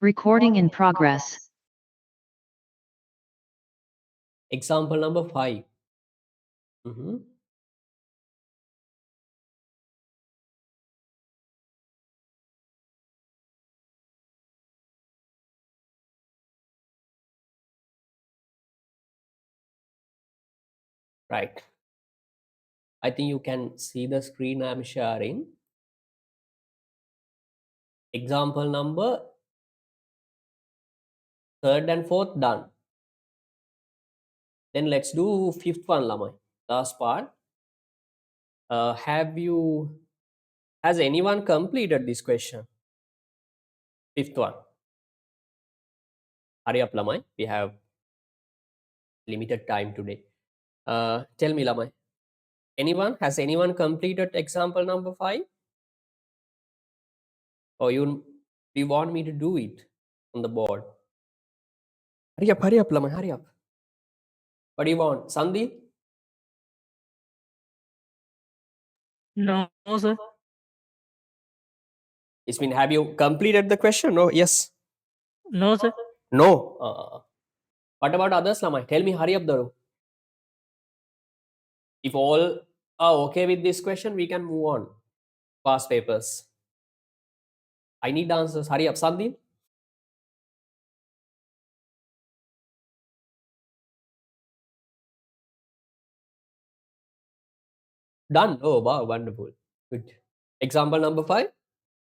Recording in progress. Example number 5. Right. I think you can see the screen I'm sharing. Example number 3rd and 4th done. Then let's do 5th one, Lamai. Last part. Has anyone completed this question? 5th one. Hurry up, Lamai. We have limited time today. Tell me, Lamai. Has anyone completed example number 5? Or do you want me to do it on the board? Hurry up, Lamai. Hurry up. What do you want? Sandeep? No, sir. Ismin, have you completed the question? No. Yes. No, sir. No. What about others, Lamai? Tell me, hurry up, Daru. If all are okay with this question, we can move on. Past papers. I need answers. Hurry up, Sandeep. Done. Oh, wow, wonderful. Good. Example number 5.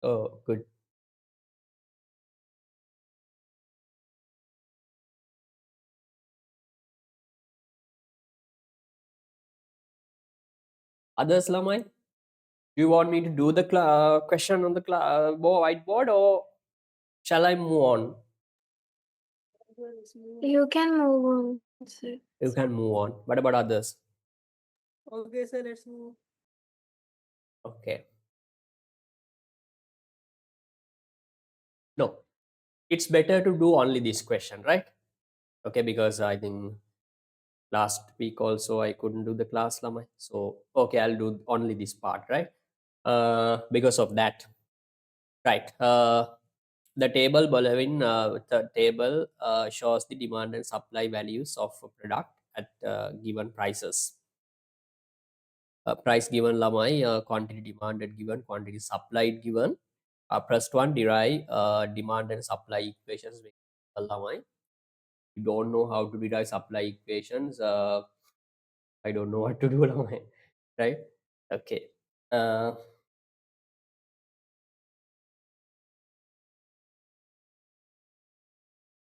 Oh, good. Others, Lamai? Do you want me to do the question on the whiteboard, or shall I move on? You can move on, sir. You can move on. What about others? Okay, sir, let's move. Okay. No, it's better to do only this question, right? Okay, because I think last week also I couldn't do the class, Lamai. So, okay, I'll do only this part, right? Because of that. Right. The table shows the demand and supply values of a product at given prices. Price given, Lamai, quantity demanded given, quantity supplied given. Press 1, derive demand and supply equations with Lamai. You don't know how to derive supply equations. I don't know what to do, Lamai. Right? Okay.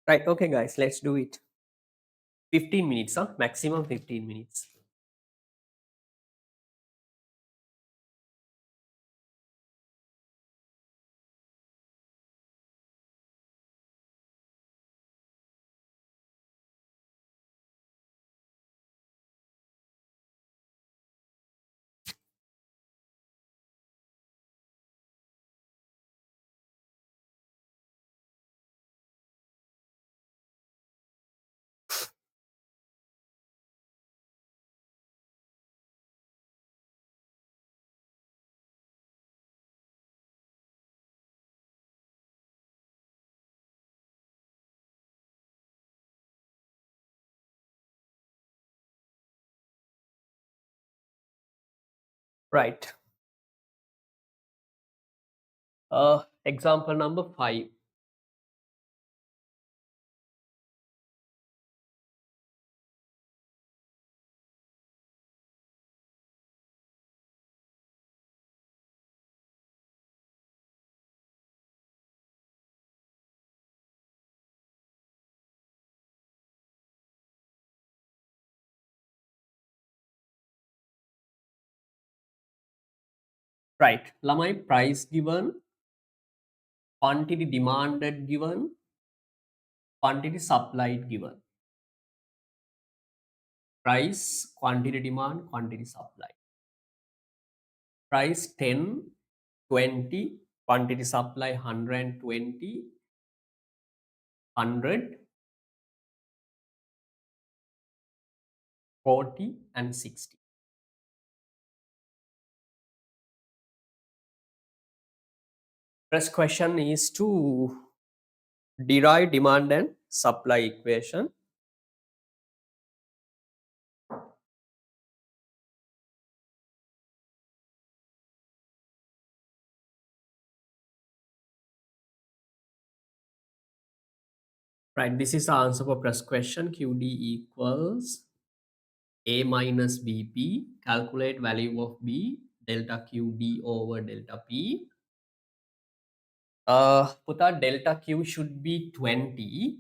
Right. Okay, guys, let's do it. 15 minutes, huh? Maximum 15 minutes. Right. Example number 5. Right. Lamai, price given, quantity demanded given, quantity supplied given. Price, quantity demand, quantity supply. Price 10, 20, quantity supply 120, 100, 40, and 60. First question is to derive demand and supply equation. Right, this is the answer for first question. QD equals A minus BP. Calculate value of B, delta QD over delta P. Put our delta Q should be 20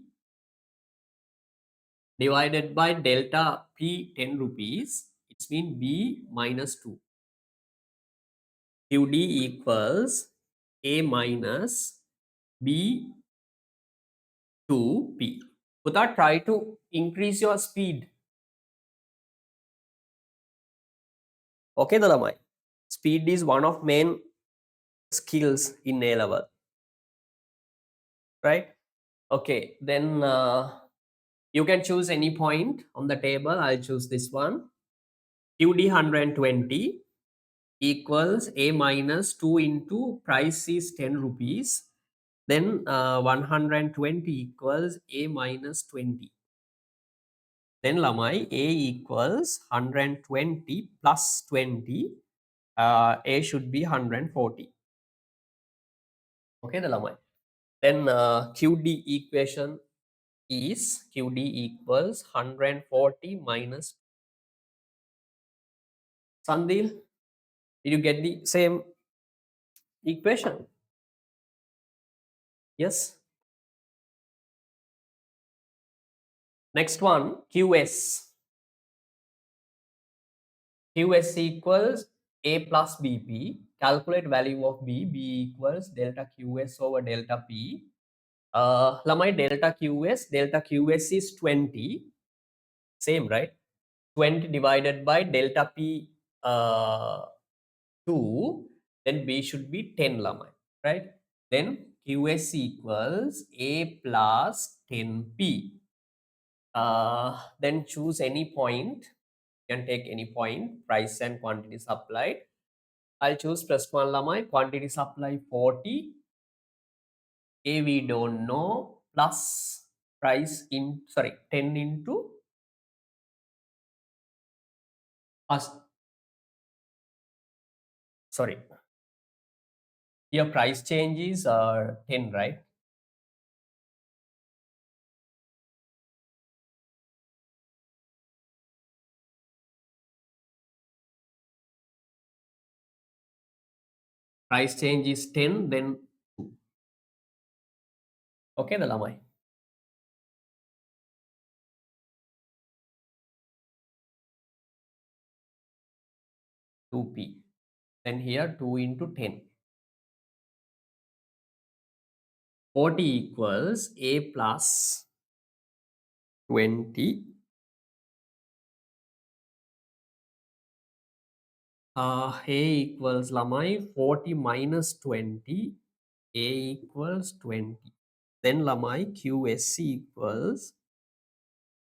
divided by delta P 10 rupees. It's mean B minus 2. QD equals A minus B 2P. Putha, try to increase your speed. Okay, Dalamai. Speed is one of main skills in A level. Right? Okay, then you can choose any point on the table. I'll choose this one. QD 120 equals A minus 2 into price is 10 rupees. Then 120 equals A minus 20. Then Lamai, A equals 120 plus 20. A should be 140. Okay, the Lamai. Then QD equation is QD equals 140 minus. Sandil, did you get the same equation? Yes. Next one, QS. QS equals A plus BP. Calculate value of B. B equals delta QS over delta P. Lamai, delta QS is 20. Same, right? 20 divided by delta P 2. Then B should be 10, Lamai, right? Then QS equals A plus 10P. Then choose any point. You can take any point, price and quantity supplied. I'll choose plus one, Lamai. Quantity supply 40. A we don't know, plus price in 10 into us. Sorry, here price change is 10, right? Price change is 10, then 2. Okay, the Lamai. Two P. Then here 2 into 10. 40 equals A plus 20. A equals Lamai 40 minus 20. A equals 20. Then Lamai QS equals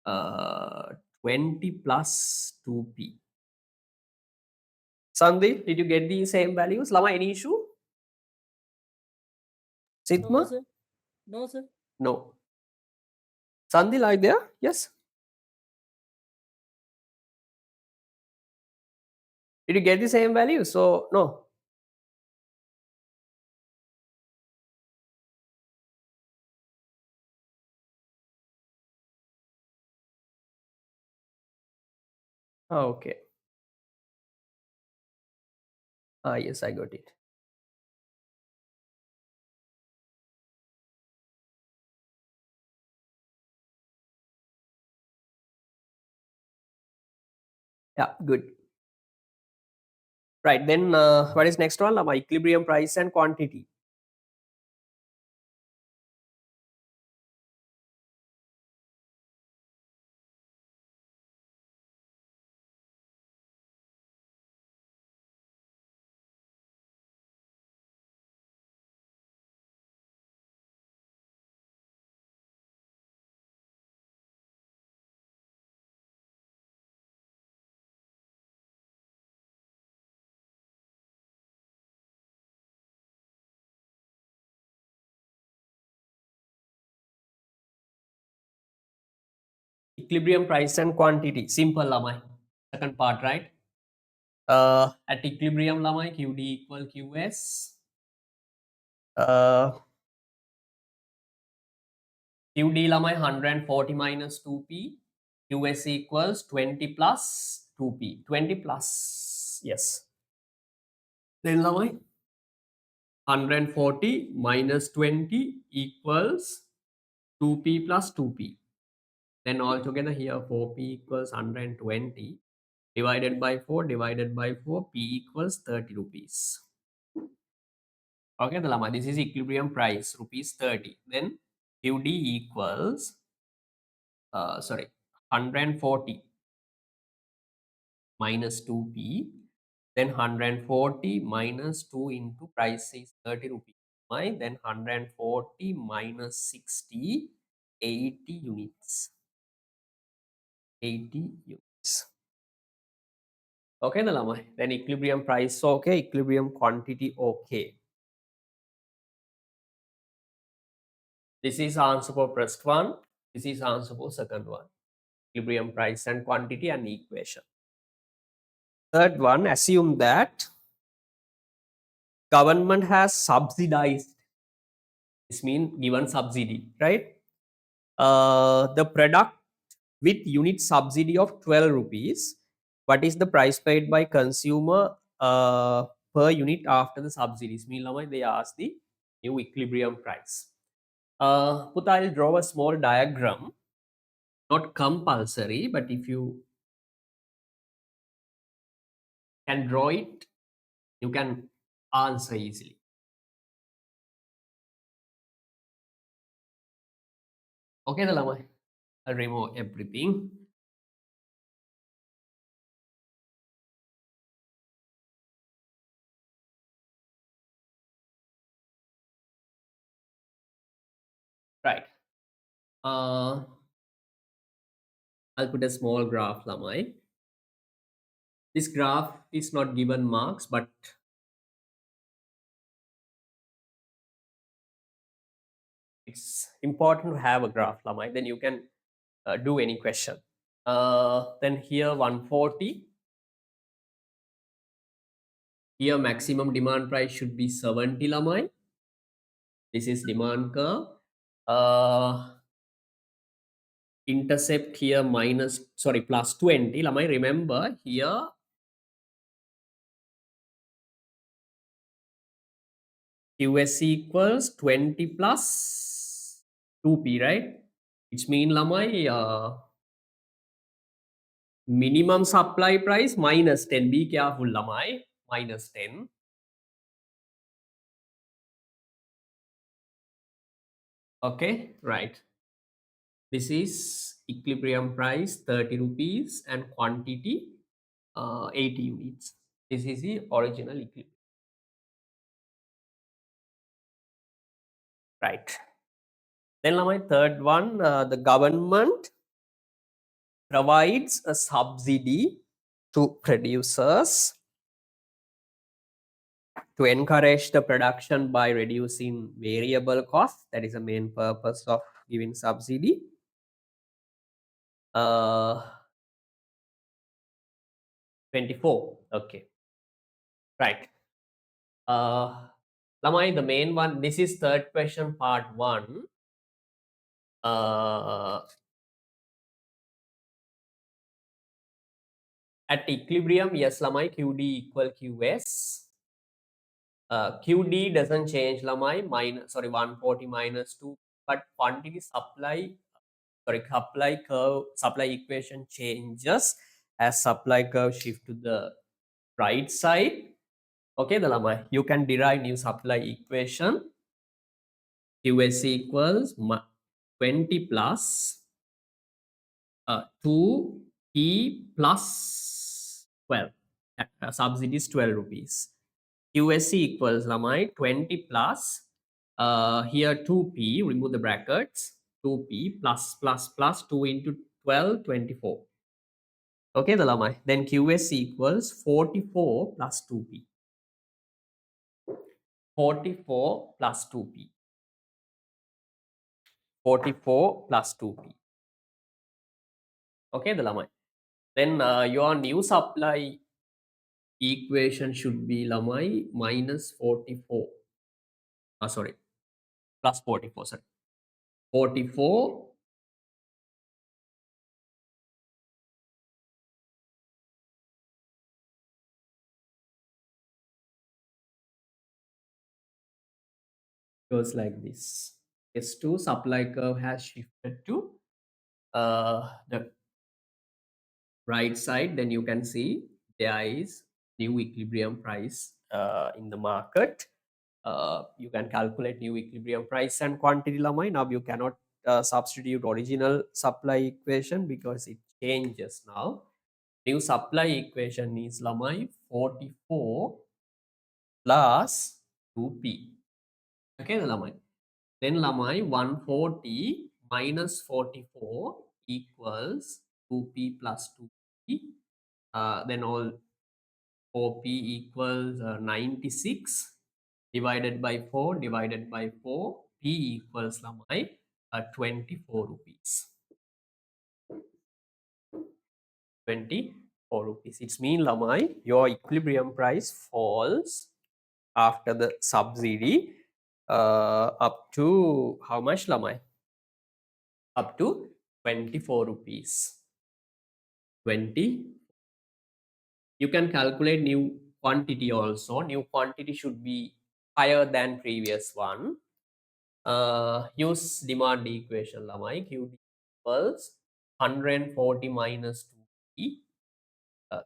20 plus 2P. Sandeep, did you get the same values? Lama, any issue? No, Sitma? sir. No, sir. No. Sandeep, are you there? Yes. Did you get the same value? So, no. Oh, okay. Yes, I got it. Yeah, good. Right, then what is next one? Lama, equilibrium price and quantity. equilibrium price and quantity. Simple lamai. Second part, right? At equilibrium lamai, QD equal QS. QD lamai 140 minus 2P. QS equals 20 plus 2P. 20 plus, yes. Then lamai 140 minus 20 equals 2P plus 2P. Then altogether here 4P equals 120 divided by 4 divided by 4, P equals 30 rupees. Okay, the llama, this is equilibrium price, rupees 30. Then QD equals, 140 minus 2P. Then 140 minus 2 into price is 30 rupees. Then 140 minus 60, 80 units. 80 units. Okay, the llama. Then equilibrium price okay, equilibrium quantity okay. This is answer for first one. This is answer for second one. Equilibrium price and quantity and equation. Third one, assume that government has subsidized. This means given subsidy, right? The product with unit subsidy of 12 rupees. What is the price paid by consumer per unit after the subsidies? Mean they ask the new equilibrium price. Put I'll draw a small diagram. Not compulsory, but if you can draw it, you can answer easily. Okay, the Lama. I'll remove everything. Right. I'll put a small graph, Lamai. This graph is not given marks, but it's important to have a graph, Lamai. Then you can do any question. Then here 140. Here maximum demand price should be 70 Lamai. This is demand curve. Intercept here plus 20. Lamai, remember here QS equals 20 plus 2P, right? Which means Lamai, minimum supply price minus 10. Be careful, Lamai. Minus 10. Okay, right. This is equilibrium price 30 rupees and quantity 80 units. This is the original equilibrium. Right. Then my third one, the government provides a subsidy to producers to encourage the production by reducing variable cost. That is the main purpose of giving subsidy. 24. Okay. Right. Lamai, the main one, this is third question, part 1. At equilibrium, yes, Lamai, QD equal QS. QD doesn't change, Lamai, 140 minus 2, but quantity supply equation changes as supply curve shift to the right side. Okay, the Lamai, you can derive new supply equation. QS equals 20 plus 2P plus 12. Subsidy is 12 rupees. QSC equals Lamai 20 plus here 2P, remove the brackets, 2P plus 2 into 12, 24. Okay, the Lamai. Then QSC equals 44 plus 2P. 44 plus 2P. 44 plus 2P. Okay, the lamai. Then your new supply equation should be lamai minus 44. Sorry, plus 44. Sorry, 44 goes like this. S2 supply curve has shifted to the right side. Then you can see there is new equilibrium price in the market. You can calculate new equilibrium price and quantity lamai. Now you cannot substitute original supply equation because it changes now. New supply equation is lamai 44 plus 2p. Okay, the lamai. Then lamai 140 minus 44 equals 2p plus 2p. Then all 4p equals 96 divided by 4 divided by 4, p equals lamai 24 rupees. 24 rupees. It's mean lamai your equilibrium price falls after the subsidy up to how much lamai? Up to 24 rupees. 20. You can calculate new quantity also. New quantity should be higher than previous one. Use demand equation lamai QD equals 140 minus 2p.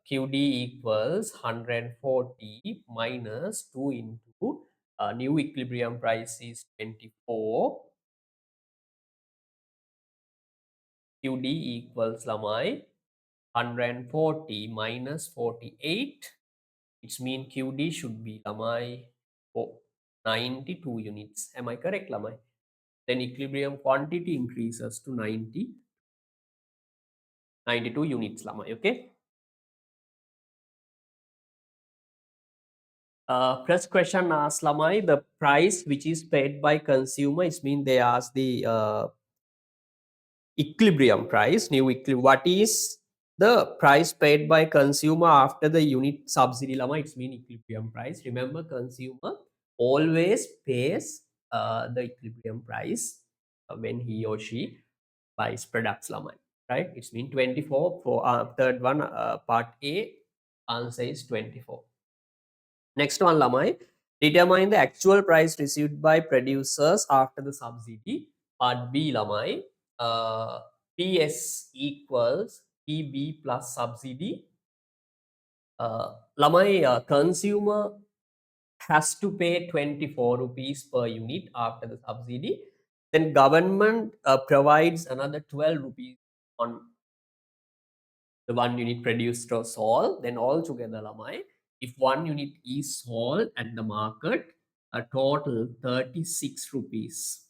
QD equals 140 minus 2 into new equilibrium price is 24. QD equals lamai 140 minus 48. It's mean QD should be lamai 92 units. Am I correct, lamai? Then equilibrium quantity increases to 92 units lamai. Okay. First question asks lamai the price which is paid by consumer. It means they ask the equilibrium price, new equilibrium. What is the price paid by consumer after the unit subsidy lamai? It's mean equilibrium price. Remember, consumer always pays the equilibrium price when he or she buys products lamai, right? It's mean 24 for third one, part A, answer is 24. Next one lamai, determine the actual price received by producers after the subsidy. Part B lamai, PS equals PB plus subsidy. Lamai, consumer has to pay 24 rupees per unit after the subsidy. Then government provides another 12 rupees on the 1 unit produced or sold. Then altogether lamai, if 1 unit is sold at the market, a total 36 rupees.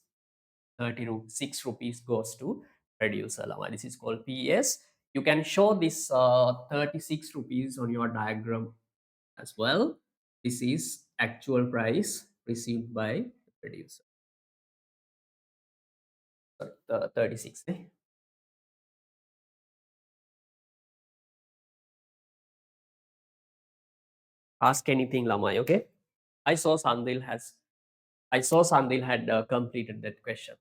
36 rupees goes to producer lamai. This is called PS. You can show this 36 rupees on your diagram as well. This is actual price received by the producer. Sorry, 36. Ask anything, Lamai. Okay. I saw Sandil had completed that question.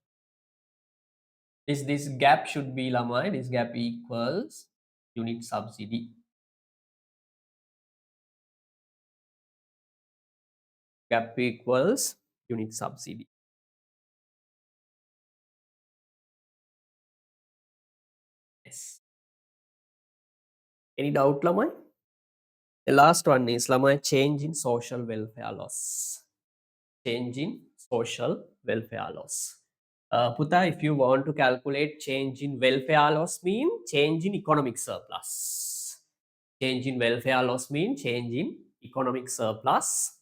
This gap should be Lamai. This gap equals unit subsidy. Gap equals unit subsidy. Yes. Any doubt, Lamai? The last one is Lamai, change in social welfare loss. Change in social welfare loss. Puta, if you want to calculate change in welfare loss, mean change in economic surplus. Change in welfare loss mean change in economic surplus.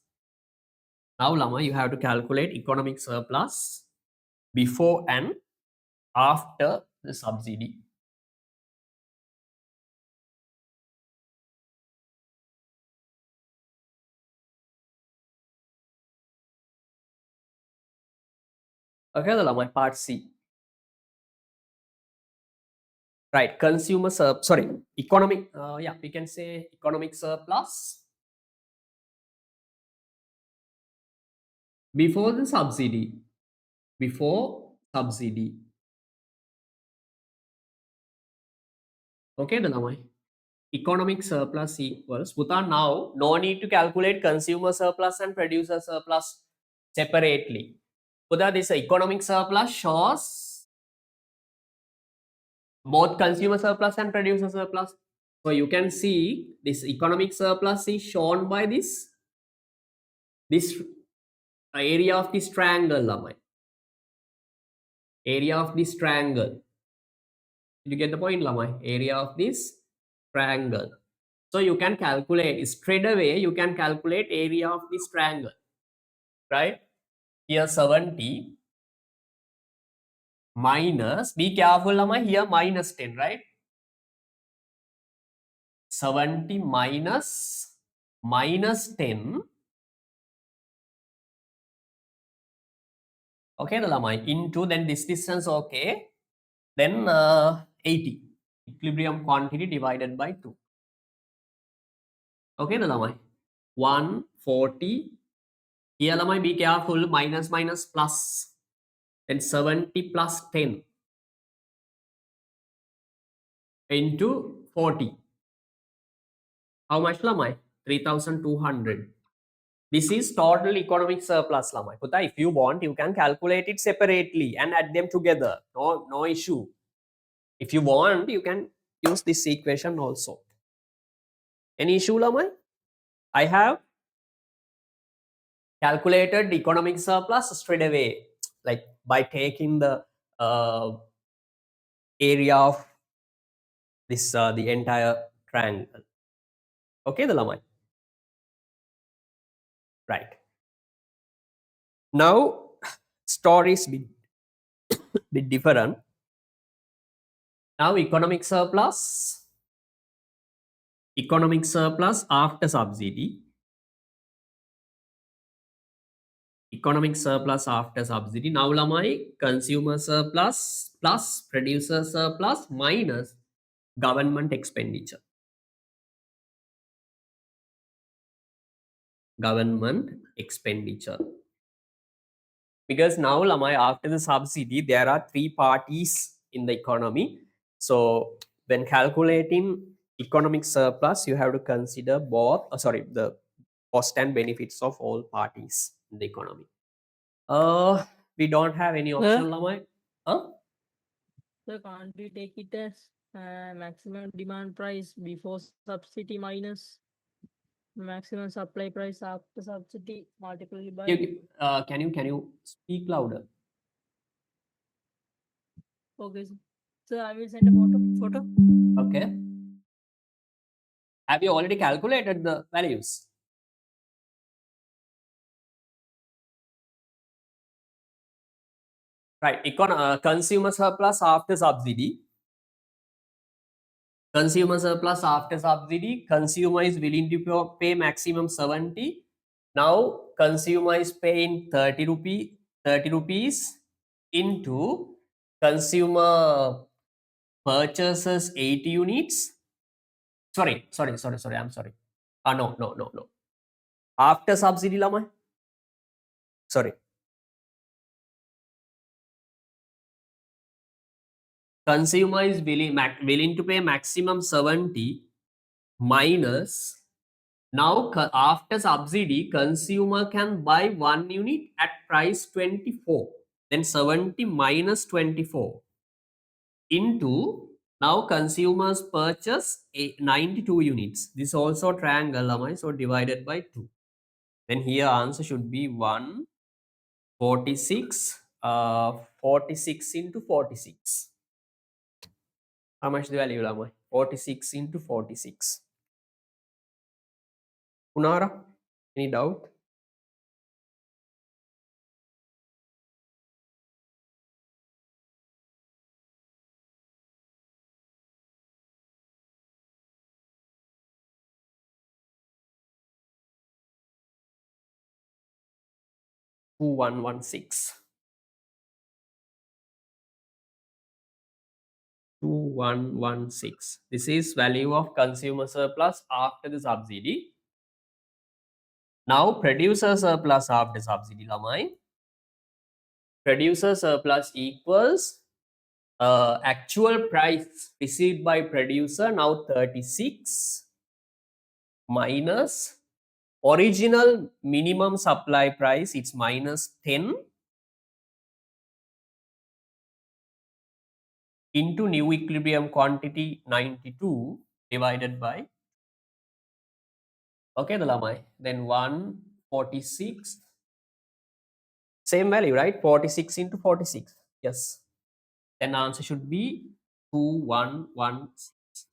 Now, Lama, you have to calculate economic surplus before and after the subsidy. Okay, the Lama, part C. Right, economic, yeah, we can say economic surplus before the subsidy. Before subsidy. Okay, Dalamai. Economic surplus equals, Puta, now no need to calculate consumer surplus and producer surplus separately. Puta, this economic surplus shows both consumer surplus and producer surplus. So you can see this economic surplus is shown by this area of this triangle, Lamai. Area of this triangle. Did you get the point, Lamai? Area of this triangle. So you can calculate straight away. You can calculate area of this triangle, right? Here 70 minus. Be careful, Lamai. Here minus 10, right? 70 minus 10. Okay, Lamai. Into then this distance. Okay. Then 80. Equilibrium quantity divided by 2. Okay, Lamai. 140. Here, Lamai, be careful. Minus minus plus. Then 70 plus 10 into 40. How much, Lamai? 3,200. This is total economic surplus, Lamai. Puta, if you want, you can calculate it separately and add them together. No issue. If you want, you can use this equation also. Any issue, Lamai? I have calculated the economic surplus straight away, like by taking the area of this the entire triangle. Okay, the Lamai. Right. Now, stories bit different. Now, economic surplus after subsidy. Economic surplus after subsidy. Now, Lamai, consumer surplus plus producer surplus minus government expenditure. Government expenditure. Because now, Lamai, after the subsidy, there are three parties in the economy. So, when calculating economic surplus, you have to consider both, the cost and benefits of all parties in the economy. We don't have any option, Lamai. Huh? So can't we take it as maximum demand price before subsidy minus maximum supply price after subsidy multiplied by? Can you speak louder? Okay, so I will send a photo. Okay. Have you already calculated the values? Right. Consumer surplus after subsidy. Consumer surplus after subsidy. Consumer is willing to pay maximum 70. Now consumer is paying 30 rupees into consumer purchases 80 units. Sorry. I'm sorry. No. After subsidy, Lama. Sorry. Consumer is willing to pay maximum 70 minus. Now after subsidy, consumer can buy 1 unit at price 24. Then 70 minus 24 into, now consumers purchase 92 units. This also triangle, am I? So divided by 2. Then here answer should be 146. 46 into 46. How much the value, Lamai? 46 into 46. Punara, any doubt? Two 116. 2116. This is value of consumer surplus after the subsidy. Now producer surplus after subsidy lamai. Producer surplus equals actual price received by producer now 36 minus original minimum supply price, it's minus 10 into new equilibrium quantity 92 divided by, okay, the lamai, then 146, same value, right? 46 into 46, yes. Then answer should be 2116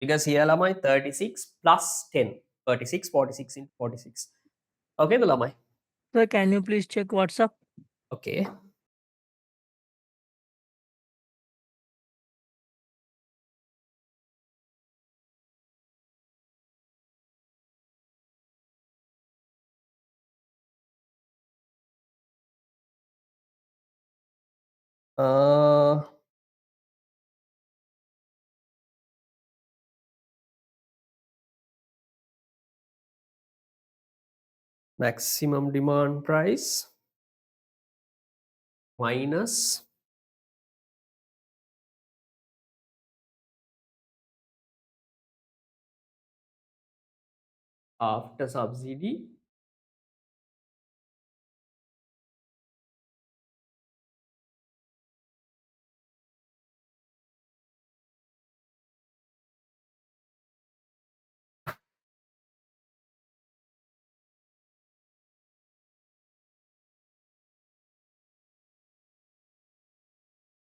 because here lamai 36 plus 10, 36, 46 into 46. Okay, the lamai. Sir, can you please check WhatsApp? Okay. Maximum demand price minus after subsidy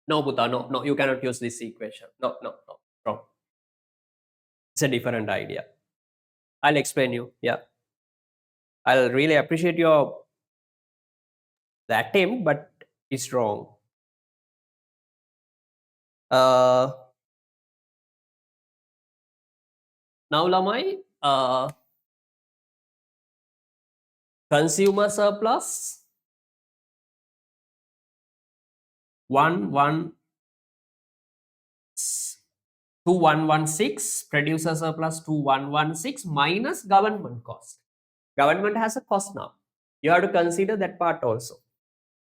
no Buddha, no, you cannot use this equation. No, wrong. It's a different idea. I'll explain you. Yeah, I'll really appreciate your the attempt, but it's wrong. Now lamai consumer surplus 2116, producer surplus 2116 minus government cost. Government has a cost now. You have to consider that part also.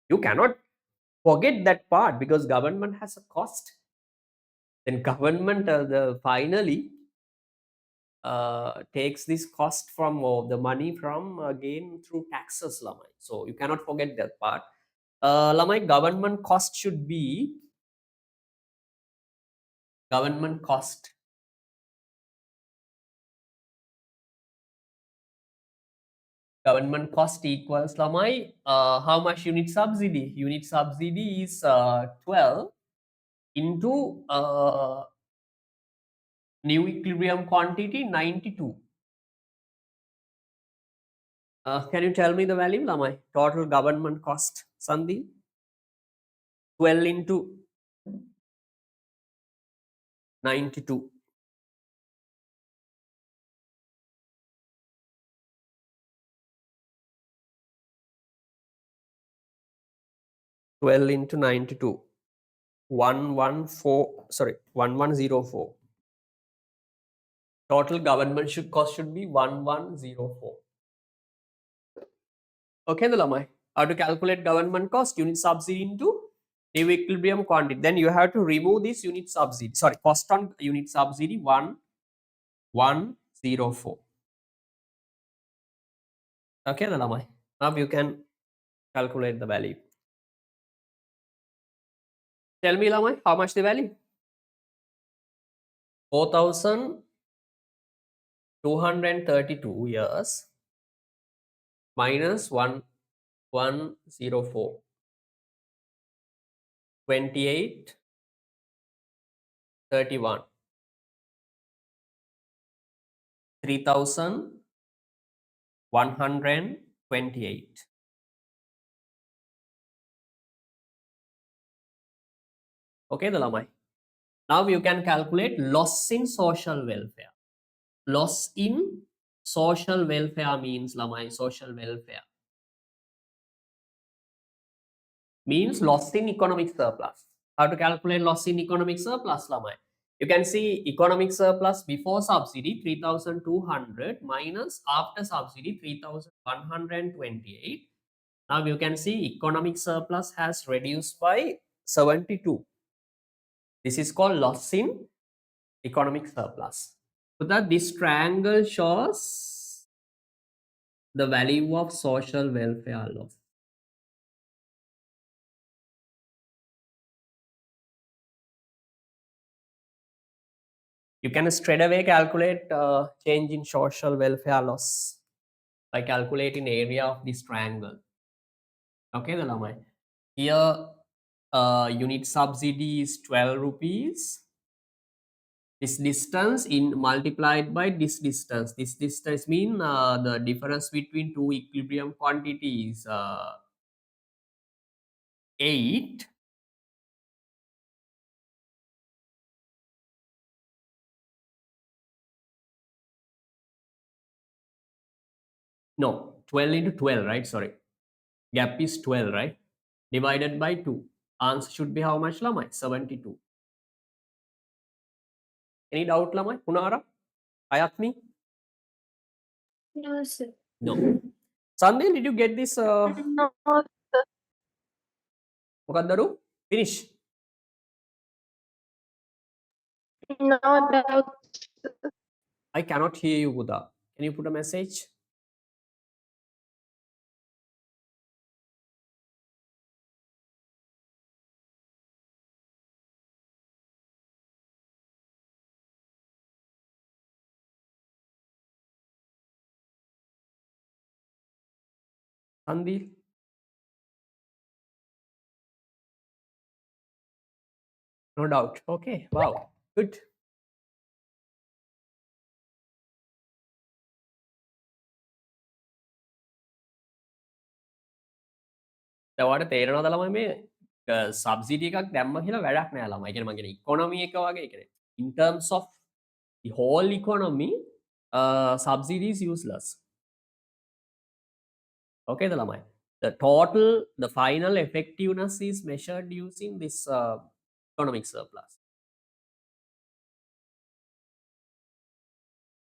You cannot forget that part because government has a cost. Then government finally takes this cost from the money from again through taxes lamai. So you cannot forget that part. Lamai, government cost should be government cost equals lamai how much unit subsidy? Unit subsidy is 12 into new equilibrium quantity 92. Can you tell me the value lamai? Total government cost Sandhi? 12 into 92. into 92. 1104. Total government cost should be 1104. Okay, the lamai. How to calculate government cost? Unit subsidy into new equilibrium quantity. Then you have to remove this unit subsidy. Sorry, cost on unit subsidy 1104. Okay, the lamai. Now you can calculate the value. Tell me lamai, how much the value? 4,232 years minus 1104. 28, 31. 3,128. Okay, the lamai. Now you can calculate loss in social welfare. Loss in social welfare means lamai, social welfare means loss in economic surplus. How to calculate loss in economic surplus, lamai? You can see economic surplus before subsidy 3,200 minus after subsidy 3,128. Now you can see economic surplus has reduced by 72. This is called loss in economic surplus. So that this triangle shows the value of social welfare loss. You can straight away calculate change in social welfare loss by calculating area of this triangle. Okay, the lamai. Here, unit subsidy is 12 rupees. This distance in multiplied by this distance. This distance mean the difference between two equilibrium quantities 8. No, 12 into 12, right? Sorry. Gap is 12, right? Divided by 2. Answer should be how much, lamai? 72. Any doubt, lamai? Punara? Ayatmi? No, sir. No. Sunday, did you get this? No, sir. Mukaddaru? Finish. No doubt. I cannot hear you, Buddha. Can you put a message? Sandhi? No doubt. Okay. Wow. Good. ඔයාට තේරෙනවද ළමයි මේ සබ්සිඩි එකක් දැම්ම කියලා වැඩක් නෑ ළමයි. ඒ කියන්නේ මම කියන්නේ ඉකොනොමි එක වගේ. ඒ කියන්නේ in terms of the whole economy subsidy is useless. Okay ද ළමයි? The final effectiveness is measured using this economic surplus.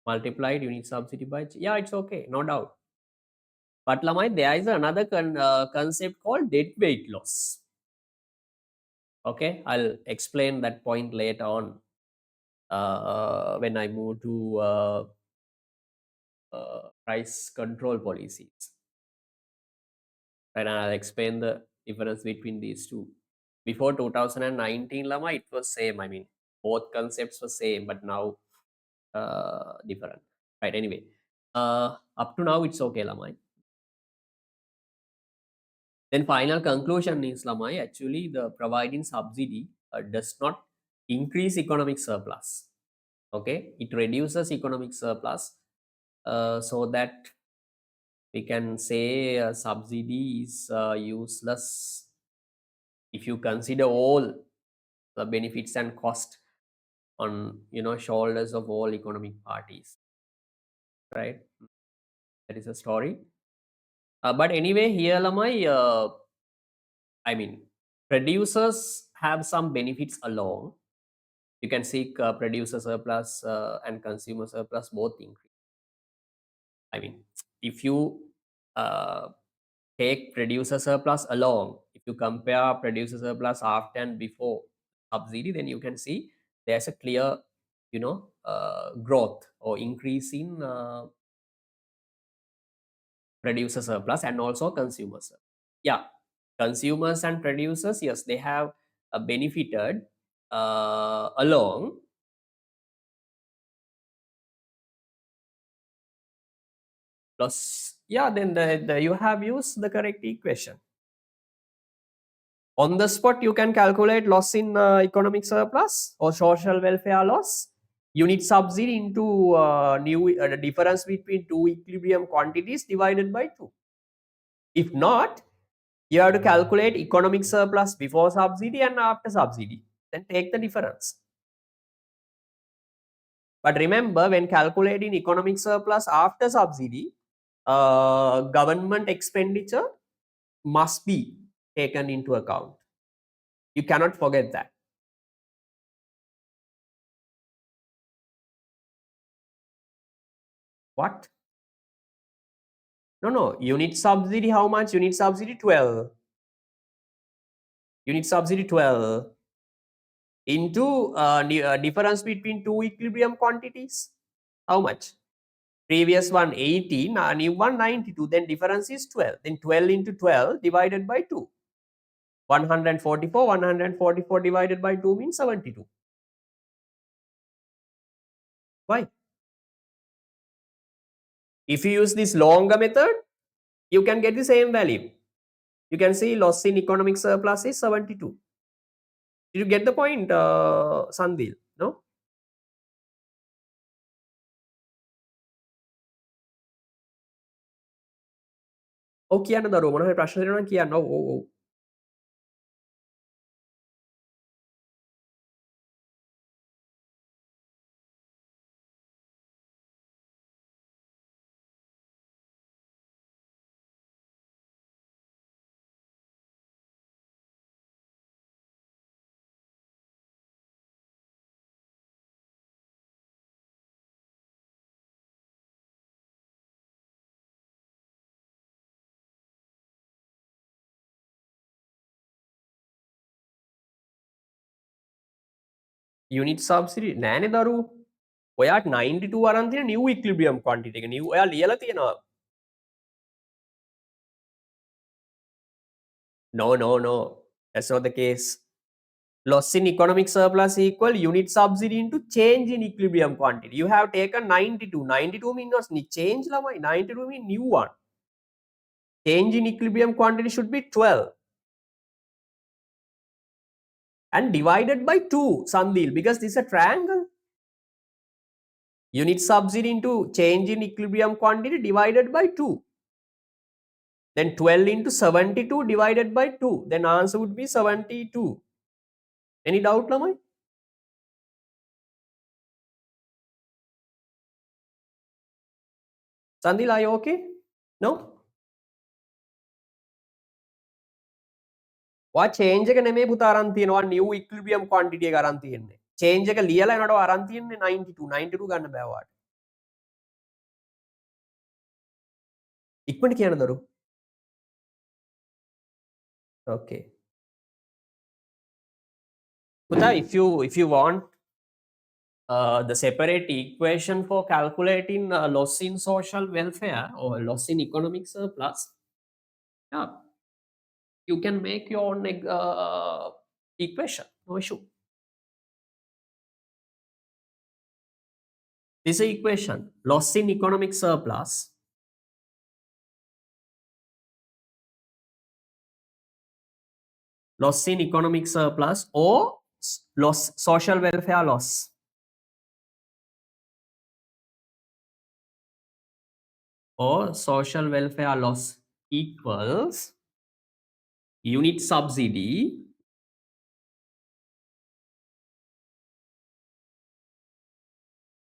Multiplied unit subsidy by yeah, it's okay, no doubt. But lamai, there is another concept called dead weight loss. Okay, I'll explain that point later on when I move to price control policies. And I'll explain the difference between these two. Before 2019, lama, it was same. I mean, both concepts were same, but now different. Right. Anyway, up to now it's okay, lamai. Then final conclusion is lamai, actually the providing subsidy does not increase economic surplus. Okay, it reduces economic surplus so that we can say subsidy is useless if you consider all the benefits and cost on shoulders of all economic parties, right? That is a story. But anyway, here lamai, I mean, producers have some benefits along. You can see producer surplus and consumer surplus both increase. I mean, if you take producer surplus along, if you compare producer surplus after and before subsidy, then you can see there's a clear growth or increase in producer surplus and also consumer surplus. Yeah, consumers and producers, yes, they have benefited along. Plus, yeah, then you have used the correct equation. On the spot, you can calculate loss in economic surplus or social welfare loss. Unit subsidy into the difference between two equilibrium quantities divided by 2. If not, you have to calculate economic surplus before subsidy and after subsidy. Then take the difference. But remember, when calculating economic surplus after subsidy, government expenditure must be taken into account. You cannot forget that. What? No. Unit subsidy, how much? Unit subsidy 12. Unit subsidy 12 into difference between two equilibrium quantities. How much? Previous one 18, new one 92. Then difference is 12. Then 12 into 12 divided by 2. 144. 144 divided by 2 means 72. Why? If you use this longer method, you can get the same value. You can see loss in economic surplus is 72. Did you get the point, Sandil? No? Oh, කියන්න දරුවෝ මොනවා හරි ප්‍රශ්න දෙනවා නම් කියන්න. ඔව්. Unit subsidy නෑනේ දරුවෝ. ඔයාට 92 අරන් තියෙන new equilibrium quantity එක. new ඔයා ලියලා තියෙනවා. No. That's not the case. Loss in economic surplus equal unit subsidy into change in equilibrium quantity. You have taken 92. 92 means change lamai. 92 means new one. Change in equilibrium quantity should be 12. And divided by 2, Sandil, because this is a triangle. Unit subsidy into change in equilibrium quantity divided by 2. Then 12 into 72 divided by 2. Then answer would be 72. Any doubt, Lamai? Sandil, are you okay? No? ඔයා change එක නෙමෙයි පුතා අරන් තියෙනවා new equilibrium quantity එක අරන් තියෙන්නේ. change එක ලියලා එනකොට අරන් තියෙන්නේ 92. 92 ගන්න බෑ ඔයාට. ඉක්මනට කියන්න දරු. Okay. පුතා, if you want the separate equation for calculating loss in social welfare or loss in economic surplus, yeah, you can make your own equation, no issue. This is equation, loss in economic surplus or loss, social welfare loss. Or social welfare loss equals unit subsidy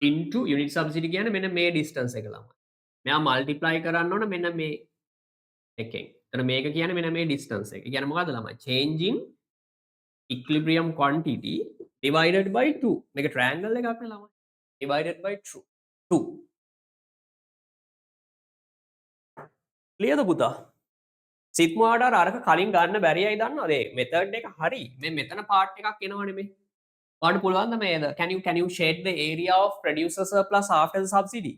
into unit subsidy කියන්නේ මෙන්න මේ distance එක ළමයි. මෙයා multiply කරන්න ඕන මෙන්න මේ එකෙන්. එතන මේක කියන්නේ මෙන්න මේ distance එක. කියන්නේ මොකද්ද ළමයි? Change in equilibrium quantity divided by 2. මේක triangle එකක් නේ ළමයි. Divided by 2. Clear ද පුතා? සිත්මුවාට අරක කලින් ගන්න බැරියයි දන්නවද? ඒ method එක හරි. මේ මෙතන part එකක් එනවනේ මේ. ඔයාලට පුළුවන් ද මේද? Can you shade the area of producer surplus after the subsidy?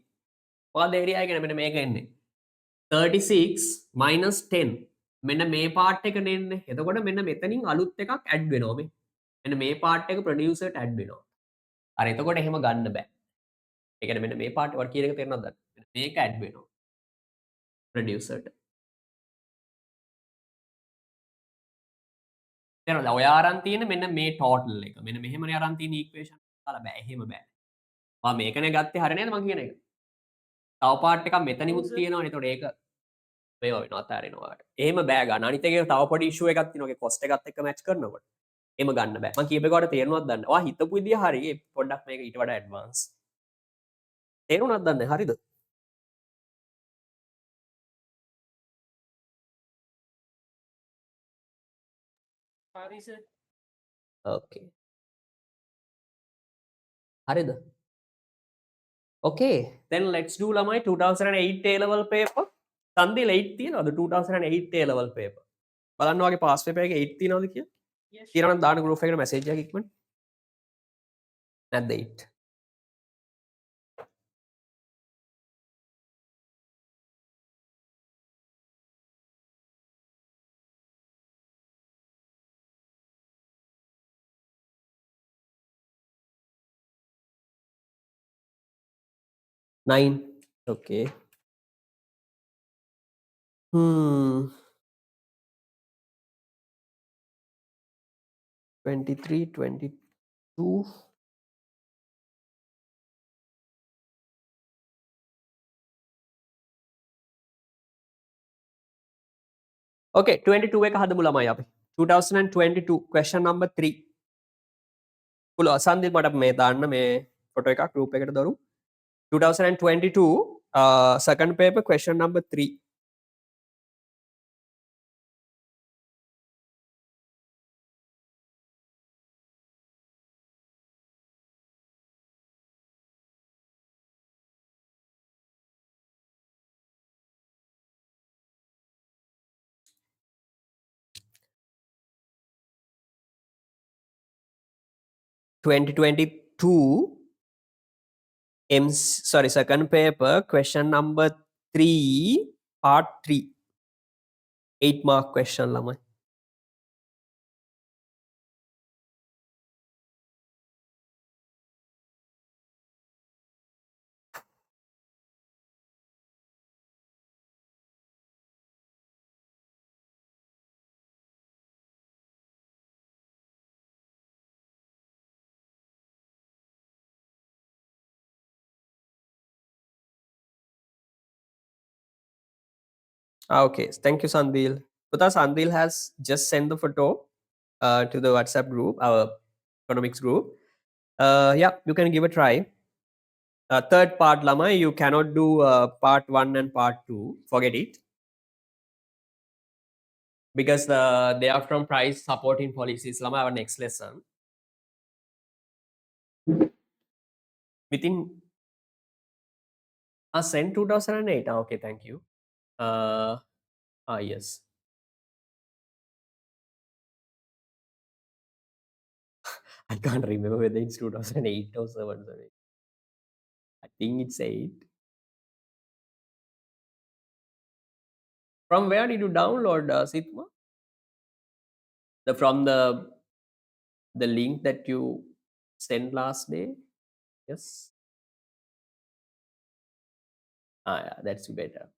මොකක්ද area එක? මෙන්න මේක එන්නේ. 36 minus 10. මෙන්න මේ part එක නෙන්නේ. එතකොට මෙන්න මෙතනින් අලුත් එකක් add වෙනවා මේ. මෙන්න මේ part එක producer ට add වෙනවා. අර එතකොට එහෙම ගන්න බෑ. ඒ කියන්නේ මෙන්න මේ part එක කියන එක තේරෙනවද? මේක add වෙනවා. producer ට. තේරෙනවද? ඔයා අරන් තියෙන මෙන්න මේ total එක. මෙන්න මෙහෙමනේ අරන් තියෙන equation දාලා බෑ. එහෙම බෑ. මම මේකනේ ගත්තේ හරිය නේද මම කියන එක? තව part එකක් මෙතනිමුත් තියෙනවනේ. එතකොට ඒක මේවා වෙනවා අතාරිනවා. එහෙම බෑ ගන්න. අනිත් එකේ තව පොඩි issue එකක් තියෙනවා. ඒකේ cost එකත් එක්ක match කරනකොට. එහෙම ගන්න බෑ. මම කියපේක ඔයාලට තේරුණාද දන්නේ. ඔයා හිතපු විදිය හරි. පොඩ්ඩක් මේක ඊට වඩා advance. තේරුණාද දන්නේ? හරිද? හරි සර්. Okay. හරිද? Okay. Then let's do ළමයි 2008 A level paper. සන්දිල 8 තියනවද 2008 A level paper? බලන්න වගේ පාස් පේපර් එකේ 8 තියනවද කියලා? තියෙනවා නම් දාන්න group එකට message එකක් ඉක්මනට. නැද්ද 8? Nine. Okay. 23, 22. Okay, 22 එක හදමු ළමයි අපි. 2022 question number 3. පුළුවන් සන්දිල් මට මේ දාන්න මේ ෆොටෝ එකක් group එකට දරු. 2022 second paper question number 3. Second paper question number 3 part 3 8 mark question ළමයි. Okay, thank you Sandil. Puta Sandil has just sent the photo to the WhatsApp group, our economics group. Yeah, you can give a try. Third part lamai, you cannot do part 1 and part 2, forget it, because they are from price supporting policies lamai, our next lesson within send 2008. Okay, thank you. Yes. I can't remember whether it's 2008 or 7. Sorry. I think it's 8. From where did you download Sitma? From the link that you sent last day? Yes. Yeah, that's better.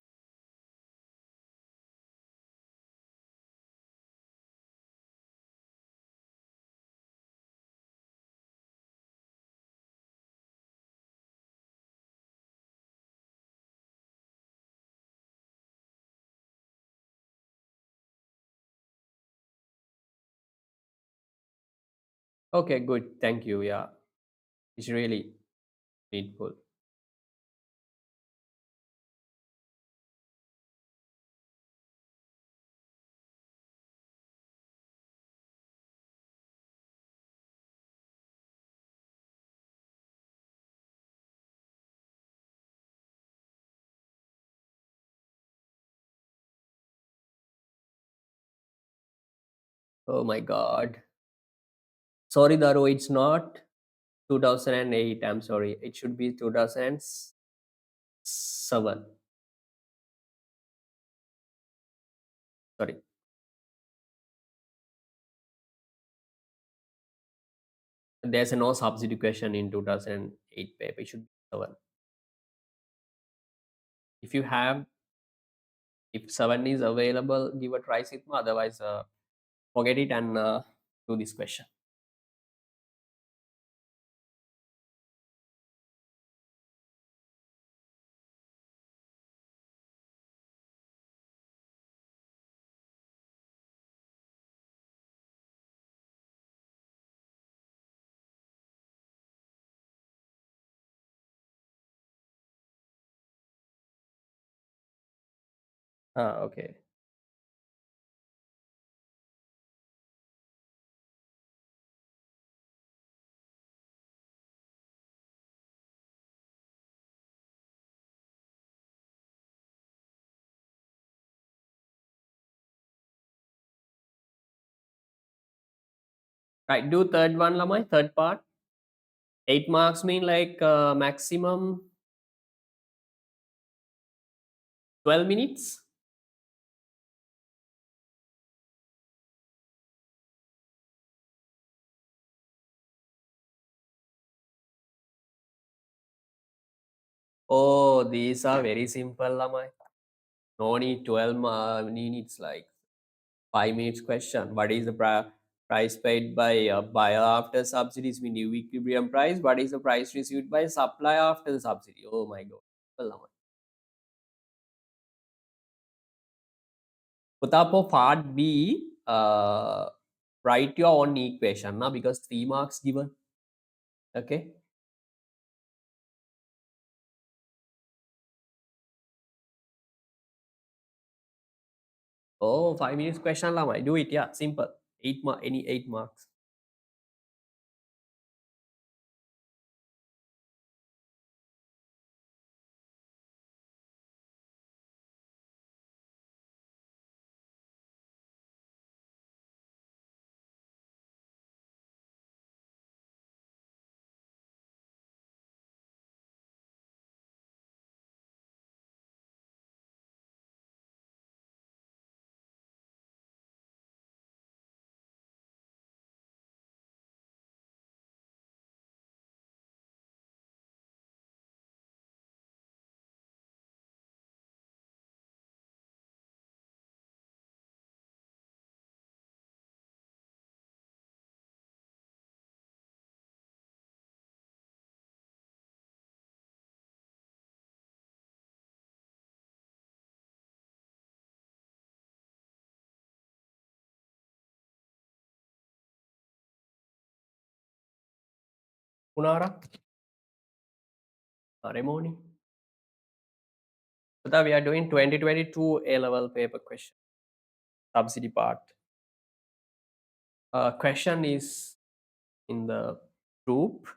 Okay, good. Thank you. Yeah, it's really needful. Oh my God. Sorry, Daro, it's not 2008. I'm sorry. It should be 2007. Sorry. There's no subsidy question in 2008 paper. It should be 7. If you have, if 7 is available, give a try, Sitma. Otherwise, forget it and do this question. Okay. Right, do third one lamai, third part. 8 marks mean like maximum 12 minutes. Oh, these are very simple lamai. No need 12 minutes, like 5 minutes question. What is the price paid by buyer after subsidies? We new equilibrium price. What is the price received by supplier after the subsidy? Oh my god. Well, lamai. Putapo part B, write your own equation now because 3 marks given. Okay. Oh, 5 minutes question lamai. Do it, yeah, simple. 8 marks. Punara, Remoni. So we are doing 2022 A-level paper question, subsidy part. Question is in the group.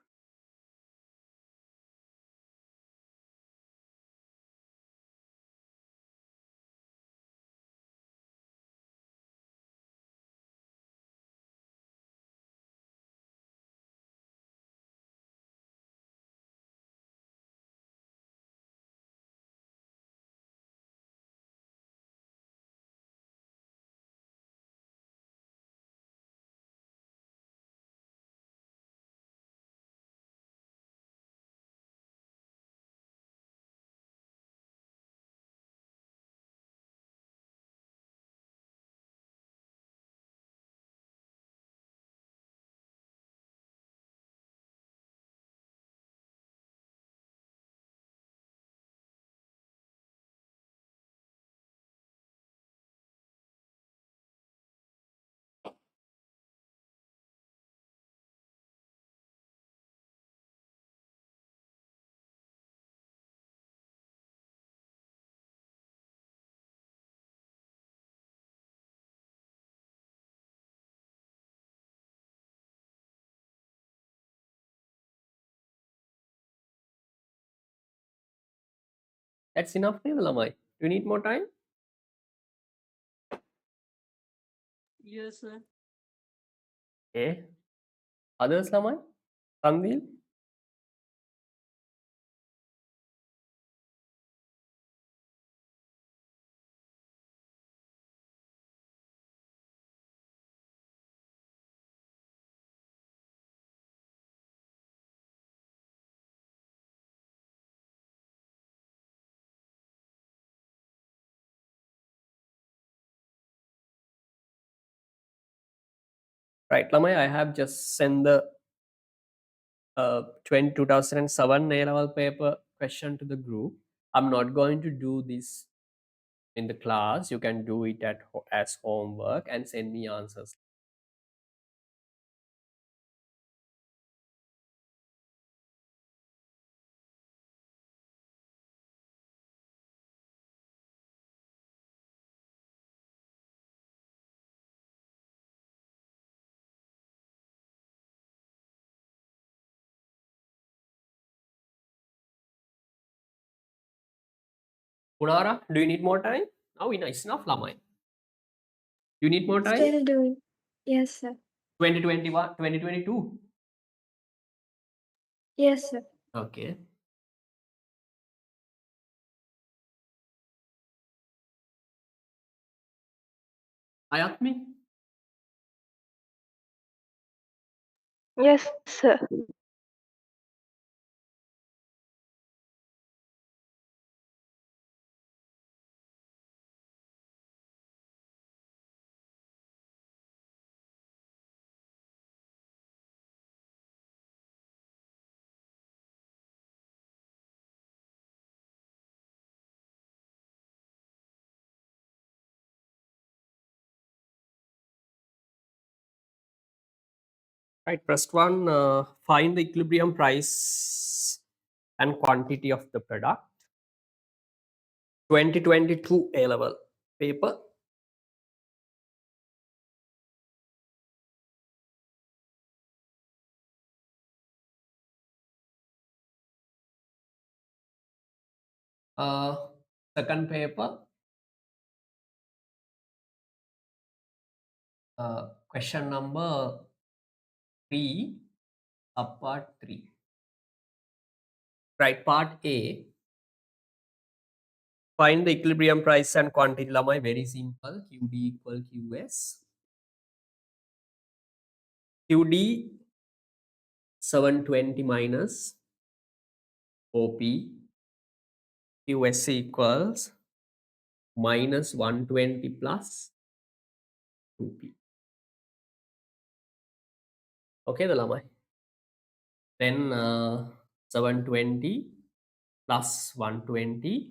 That's enough, Lamai. Do you need more time? Yes, sir. Okay. Others, Lamai? Sandil? Right, Lamai, I have just sent the 2007 A-level paper question to the group. I'm not going to do this in the class. You can do it as homework and send me answers. Punara, do you need more time? Oh, it's enough, Lamai. You need more time? Still doing. Yes, sir. 2021, 2022. Yes, sir. Okay. Ayat me. Yes, sir. Right. First one, find the equilibrium price and quantity of the product. 2022 A level paper. Second paper. Question number 3, subpart 3. Right, part A. Find the equilibrium price and quantity. Lamai very simple. QD equal QS. QD 720 minus OP. QS equals minus 120 plus 2P. Okay, the lamai. Then 720 plus 120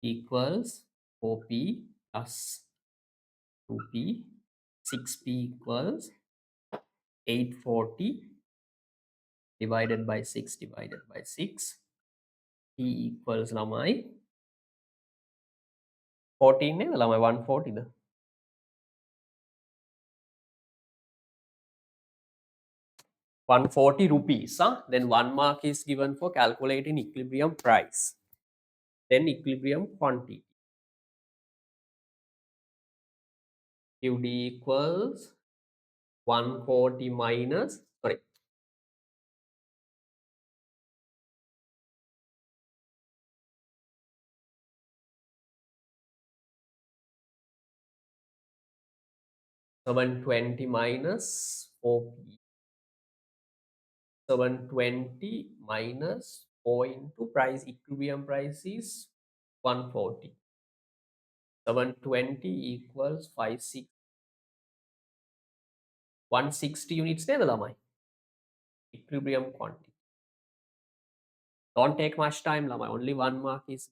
equals 4P plus 2P. 6P equals 840 divided by 6 divided by 6. P equals lamai 14 ne lamai 140 the 140 rupees. Then 1 mark is given for calculating equilibrium price. Then equilibrium quantity. QD equals 140 minus, sorry, $720 minus 4P. 720 minus 4 into price, equilibrium price is 140. 720 equals 160 units ne lamai. Equilibrium quantity. Don't take much time lamai, only 1 mark is.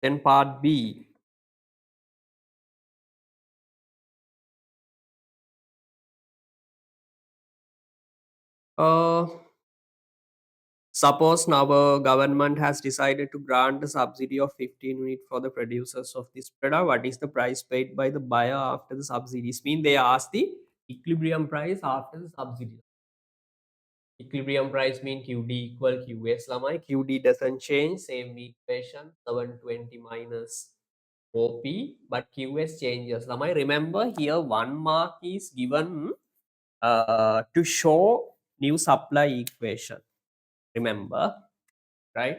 Then part B. Suppose now our government has decided to grant a subsidy of 15 units for the producers of this product. What is the price paid by the buyer after the subsidies? Mean they ask the equilibrium price after the subsidy. Equilibrium price mean QD equal QS lamai. QD doesn't change, same equation 720 minus OP, but QS changes lamai. Remember here 1 mark is given to show new supply equation. Remember, right?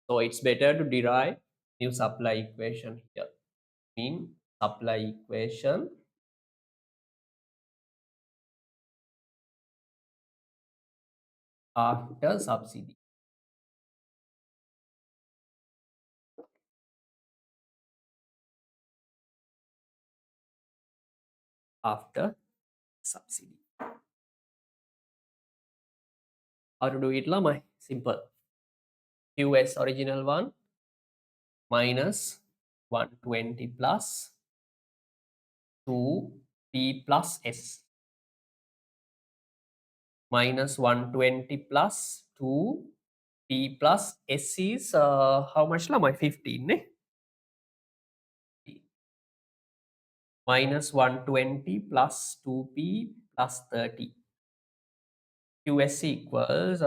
So it's better to derive new supply equation here. Mean supply equation after subsidy. After subsidy. How to do it lamai? Simple. QS original one minus 120 plus 2P plus S minus 120 plus 2P plus S is how much lamai? 15 ne? Minus 120 plus 2P plus 30. QS equals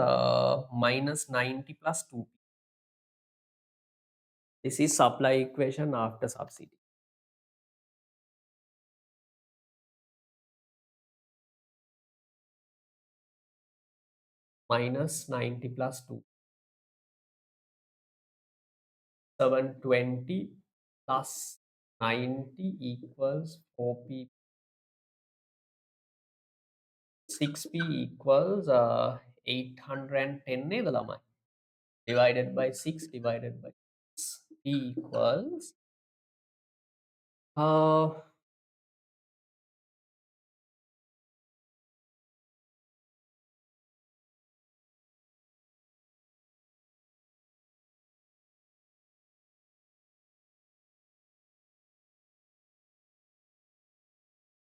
minus 90 plus 2P. This is supply equation after subsidy. Minus 90 plus 2. 720 plus 90 equals 4p. 6p equals 810 නේද ළමයි? Divided by 6 divided by 6. P equals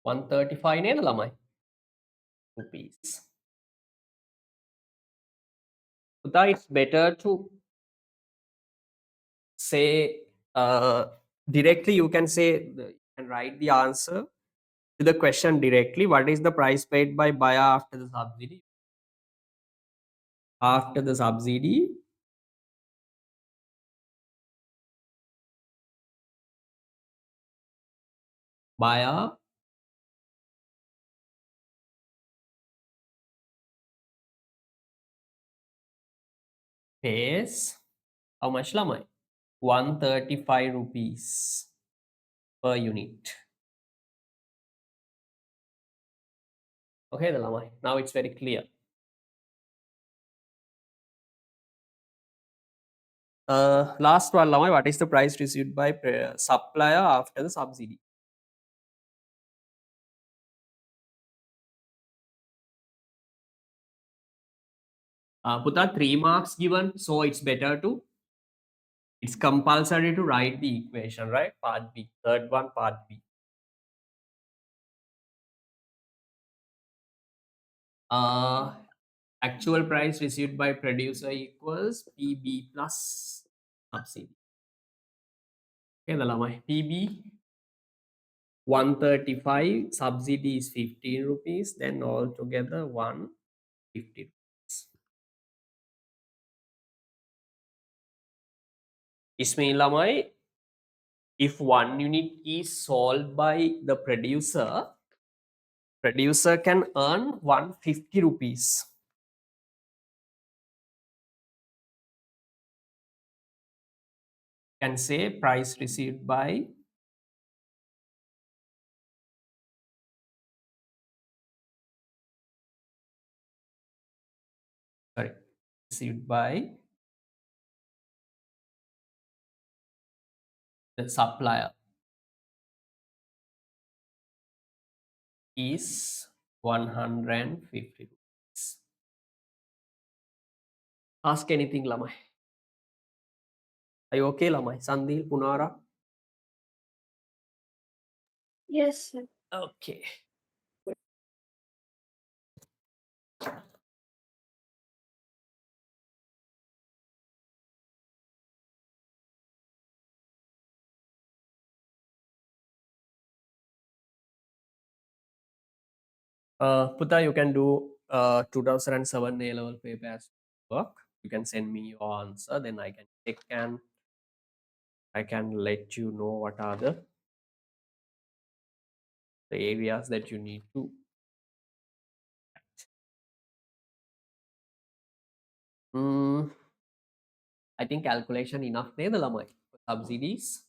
135 නේද ළමයි? Rupees. Puta, it's better to say directly. You can say you can write the answer to the question directly. What is the price paid by buyer after the subsidy? After the subsidy, buyer pays how much lamai? 135 rupees per unit. Okay, the lamai. Now it's very clear. Last one lamai. What is the price received by supplier after the subsidy? Put 3 marks given, so it's better to, it's compulsory to write the equation, right? Part B, third one, part B. Actual price received by producer equals PB plus subsidy. Okay, the lamai. PB 135, subsidy is 15 rupees, then altogether 150 rupees. Ismail lamai, if 1 unit is sold by the producer can earn 150 rupees. Can say price received by received by the supplier is 150 rupees. Ask anything, Lamai. Are you okay, Lamai? Sandil, Punara? Yes, sir. Okay. Puta, you can do 2007 A-level paper as work. You can send me your answer, then I can check and I can let you know what are the areas that you need to. I think calculation enough there, the lamai subsidies.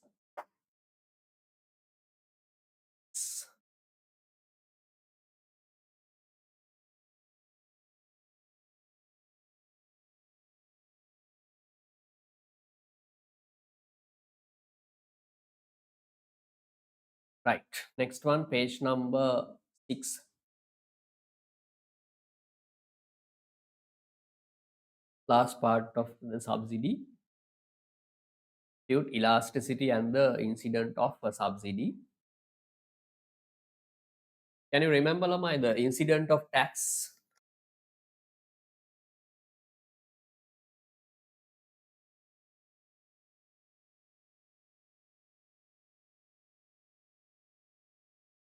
Right. Next one, page number 6. Last part of the subsidy. Compute elasticity and the incident of a subsidy. Can you remember, Lamai, the incident of tax?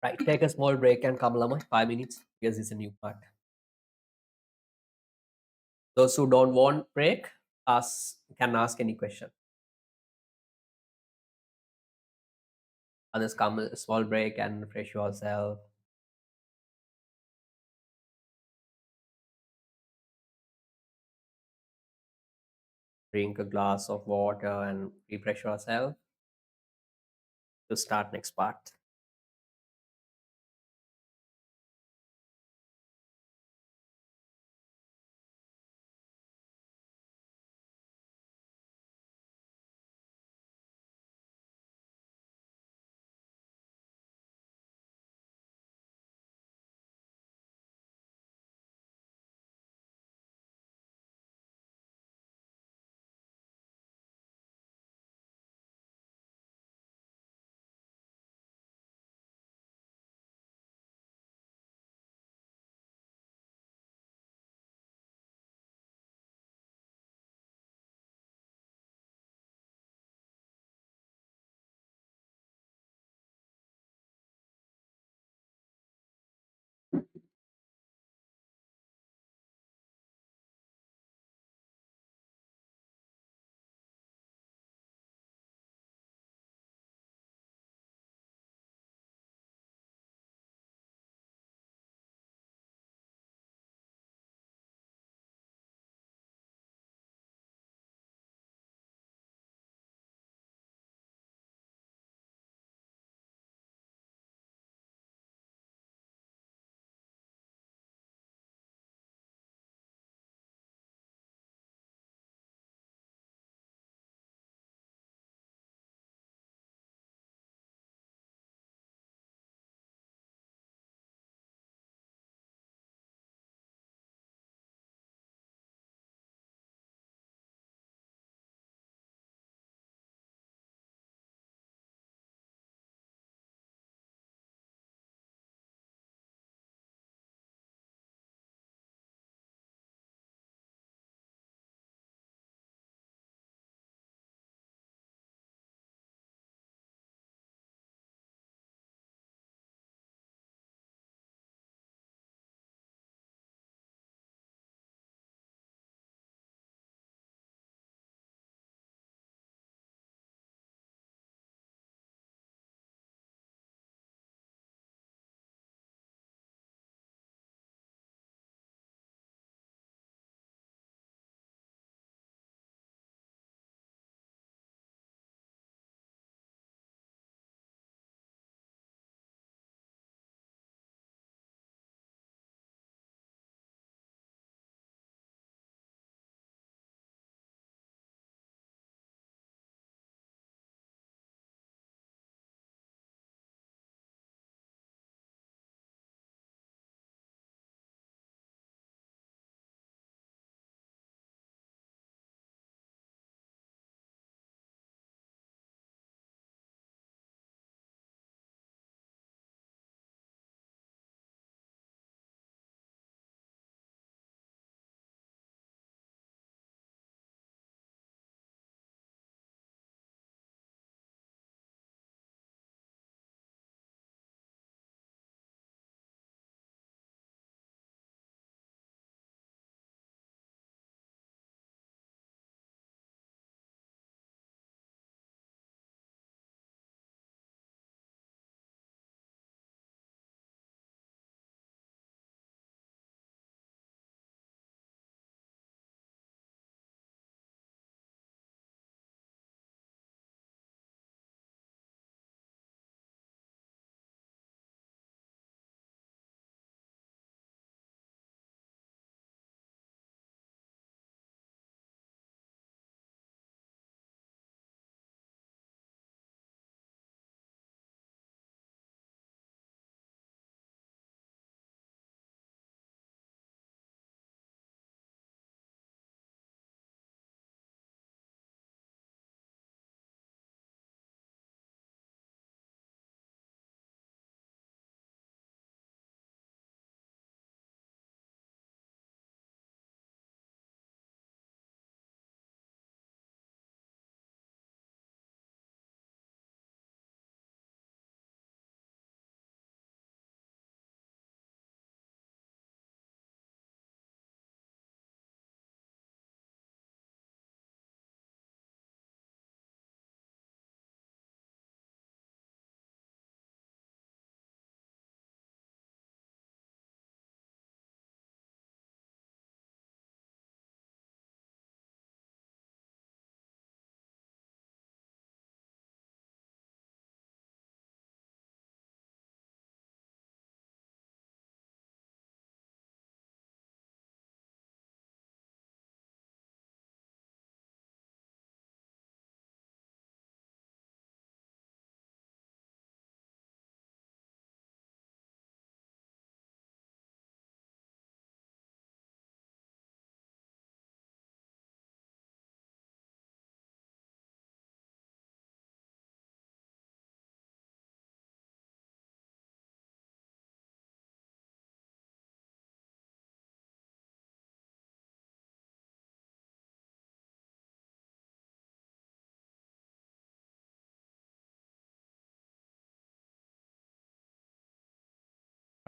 Right. Take a small break and come, Lamai. 5 minutes because it's a new part. Those who don't want break, can ask any question. Others come a small break and refresh yourself. Drink a glass of water and refresh yourself to start next part.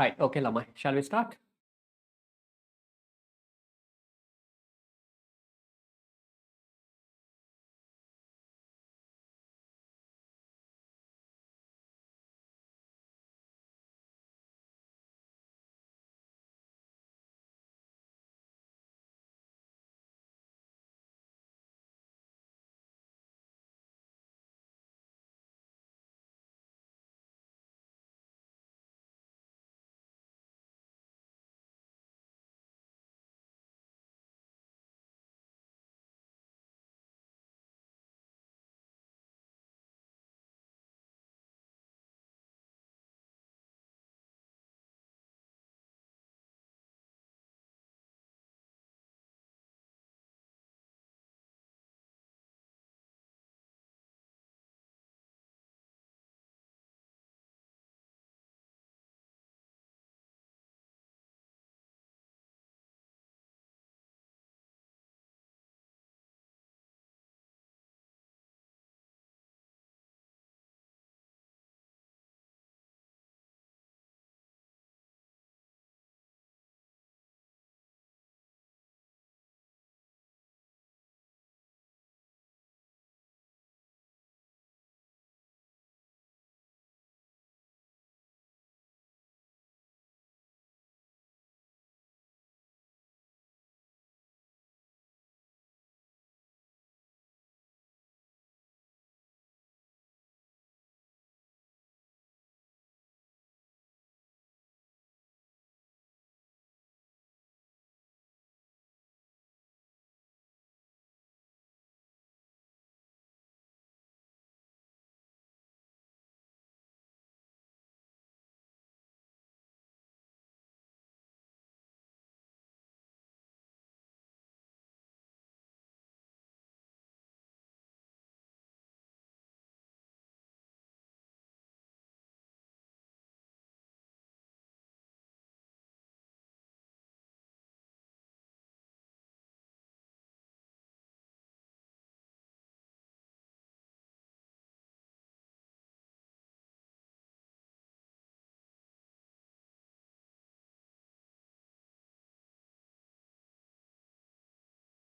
Right. Okay, Lamai. Shall we start?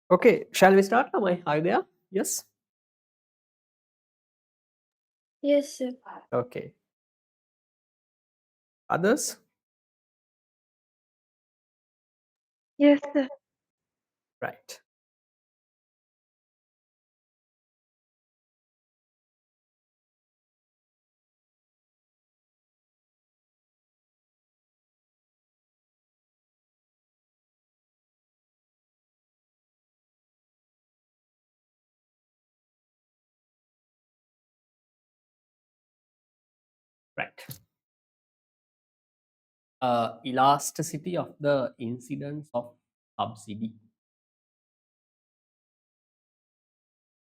Okay, shall we start, Lamai? Are you there? Yes. Yes, sir. Okay. Others? Yes, sir. Right. Right. Elasticity of the incidence of subsidy.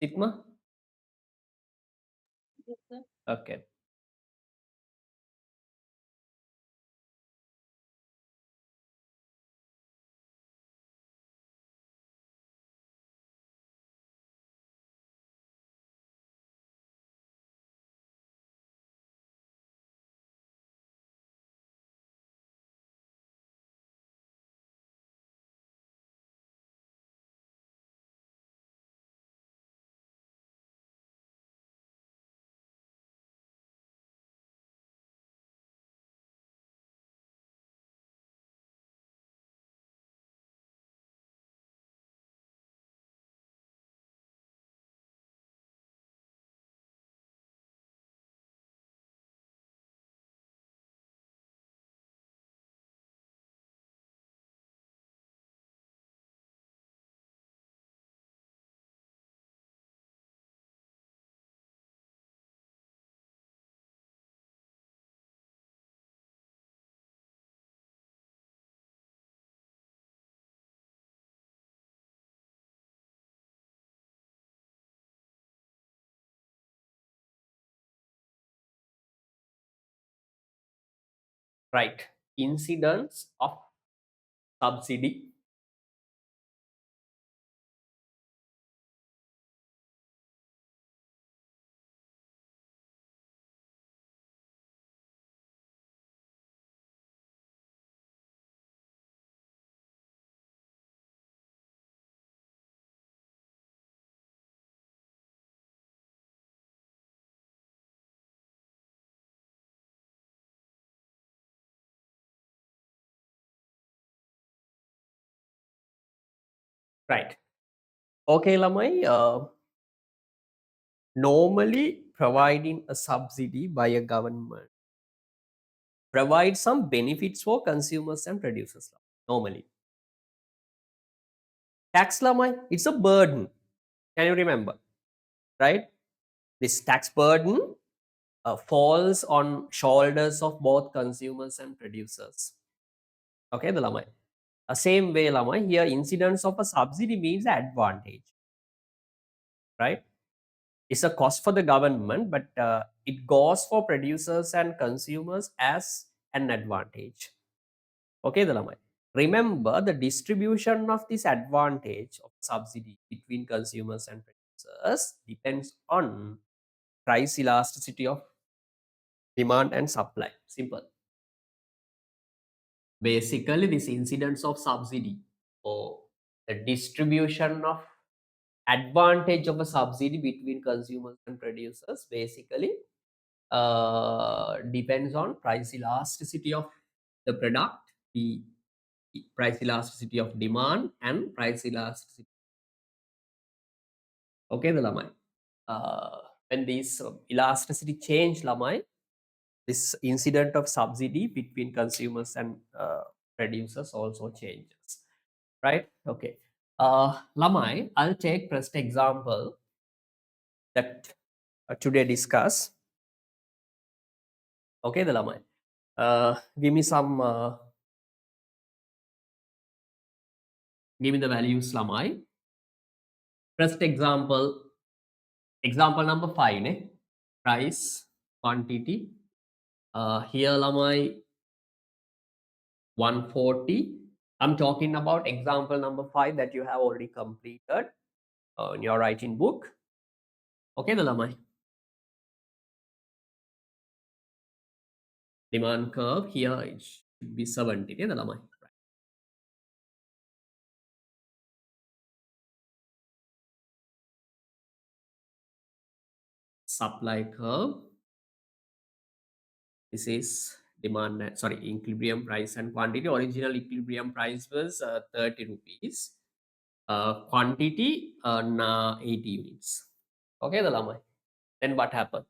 Sigma? Yes, sir. Okay. Right. Incidence of subsidy. Right. Okay, Lamai. Normally, providing a subsidy by a government provides some benefits for consumers and producers. Normally, tax, Lamai, it's a burden. Can you remember? Right? This tax burden falls on shoulders of both consumers and producers. Okay, the Lamai. Same way, Lamai, here incidence of a subsidy means advantage. Right? It's a cost for the government, but it goes for producers and consumers as an advantage. Okay, the Lamai. Remember, the distribution of this advantage of subsidy between consumers and producers depends on price elasticity of demand and supply. Simple. Basically, this incidence of subsidy or the distribution of advantage of a subsidy between consumers and producers basically depends on price elasticity of the product, the price elasticity of demand, and price elasticity. Okay, the Lamai. When these elasticity change, Lamai, this incident of subsidy between consumers and producers also changes. Right? Okay. Lamai, I'll take first example that today discuss. Okay, the Lamai. Give me some. Give me the values, Lamai. First example number 5, ne? Price, quantity. Here, Lamai, 140. I'm talking about example number 5 that you have already completed in your writing book. Okay, the Lamai. Demand curve here it should be 70. Okay, the Lamai. Right. Supply curve. This is demand, equilibrium price and quantity. Original equilibrium price was 30 rupees. Quantity 80 units. Okay, the Lamai. Then what happened?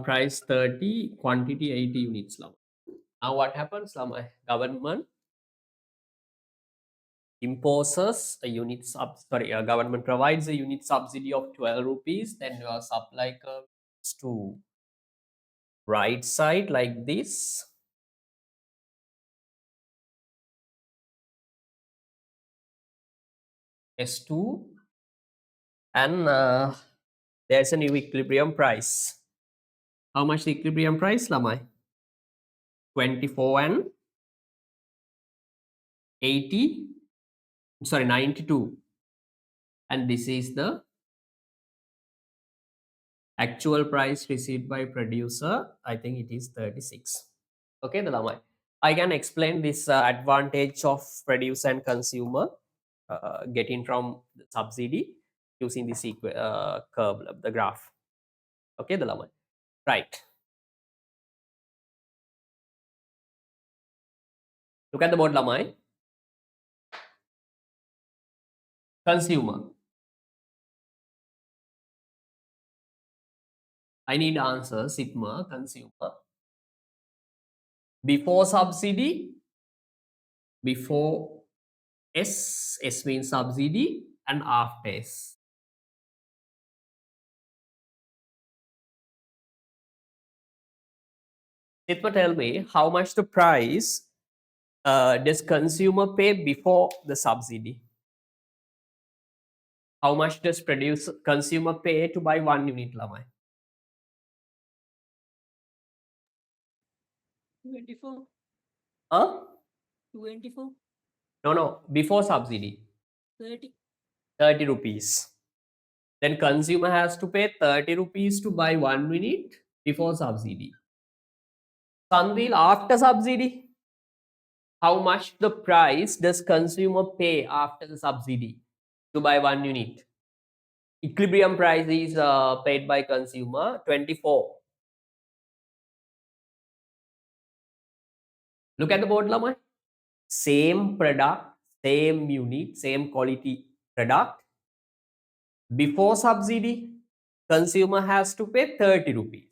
Price 30, quantity 80 units. Now what happens? Government imposes a government provides a unit subsidy of 12 rupees. Then your supply curve is to right side like this. S2 and there's a new equilibrium price. How much the equilibrium price, Lamai? 24 and 80, 92. And this is the actual price received by producer. I think it is 36. Okay, the Lamai. I can explain this advantage of producer and consumer getting from the subsidy using this curve, the graph. Okay, the Lamai. Right. Look at the board, Lamai. Consumer. I need answer, sigma, consumer. Before subsidy, before S means subsidy, and after S. Sitma, tell me how much the price does consumer pay before the subsidy? How much does consumer pay to buy 1 unit, Lamai? 24. Huh? 24. No, before subsidy, 30. 30 rupees. Then consumer has to pay 30 rupees to buy 1 unit before subsidy. Sandil, after subsidy, how much the price does consumer pay after the subsidy to buy 1 unit? Equilibrium price is paid by consumer 24. Look at the board, Lamai. Same product, same unit, same quality product. Before subsidy, consumer has to pay 30 rupees.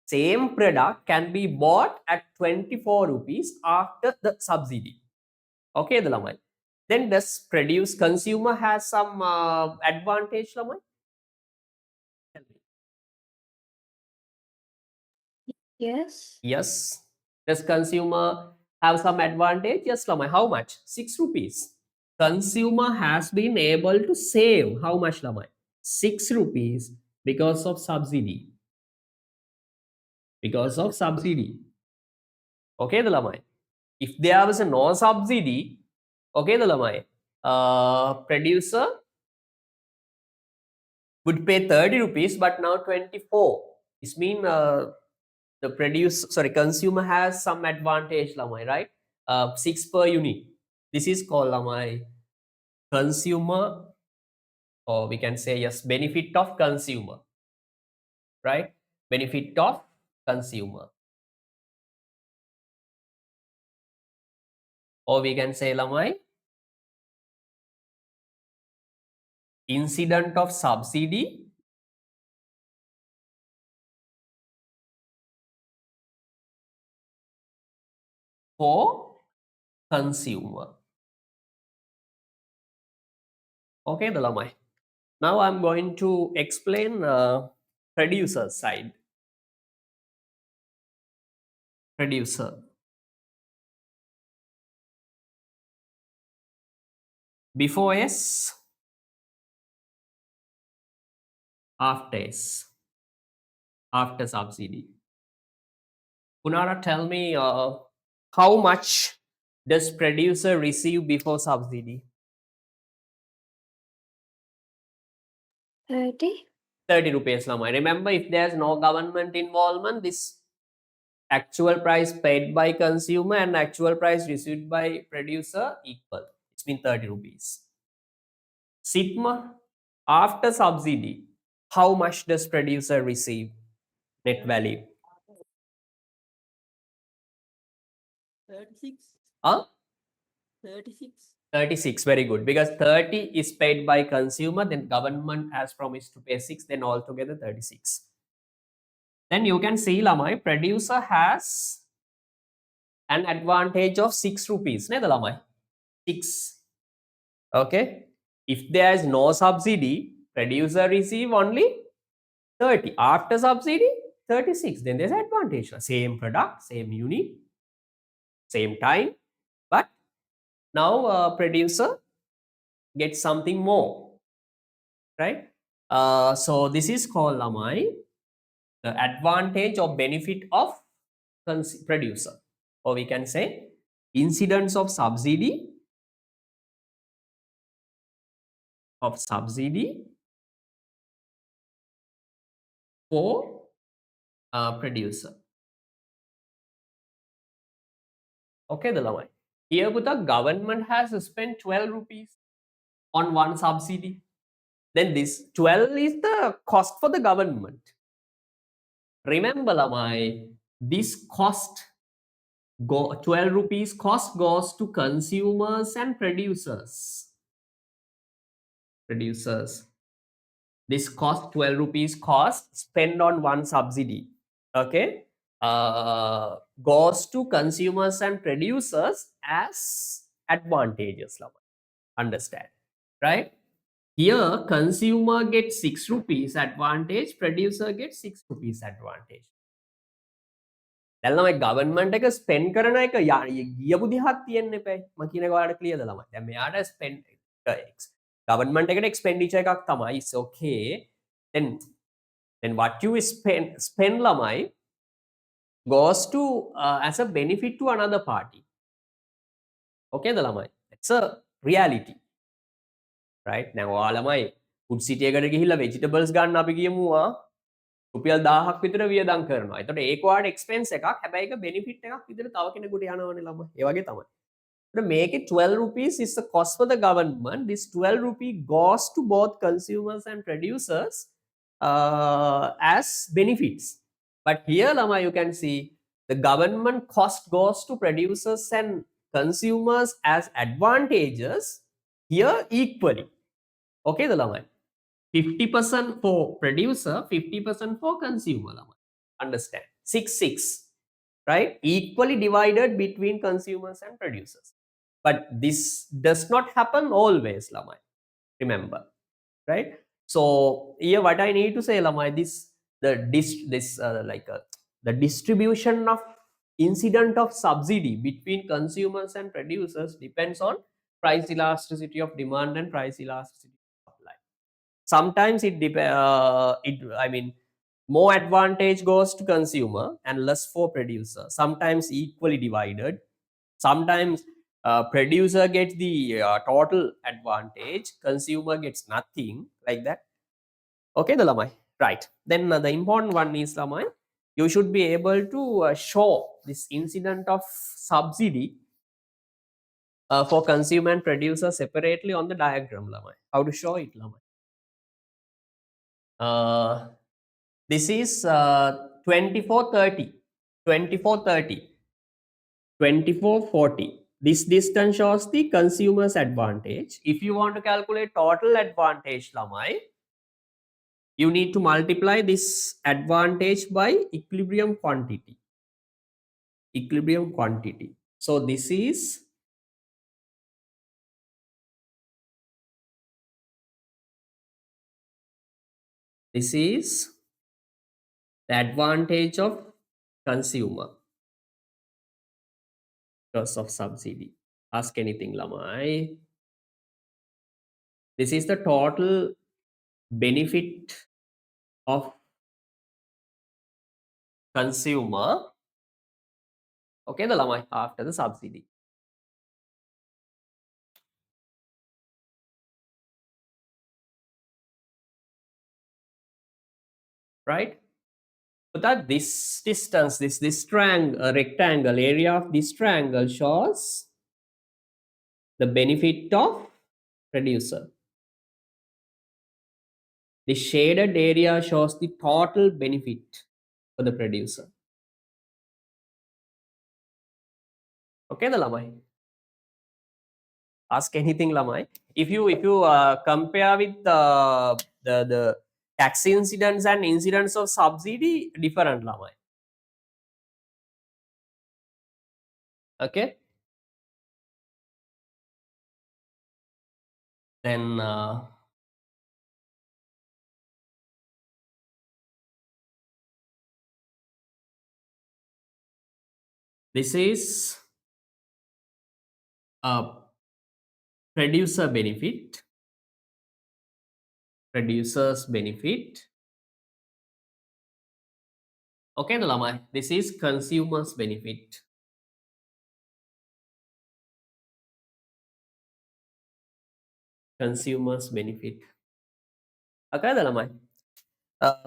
Same product can be bought at 24 rupees after the subsidy. Okay, the Lamai. Then does consumer has some advantage, Lamai? Yes. Yes. Does consumer have some advantage? Yes, Lamai. How much? 6 rupees. Consumer has been able to save how much, Lamai? 6 rupees because of subsidy. Because of subsidy. Okay, the Lamai. If there was a no subsidy, okay, the Lamai, producer would pay 30 rupees, but now 24. This means consumer has some advantage, Lamai, right? 6 per unit. This is called, Lamai, consumer, or we can say, yes, benefit of consumer, right? Benefit of consumer. Or we can say, Lamai, incident of subsidy for consumer. Okay, the Lamai. Now I'm going to explain producer side. Producer. Before S, after S, after subsidy. Punara, tell me how much does producer receive before subsidy? 30. 30 rupees, Lamai. Remember, if there's no government involvement, this actual price paid by consumer and actual price received by producer equal. It's been 30 rupees. Sigma, after subsidy, how much does producer receive net value? 36. Huh? 36. 36, very good. Because 30 is paid by consumer, then government has promised to pay 6, then altogether 36. Then you can see, Lamai, producer has an advantage of 6 rupees. Ne, the Lamai? 6. Okay. If there is no subsidy, producer receive only 30. After subsidy, 36. Then there's advantage. Same product, same unit, same time. But now producer gets something more. Right? So this is called, Lamai, the advantage or benefit of producer. Or we can say incidence of subsidy for producer. Okay, the Lamai. Here the government has spent 12 rupees on one subsidy. Then this 12 is the cost for the government. Remember, Lamai, this cost 12 rupees cost goes to consumers and producers. This cost 12 rupees cost spent on one subsidy. Okay, goes to consumers and producers as advantages. Understand, right? Here consumer gets 6 rupees advantage, producer gets 6 rupees advantage. දැන් ළමයි government එක spend කරන එක ගියපු දිහාක් තියෙන්න එපා. මම කියන එක ඔයාලට ක්ලියර්ද ළමයි? දැන් මෙයාට ස්පෙන්ඩ් ගවර්න්මන්ට් එකට එක්ස්පෙන්ඩිචර් එකක් තමයි. It's okay. Then what you spend ළමයි goes to as a benefit to another party. Okay ද ළමයි? It's a reality. Right? දැන් ඔයාලමයි food city එකට ගිහිල්ලා vegetables ගන්න අපි කියමු රුපියල් 1000ක් විතර වියදම් කරනවා. එතකොට ඒක ඔයාලට expense එකක්. හැබැයි ඒක benefit එකක් විතර තව කෙනෙකුට යනවනේ ළමයි. ඒ වගේ තමයි. But make it 12 rupees is the cost for the government. This 12 rupee goes to both consumers and producers as benefits. But here, Lama, you can see the government cost goes to producers and consumers as advantages here equally. Okay, the Lama. 50% for producer, 50% for consumer. Lama. Understand? 6-6, right? Equally divided between consumers and producers. But this does not happen always, Lamai. Remember, right? So here, what I need to say, Lamai, the distribution of incident of subsidy between consumers and producers depends on price elasticity of demand and price elasticity of supply. Sometimes more advantage goes to consumer and less for producer. Sometimes equally divided. Sometimes producer gets the total advantage, consumer gets nothing, like that. Okay, the Lamai. Right. Then the important one is, Lamai, you should be able to show this incident of subsidy for consumer and producer separately on the diagram, Lamai. How to show it, Lamai? This is 2430, 2430, 2440. This distance shows the consumer's advantage. If you want to calculate total advantage, Lamai, you need to multiply this advantage by equilibrium quantity. Equilibrium quantity. So this is the advantage of consumer because of subsidy. Ask anything, Lamai. This is the total benefit of consumer. Okay, the Lamai, after the subsidy. Right? So that this distance, this triangle, rectangle, area of this triangle shows the benefit of producer. The shaded area shows the total benefit for the producer. Okay, the Lamai. Ask anything, Lamai. If you compare with the tax incidents and incidents of subsidy, different, Lamai. Okay. Then this is producer benefit, producer's benefit. Okay, the Lamai. This is consumer's benefit. Consumer's benefit. Okay, the Lamai.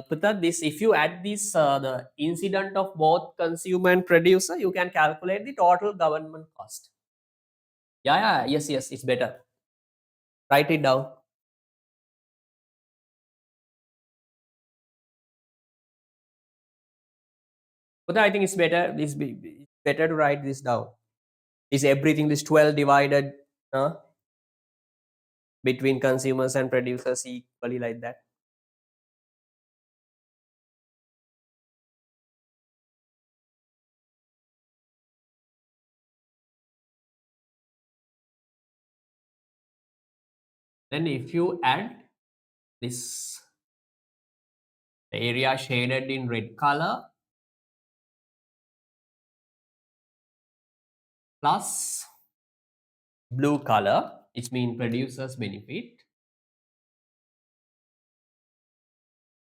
Put that this, if you add this the incident of both consumer and producer, you can calculate the total government cost. Yeah, yes, it's better. Write it down. But I think it's better. It's better to write this down. Is everything this 12 divided between consumers and producers equally, like that? Then if you add this area shaded in red color plus blue color, which means producer's benefit.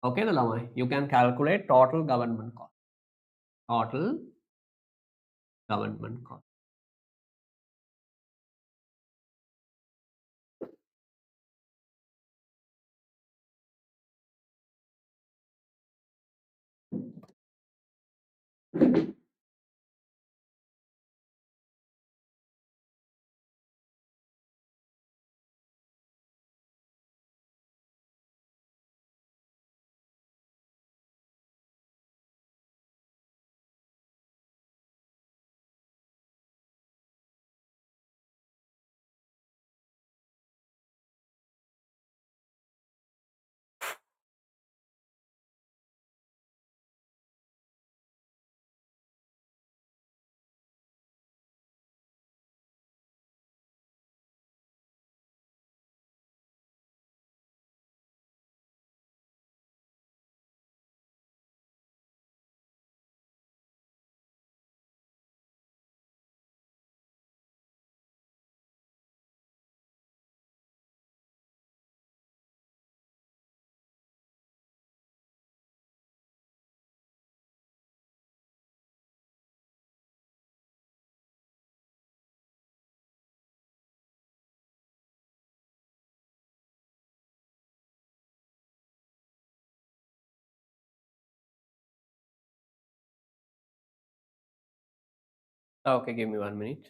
Okay, Lamai, you can calculate total government cost. Total government cost. Okay, give me 1 minute.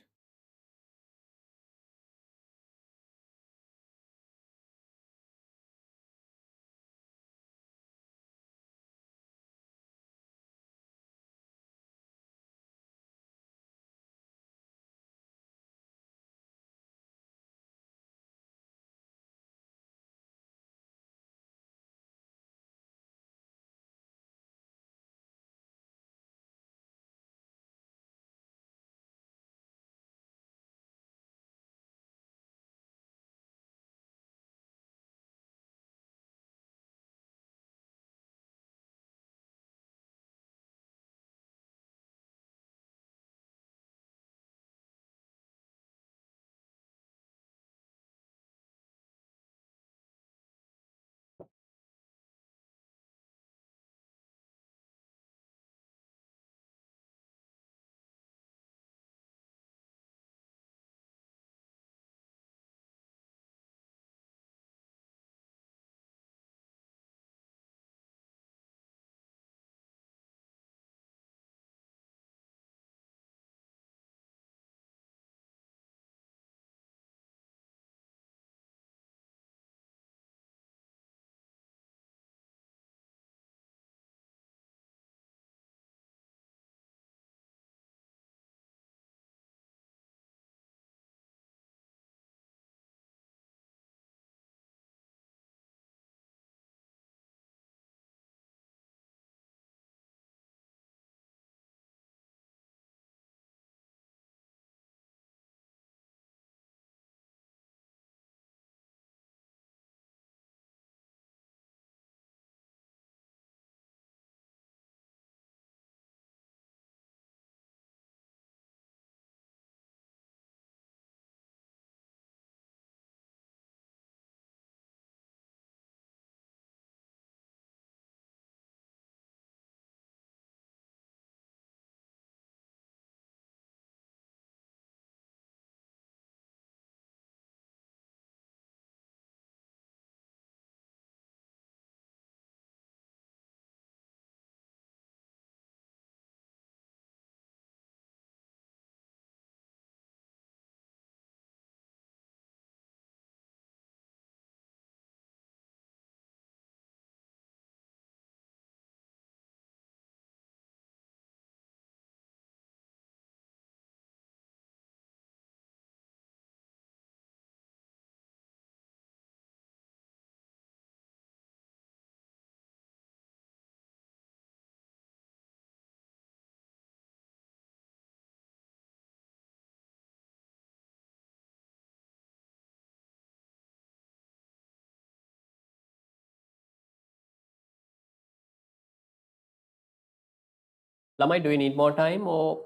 Lamai, do you need more time or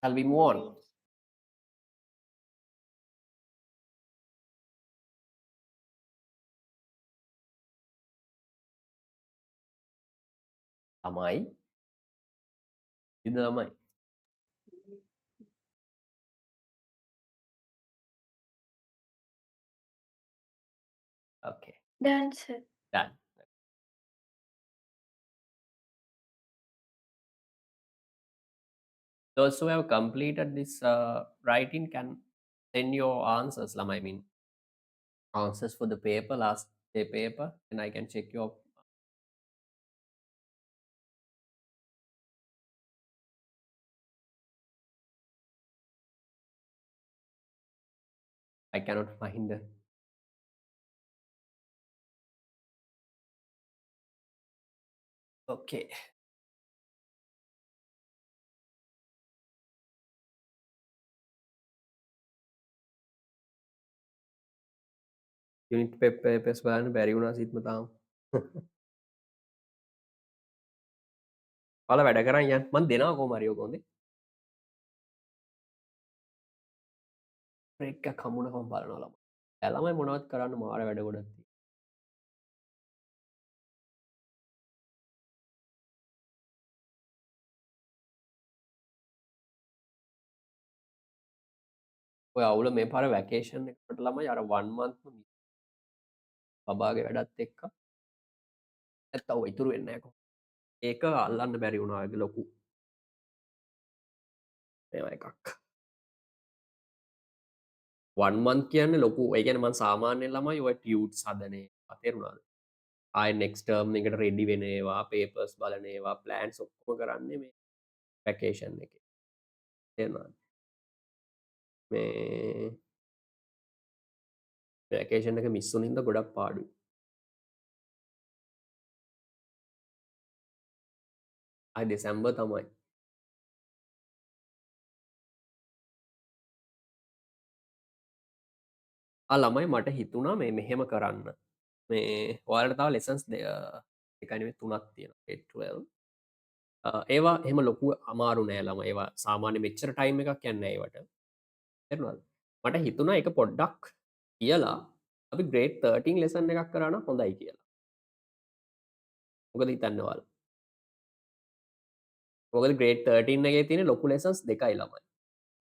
shall we move on? ළමයි ඉද ළමයි okay Done, sir. done. Those who have completed this writing can send your answers ළමයි. I mean answers for the paper, last day paper, and I can check your I cannot find the okay. Unit papers බලන්න බැරි වුණා සිත්ම තාම. ඔයාලා වැඩ කරන් යන්න. මම දෙනවා කොහොම හරි ඔක හොඳේ. බ්‍රේක් එකක් හම්බුනකම බලනවා ළමයි. ළමයි මොනවද කරන්න මාර වැඩ ගොඩක් තියෙනවා. ඔය අවුල මේ පාර වැකේෂන් එකකට ළමයි අර 1 month බබාගේ වැඩත් එක්ක නැත්තම් ඔය ඉතුරු වෙන්නේ නැහැ කොහොමද? ඒක අල්ලන්න බැරි වුණා ඒක ලොකු. මේවා එකක්. 1 month කියන්නේ ලොකු. ඒ කියන්නේ මම සාමාන්‍යයෙන් ළමයි ඔය ටියුට්ස් හදන ඒවා තේරුණාද? ආයෙ නෙක්ස්ට් ටර්ම් එකට රෙඩි වෙන ඒවා, පේපර්ස් බලන ඒවා, ප්ලෑන්ස් ඔක්කොම කරන්නේ මේ වැකේෂන් එකේ. තේරුණාද? මේ වැකේෂන් එක මිස් වුණින්ද ගොඩක් පාඩුයි. ආයෙ දෙසැම්බර් තමයි. ළමයි මට හිතුණා මේ මෙහෙම කරන්න. මේ ඔයාලට තව ලෙසන්ස් දෙකයි නෙවෙයි තුනක් තියෙනවා. 12. ඒවා එහෙම ලොකු අමාරු නෑ ළමයි. ඒවා සාමාන්‍ය මෙච්චර ටයිම් එකක් යන්නේ නෑ ඒවට. තේරුණාද? මට හිතුණා ඒක පොඩ්ඩක් කියලා අපි ග්‍රේඩ් 13 ලෙසන් එකක් කරා නම් හොඳයි කියලා. මොකද හිතන්නේ ඔයාලා? මොකද ග්‍රේඩ් 13 එකේ තියෙන ලොකු ලෙසන්ස් දෙකයි ළමයි.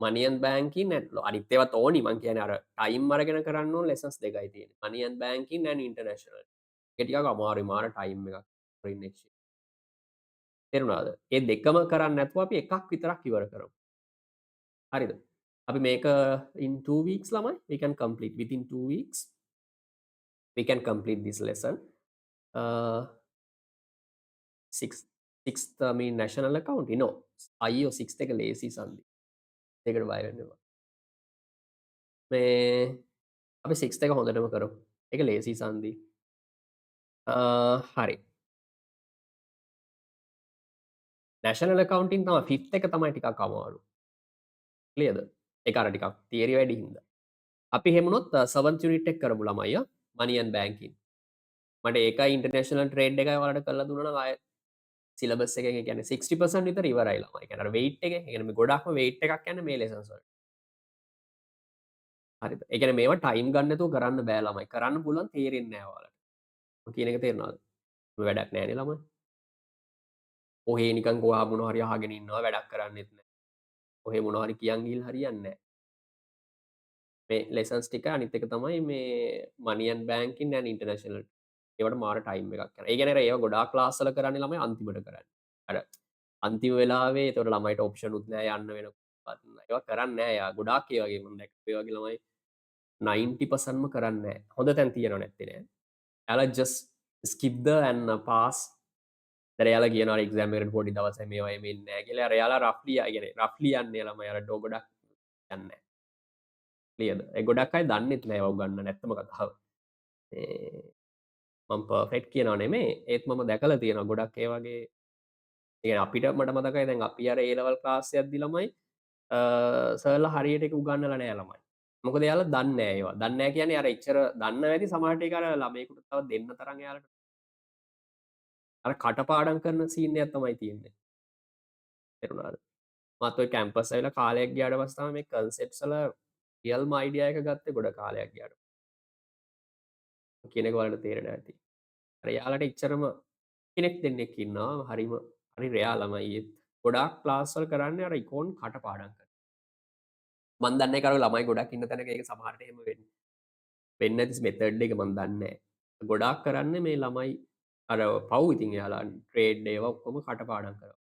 money and banking and අනිත් ඒවාත් ඕනි මං කියන්නේ අර ටයිම් අරගෙන කරන්න ඕන ලෙසන්ස් දෙකයි තියෙන්නේ. money and banking and international. ඒක ටිකක් අමාරුයි මාර ටයිම් එකක් next year. තේරුණාද? ඒ දෙකම කරන්නේ නැතුව අපි එකක් විතරක් ඉවර කරමු. හරිද? අපි මේක in 2 weeks ළමයි we can complete within 2 weeks we can complete this lesson. 6th I mean national accounting no IO 6th එක ලේසි සන්දි. ඒකට බය වෙන්න එපා. මේ අපි 6th එක හොඳටම කරමු. ඒක ලේසි සන්දි. හරි. national accounting තමයි 5th එක තමයි ටිකක් අමාරු. clearද? ඒක අර ටිකක් theory වැඩි හින්දා. අපි එහෙම වුණොත් 7th unit එක කරමු ළමයි money and banking. මට ඒකයි international trade එකයි ඔයාලට කරලා දුන්නා නම් ආයෙ සිලබස් එකෙන් ඒ කියන්නේ 60% විතර ඉවරයි ළමයි. ඒ කියන්නේ අර weight එකේ ඒ කියන්නේ මේ ගොඩක්ම weight එකක් යන්නේ මේ lessons වලට. හරිද? ඒ කියන්නේ මේවා time ගන්න නැතුව කරන්න බෑ ළමයි. කරන්න පුළුවන් තේරෙන්නේ නැහැ ඔයාලට. මම කියන එක තේරෙනවද? මේ වැඩක් නෑනේ ළමයි. ඔහේ නිකන් කොහා මොනවා හරි අහගෙන ඉන්නවා වැඩක් කරන්නෙත් නැහැ. ඔහේ මොනවා හරි කියන් ගිහින් හරියන්නේ නැහැ. මේ lessons ටික අනිත් එක තමයි මේ money and banking and international. ඒවට මාර time එකක් යනවා. ඒ කියන්නේ ඒවා ගොඩාක් class වල කරන්නේ ළමයි අන්තිමට කරන්නේ. අර අන්තිම වෙලාවේ ඒතකොට ළමයිට option උත් නැහැ යන්න වෙනකොට. ඒවා කරන්නේ නැහැ යා. ගොඩාක් ඒ වගේ මම දැක්කේ ඒ වගේ ළමයි 90%ම කරන්නේ නැහැ. හොඳ තැන් තියෙනව නැත්තේ නෑ. එයාලා just skip the and pass. දැන් එයාලා කියනවා exam එකට පොඩි දවසේ මේවා එන්නේ නැහැ කියලා. අර එයාලා roughly කියන්නේ roughly යන්නේ ළමයි අර ඩෝ ගොඩක් යන්නේ නැහැ. ක්ලියර්ද? ඒ ගොඩක් අය දන්නෙත් නැහැ ඒවා උගන්න නැත්තම කතාව. මම පර්ෆෙක්ට් කියනවා නෙමෙයි. ඒත් මම දැකලා තියෙනවා ගොඩක් ඒ වගේ අපිට මට මතකයි දැන් අපි අර A level class එකක් දී ළමයි සර්ලා හරියට ඒක උගන්නලා නෑ ළමයි. මොකද එයාලා දන්නේ නෑ ඒවා. දන්නේ නෑ කියන්නේ අර එච්චර දන්න ඇති සමහරට ඒක අර ළමයෙකුට තව දෙන්න තරම් එයාලට අර කටපාඩම් කරන සීන් එකක් තමයි තියෙන්නේ. තේරුණාද? මත් ඔය කැම්පස් ඇවිල්ලා කාලයක් ගියාට පස්සේ තමයි මේ කන්සෙප්ට්ස් වල රියල්ම අයිඩියා එක ගත්තේ ගොඩ කාලයක් ගියාට. කියන එක වලට තේරෙනවා ඇති. අර එයාලට එච්චරම කෙනෙක් දෙන්නෙක් ඉන්නවා හරි රෙයා ළමයි ඒත් ගොඩාක් ක්ලාස් වල කරන්නේ අර ඉකෝන් කටපාඩම් කරනවා. මම දන්නේ නැහැ කර ළමයි ගොඩක් ඉන්න තැනක ඒක සමහරට එහෙම වෙන්නේ නැති මෙතඩ් එක මම දන්නේ නැහැ. ගොඩාක් කරන්නේ මේ ළමයි අර පව් ඉතින් එයාලා ට්‍රේඩ් ඒවා ඔක්කොම කටපාඩම් කරනවා.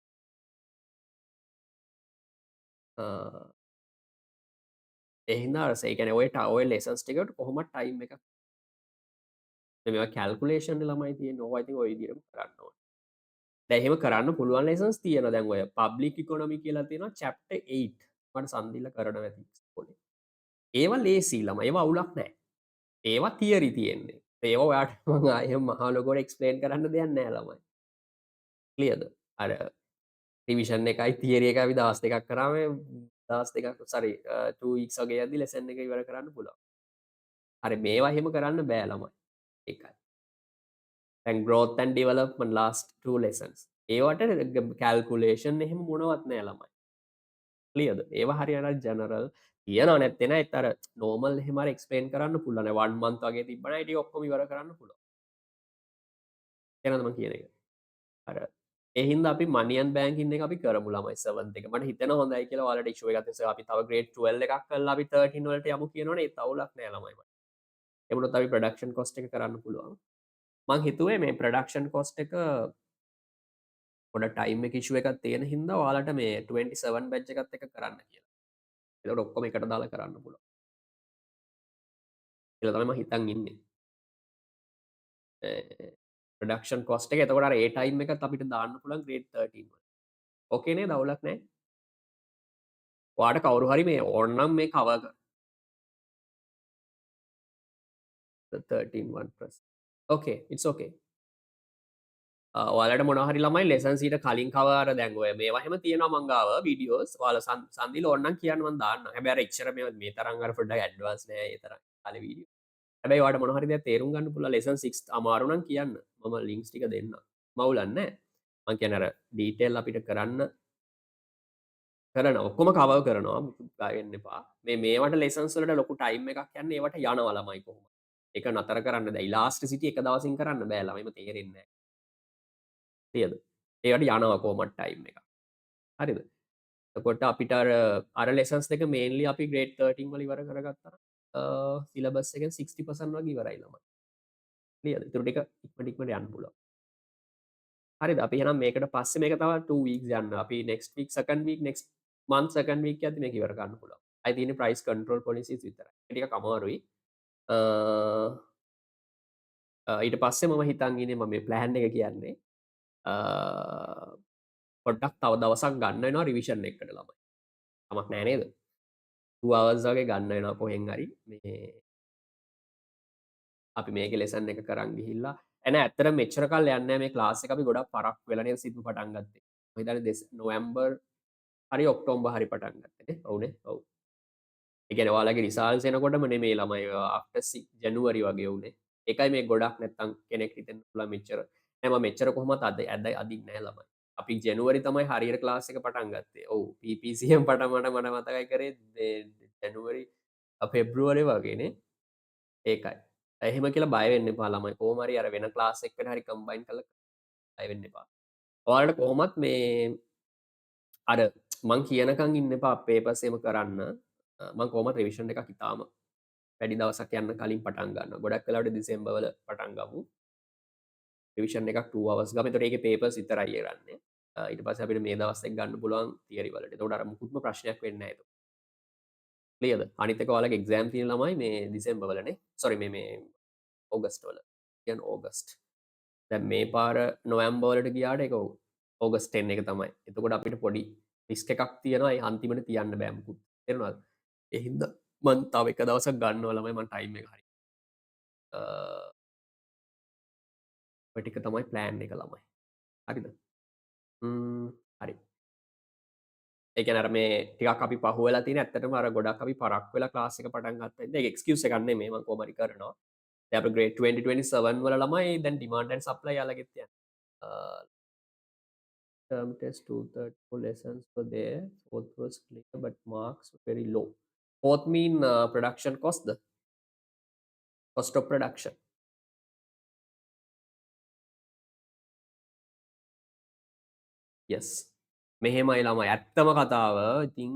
ඒ හින්දා අර ඒ කියන්නේ ඔය ලෙසන්ස් ටිකට කොහොමද ටයිම් එකක් මේවා කැල්කුලේෂන් ළමයි තියෙන්නේ. ඕවා ඉතින් ඔය විදිහටම කරන්න ඕනේ. දැන් එහෙම කරන්න පුළුවන් ලෙසන්ස් තියෙනවා. දැන් ඔය පබ්ලික් ඉකොනොමි කියලා තියෙනවා chapter 8. මට සම්දිල්ල කරනවා ඇති ඉස්කෝලේ. ඒවා ලේසි ළමයි. ඒවා අවුලක් නැහැ. ඒවා තියරි තියෙන්නේ. ඒවා ඔයාට මම ආයෙ මහා ලොකෝට එක්ස්ප්ලেইন කරන්න දෙයක් නැහැ ළමයි. ක්ලියර්ද? අර රිවිෂන් එකයි තියරි එකයි අපි දවස් දෙකක් කරාම දවස් දෙකක් සෝරි 2 weeks වගේ යද්දි ලෙසන් එක ඉවර කරන්න පුළුවන්. හරි මේවා එහෙම කරන්න බෑ ළමයි. ඒකයි. දැන් growth and development last 2 lessons. ඒවට calculation එහෙම මොනවත් නෑ ළමයි. ක්ලියර්ද? ඒවා හරියට ජනරල් තියනවා නැත්තේ නෑ. ඒත් අර normal එහෙම හරි explain කරන්න පුළුවන්. 1 month වගේ තිබ්බනම් ඒ ටික ඔක්කොම ඉවර කරන්න පුළුවන්. තේරෙනවද මම කියන එක? අර ඒ හින්දා අපි money and banking එක අපි කරමු ළමයි 7th එක. මට හිතෙනවා හොඳයි කියලා ඔයාලට issue එකක් තියෙනවා. අපි තව grade 12 එකක් කරලා අපි 13 වලට යමු කියනවනේ ඒත් අවුලක් නෑ ළමයි මට. ඒ වුණොත් අපි production cost එක කරන්න පුළුවන්. මං හිතුවේ මේ production cost එක පොඩ ටයිම් එක ඉෂුව එකක් තියෙන හින්දා ඔයාලට මේ 27 බැච් එකත් එක කරන්න කියලා. ඒකට ඔක්කොම එකට දාලා කරන්න පුළුවන්. කියලා තමයි මම හිතන් ඉන්නේ. ප්‍රොඩක්ෂන් කොස්ට් එක එතකොට අර ඒ ටයිම් එකත් අපිට දාන්න පුළුවන් grade 13 වල. ඕකේ නේද? අවුලක් නැහැ. ඔයාට කවුරු හරි මේ ඕන නම් මේ cover 13 1 plus. Okay, it's okay. ඔයාලට මොනවා හරි ළමයි ලෙසන්ස් ඊට කලින් කවර් දැන් ඔය මේවා හැම තියෙනවා මං ගාව වීඩියෝස් ඔයාලා සන්දිල ඕනනම් කියන්න මම දාන්නම්. හැබැයි අර එච්චර මේ තරම් අර පොඩ්ඩක් ඇඩ්වාන්ස් නෑ ඒ තරම් කාලේ වීඩියෝ. හැබැයි ඔයාලට මොනවා හරි දෙයක් තේරුම් ගන්න පුළුවන් ලෙසන් 6 අමාරු නම් කියන්න. මම ලින්ක්ස් ටික දෙන්නම්. මවුලක් නෑ. මං කියන්නේ අර ඩීටේල් අපිට කරන්න ඔක්කොම කවර් කරනවා මුකුත් ගා වෙන්න එපා. මේවට ලෙසන්ස් වලට ලොකු ටයිම් එකක් යන්නේ ඒවට යනවා ළමයි කොහොමද. ඒක නතර කරන්න දැන් ඉලාස්ටිසිටි එක දවසින් කරන්න බෑ ළමයිම තේරෙන්නේ නෑ. නේද? ඒකට යනවා කොහොමද ටයිම් එක. හරිද? එතකොට අපිට අර ලෙසන්ස් දෙක මේන්ලි අපි grade 13 වල ඉවර කරගත්තා නම් සිලබස් එකෙන් 60% වගේ ඉවරයි ළමයි. ක්ලියර්ද? ඊටු ටික ඉක්මනට යන්න පුළුවන්. හරිද? අපි එහෙනම් මේකට පස්සේ මේක තව 2 weeks යන්න. අපි next week second week next month second week යද්දි මේක ඉවර කරන්න පුළුවන්. අයි තියෙන්නේ price control policies විතරයි. ඒ ටිකක් අමාරුයි. ඊට පස්සේ මම හිතන් ඉන්නේ මම මේ plan එක කියන්නේ පොඩ්ඩක් තව දවසක් ගන්න වෙනවා රිවිෂන් එකට ළමයි. කමක් නෑ නේද? 2 hours වගේ ගන්න වෙනවා කොහෙන් හරි මේ අපි මේක ලෙසන් එක කරන් ගිහිල්ලා එන ඇත්තට මෙච්චර කල් යන්නේ නැහැ මේ ක්ලාස් එක අපි ගොඩක් පරක් වෙලා නේද සිද්දු පටන් ගත්තේ. මම හිතන්නේ නොවැම්බර් හරි ඔක්තෝබර් හරි පටන් ගත්තේ නේ. ඔව්නේ. ඔව්. ඒ කියන්නේ ඔයාලගේ රිසල්ට්ස් එනකොටම නෙමෙයි ළමයි ආෆ්ටර් ජැනුවරි වගේ උනේ. ඒකයි මේ ගොඩක් නැත්තම් කෙනෙක් හිතෙන්න පුළුවන් මෙච්චර. නෑ මම මෙච්චර කොහොමත් අදින්නේ නැහැ ළමයි. අපි ජැනුවරි තමයි හරියට ක්ලාස් එක පටන් ගත්තේ. ඔව් PPCM පටන් මට මතකයි කරේ ජැනුවරි ෆෙබ්‍රුවරි වගේනේ. ඒකයි. එහෙම කියලා බය වෙන්න එපා ළමයි. කොහොම හරි අර වෙන ක්ලාස් එකකට හරි කම්බයින් කරලා බය වෙන්න එපා. ඔයාලට කොහොමත් මේ අර මං කියනකම් ඉන්න එපා පේපර්ස් එහෙම කරන්න. මං කොහොමත් රිවිෂන් එකක් ඉතාම වැඩි දවසක් යන්න කලින් පටන් ගන්නවා. ගොඩක් වෙලාවට දෙසැම්බර් වල පටන් ගමු. රිවිෂන් එකක් 2 hours ගම. ඒතකොට ඒකේ පේපර්ස් විතරයි කරන්නේ. ඊට පස්සේ අපිට මේ දවස් එක ගන්න පුළුවන් තියරි වලට. ඒතකොට අර මුකුත්ම ප්‍රශ්නයක් වෙන්නේ නැහැ ඒක. ක්ලියර්ද? අනිත් එක ඔයාලගේ එක්සෑම් තියෙන ළමයි මේ දෙසැම්බර් වලනේ. සෝරි මේ ඕගස්ට් වල. කියන්නේ ඕගස්ට්. දැන් මේ පාර නොවැම්බර් වලට ගියාට ඒක ඕගස්ට් 10 එක තමයි. එතකොට අපිට පොඩි රිස්ක් එකක් තියෙනවා. ඒ අන්තිමට තියන්න බෑ මුකුත්. තේරුණාද? ඒ හින්දා මං තව එක දවසක් ගන්නවා ළමයි මං ටයිම් එක හරි. ඔය ටික තමයි ප්ලෑන් එක ළමයි. හරිද? හරි. ඒ කියන්නේ අර මේ ටිකක් අපි පහුවෙලා තියෙන ඇත්තටම අර ගොඩක් අපි පරක් වෙලා ක්ලාස් එක පටන් ගත්තා. ඒක එක්ස්කියුස් එකක් නෙමෙයි මම කොහොම හරි කරනවා. දැන් අපේ grade 2027 වල ළමයි දැන් demand and supply යාලගෙත් යනවා. Term test 234 lessons were there. Fourth was clear, but marks were very low. Fourth mean production cost, the cost of production. yes මෙහෙමයි ළමයි ඇත්තම කතාව ඉතින්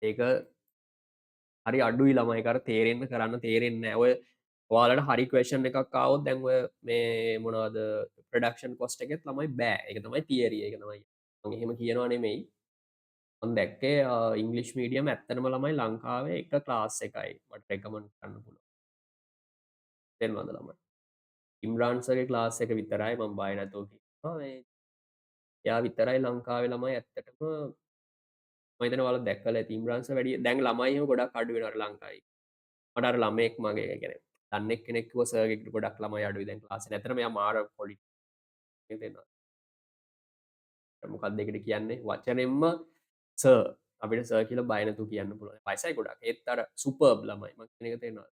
ඒක හරි අඩුයි ළමයි කර තේරෙන්න කරන්න තේරෙන්නේ නැහැ ඔය ඔයාලට හරි ක්වෙස්චන් එකක් ආවොත් දැන් ඔය මේ මොනවද ප්‍රොඩක්ෂන් කොස්ට් එකෙත් ළමයි බෑ ඒක තමයි තියරි එක තමයි මම එහෙම කියනවා නෙමෙයි මම දැක්කේ ඉංග්ලිෂ් මීඩියම් ඇත්තටම ළමයි ලංකාවේ එක ක්ලාස් එකයි මට රෙකමන්ඩ් කරන්න පුළුවන් තේරුණාද ළමයි ඉම්රාන්සගේ ක්ලාස් එක විතරයි මම බය නැතුව කියනවා මේ එයා විතරයි ලංකාවේ ළමයි ඇත්තටම මම හිතනවා ඔයාලා දැක්කලා ඇති ඉම්රාන්ස වැඩි දැන් ළමයි එහෙම ගොඩක් අඩු වෙනවා ලංකාවේ මට අර ළමෙක් මගේ කියන්නේ දන්නේ කෙනෙක් කිව්ව සර්ගෙ ගොඩක් ළමයි අඩුයි දැන් ක්ලාස් එකේ ඇත්තටම එයා මාර පොඩි දෙන්නවා මොකක්ද ඒකට කියන්නේ වචනෙන්ම සර් අපිට සර් කියලා බය නැතුව කියන්න පුළුවන් වයසයි ගොඩක් ඒත් අර සුපර්බ් ළමයි මම කියන එක තේරෙනවද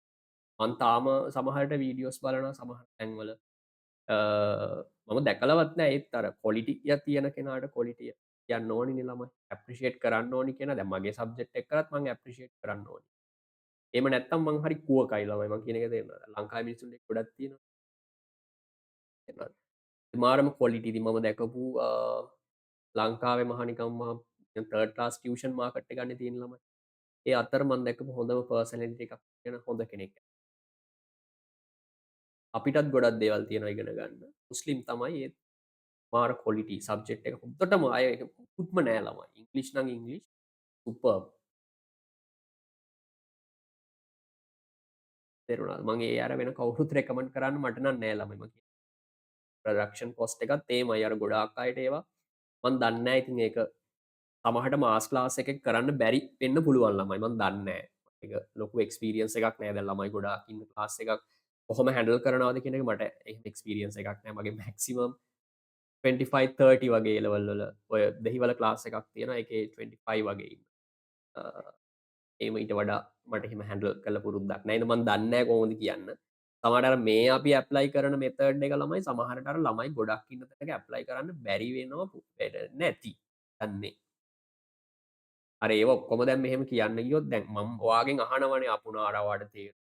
මම තාම සමහරට වීඩියෝස් බලනවා සමහර තැන්වල මම දැකලවත් නෑ ඒත් අර කොලිටිය තියෙන කෙනාට කොලිටිය කියන්න ඕනිනේ ළමයි ඇප්‍රීෂিয়েට් කරන්න ඕනි කියන දැන් මගේ සබ්ජෙක්ට් එක කරත් මම ඇප්‍රීෂিয়েට් කරන්න ඕනි එහෙම නැත්තම් මං හරි කුවකයි ළමයි මම කියන එක තේරෙනවද ලංකාවේ මිනිස්සුන්ට ගොඩක් තියෙනවා තේරෙනවද මාරම කොලිටි ඉතින් මම දැකපු ලංකාවේ මහනිකම් තර්ඩ් ක්ලාස් ටියුෂන් මාකට් එක ගන්න තියෙන ළමයි ඒ අතර මම දැකපු හොඳම පර්සනැලිටි එකක් තියෙන හොඳ කෙනෙක් අපිටත් ගොඩක් දේවල් තියෙනවා ඉගෙන ගන්න මුස්ලිම් තමයි ඒත් මාර කොලිටි සබ්ජෙක්ට් එක හොඳටම අය පුත්ම නෑ ළමයි ඉංග්ලිෂ් නම් ඉංග්ලිෂ් සුපර්බ් තේරුණාද මම ඒ අර වෙන කවුරුත් රෙකමන්ඩ් කරන්න මට නම් නෑ ළමයි මම ප්‍රොඩක්ෂන් කොස්ට් එකත් ඒමයි අර ගොඩාක් අයට ඒවා මම දන්නේ නැහැ ඉතින් ඒක සමහරට මාස් ක්ලාස් එකක් කරන්න බැරි වෙන්න පුළුවන් ළමයි මම දන්නේ නැහැ ඒක ලොකු එක්ස්පීරියන්ස් එකක් නෑ දැන් ළමයි ගොඩාක් ඉන්න ක්ලාස් එකක් කොහොම හැන්ඩල් කරනවද කියන එක මට එහෙම එක්ස්පීරියන්ස් එකක් නෑ මගේ මැක්සිමම් 25-30 වගේ ලෙවල් වල ඔය දෙහිවල ක්ලාස් එකක් තියෙනවා ඒකේ 25 වගේ ඉන්න ඒම ඊට වඩා මට එහෙම හැන්ඩල් කරලා පුරුද්දක් නැහැ මම දන්නේ නැහැ කොහොමද කියන්න සමහරට අර මේ අපි ඇප්ලයි කරන මෙතඩ් එක ළමයි සමහරට අර ළමයි ගොඩක් ඉන්න තැනක ඇප්ලයි කරන්න බැරි වෙනවා නැති දන්නේ අර ඒව ඔක්කොම දැන් මෙහෙම කියන්න ගියොත් දැන් මම ඔයාගෙන් අහනවනේ අපුනාරවට තේරෙන්නේ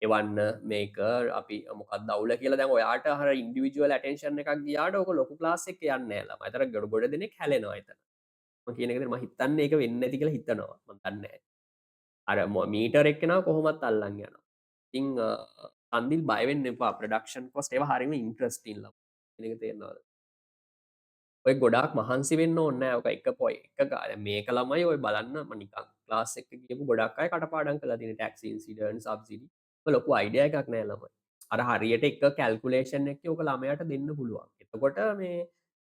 එවන්න මේක අපි මොකක්ද අවුල කියලා දැන් ඔයාට අර ඉන්ඩිවිජුවල් ඇටෙන්ෂන් එකක් ගියාට ඔක ලොකු ක්ලාස් එකක යන්නේ නැහැ ළමයි. අතර ගොඩ දෙනෙක් හැලෙනවා එතන. මම කියන එකද මම හිතන්නේ ඒක වෙන්නේ නැති කියලා හිතනවා. මම දන්නේ නැහැ. අර මීටර් එක්කෙනා කොහොමත් අල්ලන් යනවා. ඉතින් අන්දිල් බය වෙන්න එපා. ප්‍රොඩක්ෂන් කොස්ට් ඒවා හරියම ඉන්ටරෙස්ටිං ළමයි. කියන එක තේරෙනවද? ඔය ගොඩාක් මහන්සි වෙන්න ඕනේ නැහැ. ඔක එක පොයි එක මේක ළමයි ඔය බලන්න මම නිකන් ක්ලාස් එක ගියපු ගොඩක් අය කටපාඩම් කරලා තියෙන ටැක්ස් ඉන්සිඩන්ට් සබ්සිඩි ලොකු අයිඩියා එකක් නෑ ළමයි අර හරියට එක කැල්කුලේෂන් එක ඕක ළමයට දෙන්න පුළුවන් එතකොට මේ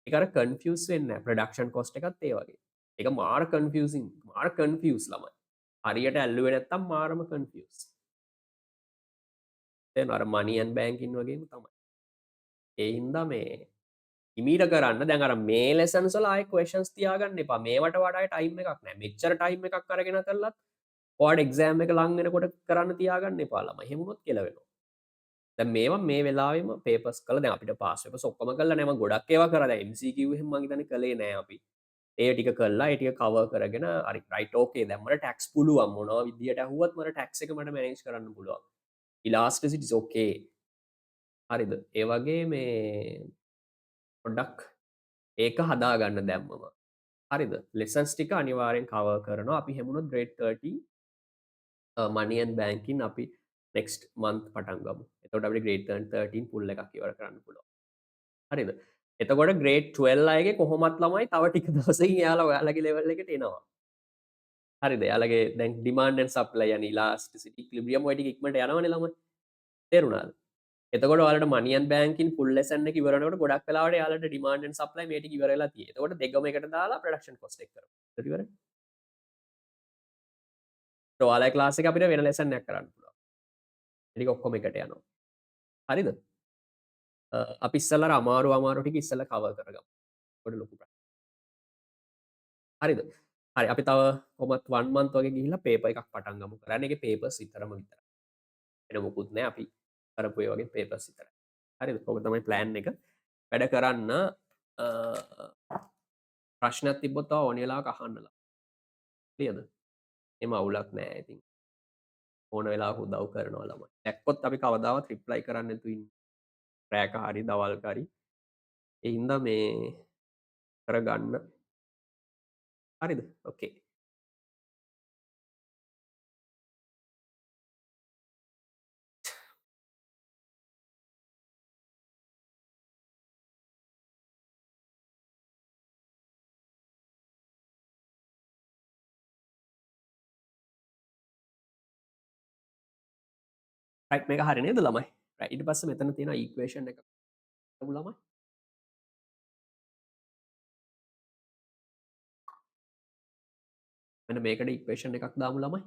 ඒක අර කන්ෆියුස් වෙන්නේ නැහැ ප්‍රොඩක්ෂන් කොස්ට් එකත් ඒ වගේ ඒක මාර කන්ෆියුසින් මාර කන්ෆියුස් ළමයි හරියට ඇල්ලුවේ නැත්තම් මාරම කන්ෆියුස් දැන් අර මනි ඇන්ඩ් බැංකින් වගේම තමයි ඒ හින්දා මේ ඉමීට කරන්න දැන් අර මේ ලෙසන්ස් වල ආයේ ක්වෙස්චන්ස් තියාගන්න එපා මේවට වඩා ටයිම් එකක් නැහැ මෙච්චර ටයිම් එකක් අරගෙන කළත් ඔයාලට එක්සෑම් එක ලඟ වෙනකොට කරන්න තියාගන්න එපා ළමයි එහෙම වුණොත් කෙලවෙනවා දැන් මේවා මේ වෙලාවෙම පේපර්ස් කරලා දැන් අපිට පාස් පේපර්ස් ඔක්කොම කරලා නෑ මම ගොඩක් ඒවා කරා දැන් MCQ එහෙම මම හිතන්නේ කළේ නෑ අපි ඒ ටික කළා ඒ ටික කවර් කරගෙන හරි රයිට් ඕකේ දැන් මට ටැක්ස් පුළුවන් මොනවා විදියට ඇහුවත් මට ටැක්ස් එක මට මැනේජ් කරන්න පුළුවන් ඉලාස්ටිසිටි ඉස් ඕකේ හරිද ඒ වගේ මේ පොඩ්ඩක් ඒක හදාගන්න දැම්මම හරිද ලෙසන්ස් ටික අනිවාර්යෙන් කවර් කරනවා අපි හැමුණොත් ග්‍රේඩ් 30 money and banking අපි next month පටන් ගමු. එතකොට අපිට grade 13 full එකක් ඉවර කරන්න පුළුවන්. හරිද? එතකොට grade 12 අයගේ කොහොමත් ළමයි තව ටික දවසකින් එයාලා ඔයාලගේ level එකට එනවා. හරිද? එයාලගේ දැන් demand and supply and elasticity equilibrium ඔය ටික ඉක්මනට යනවනේ ළමයි. තේරුණාද? එතකොට ඔයාලට money and banking full lesson එක ඉවර වෙනකොට ගොඩක් වෙලාවට එයාලට demand and supply මේ ටික ඉවර වෙලා තියෙයි. එතකොට දෙකම එකට දාලා production cost එක කරමු. හරි ඉවරයි. ඔයාලගේ ක්ලාස් එක අපිට වෙන lesson එකක් කරන්න පුළුවන්. ටික ඔක්කොම එකට යනවා. හරිද? අපි ඉස්සෙල්ලා අමාරු ටික ඉස්සෙල්ලා කවර් කරගමු. පොඩි ලොකු හරිද? හරි අපි තව කොහොමත් 1 month වගේ ගිහිල්ලා පේපර් එකක් පටන් ගමු. කරන්නේ ඒකේ පේපර්ස් විතරම විතරයි. වෙන මොකුත් නෑ අපි කරපු ඒ වගේ පේපර්ස් විතරයි. හරිද? ඔක තමයි ප්ලෑන් එක. වැඩ කරන්න ප්‍රශ්නයක් තිබ්බොත් තව ඕන වෙලාවක අහන්නලා. ක්ලියර්ද? එම අවුලක් නෑ ඉතින්. ඕන වෙලාවක උදව් කරනවා ළමයි. දැක්කොත් අපි කවදාවත් රිප්ලයි කරන්න නැතුව ඉන්න. රෑක හරි දවල්ක හරි ඒ හින්දා මේ කරගන්න. හරිද? ඕකේ. රයිට් මේක හරි නේද ළමයි? රයිට් ඊට පස්සේ මෙතන තියෙන ඉක්වේෂන් එක කරමු ළමයි. මෙන්න මේකට ඉක්වේෂන් එකක් දාමු ළමයි.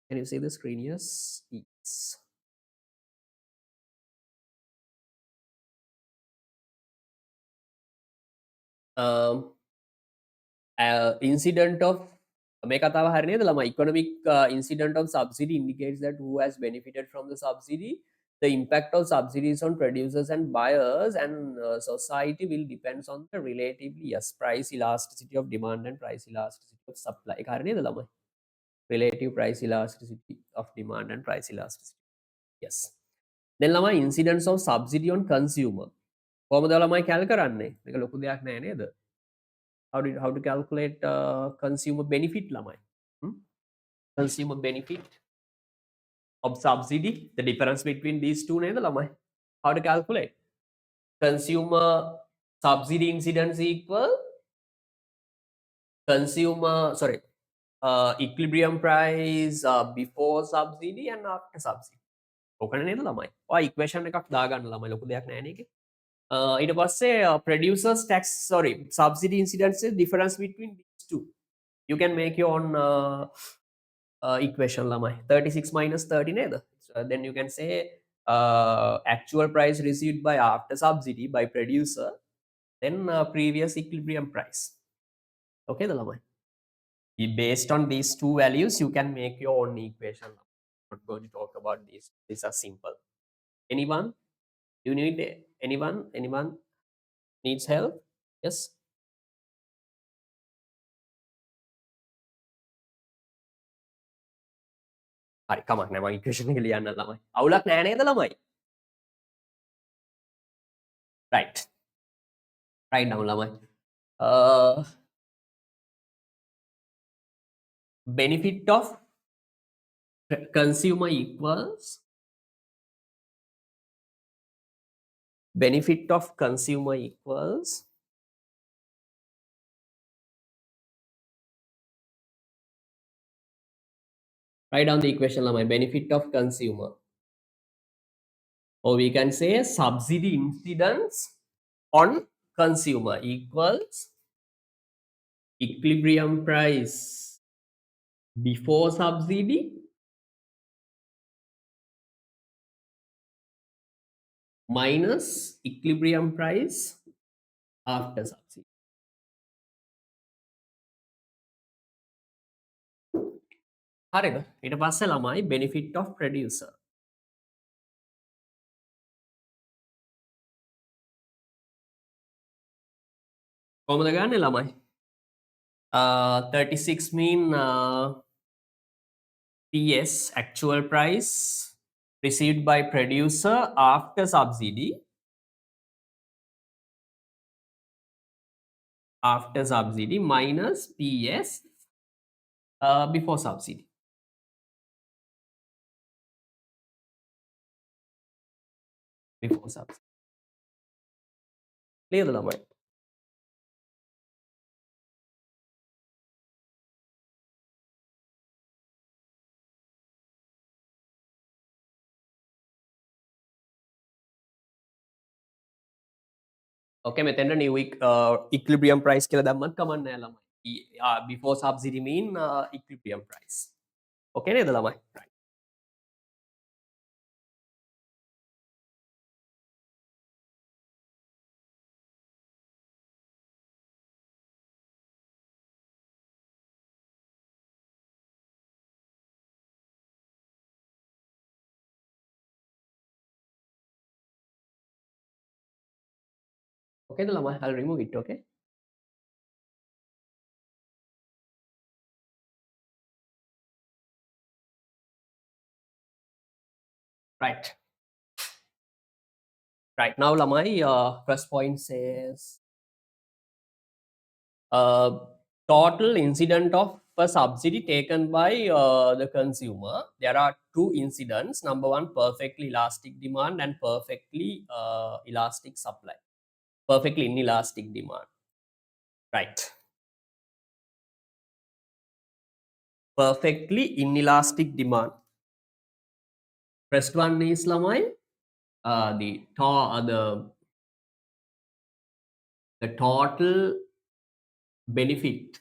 Can you see the screen? Yes. Yes. Incident of මේ කතාව හරි නේද ළමයි? Economic incident of subsidy indicates that who has benefited from the subsidy. The impact of subsidies on producers and buyers and society will depends on the relatively price elasticity of demand and price elasticity of supply. ඒක හරි නේද ළමයි? Relative price elasticity of demand and price elasticity. Yes. Then ළමයි incidence of subsidy on consumer. කොහොමද ළමයි කැල් කරන්නේ? මේක ලොකු දෙයක් නෑ නේද? How to calculate consumer benefit lamai? Consumer benefit of subsidy, the difference between these two neda lamai. How to calculate? Consumer subsidy incidence equal consumer equilibrium price before subsidy and after subsidy. ඕකනේ නේද ළමයි? ඔය equation එකක් දාගන්න ළමයි ලොකු දෙයක් නෑ නේද? ඊට පස්සේ producers tax subsidy incidence difference between these two. You can make your own equation lamai. 36 minus 30 neda. So then you can say actual price received by after subsidy by producer, then previous equilibrium price. Okay the lamai. Based on these two values you can make your own equation. I'm not going to talk about this. These are simple. Anyone? You need anyone? Anyone needs help? Yes. හරි කමක් නෑ මම equation එක ලියන්න ළමයි. අවුලක් නෑ නේද ළමයි? Right. Write down ළමයි. Benefit of consumer equals benefit of consumer equals write down the equation lamai. Benefit of consumer, or we can say subsidy incidence on consumer equals equilibrium price before subsidy minus equilibrium price after subsidy. හරිද? ඊට පස්සේ ළමයි benefit of producer. කොහොමද ගන්නෙ ළමයි? 36 mean PS actual price received by producer after subsidy minus PS before subsidy. Before subsidy. Clear the lamai? Okay, මෙතෙන්ට new equilibrium price කියලා දැම්මත් කමක් නැහැ ළමයි. Before subsidy mean equilibrium price. Okay නේද ළමයි? Right. Okay, the llama, I'll remove it, okay? Right. Right now, lamai, first point says total incident of a subsidy taken by the consumer. There are two incidents. Number one, perfectly elastic demand and perfectly elastic supply. Perfectly inelastic demand. Right. Perfectly inelastic demand. First one is lamai, the total benefit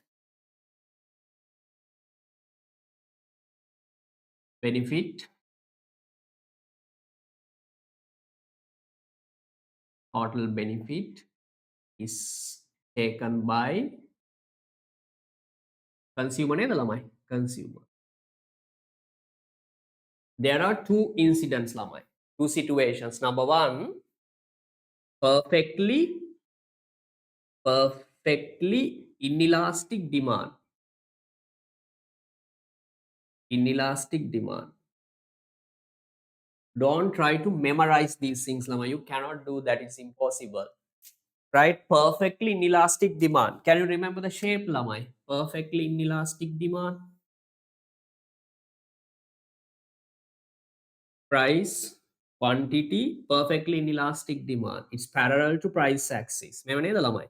total benefit is taken by consumer neda lamai, consumer. There are two incidents lamai, two situations. Number one, perfectly inelastic demand. Inelastic demand. Don't try to memorize these things lamai. You cannot do that. It's impossible. Right? Perfectly inelastic demand. Can you remember the shape lamai? Perfectly inelastic demand. Price, quantity, perfectly inelastic demand. It's parallel to price axis. මේව නේද ළමයි?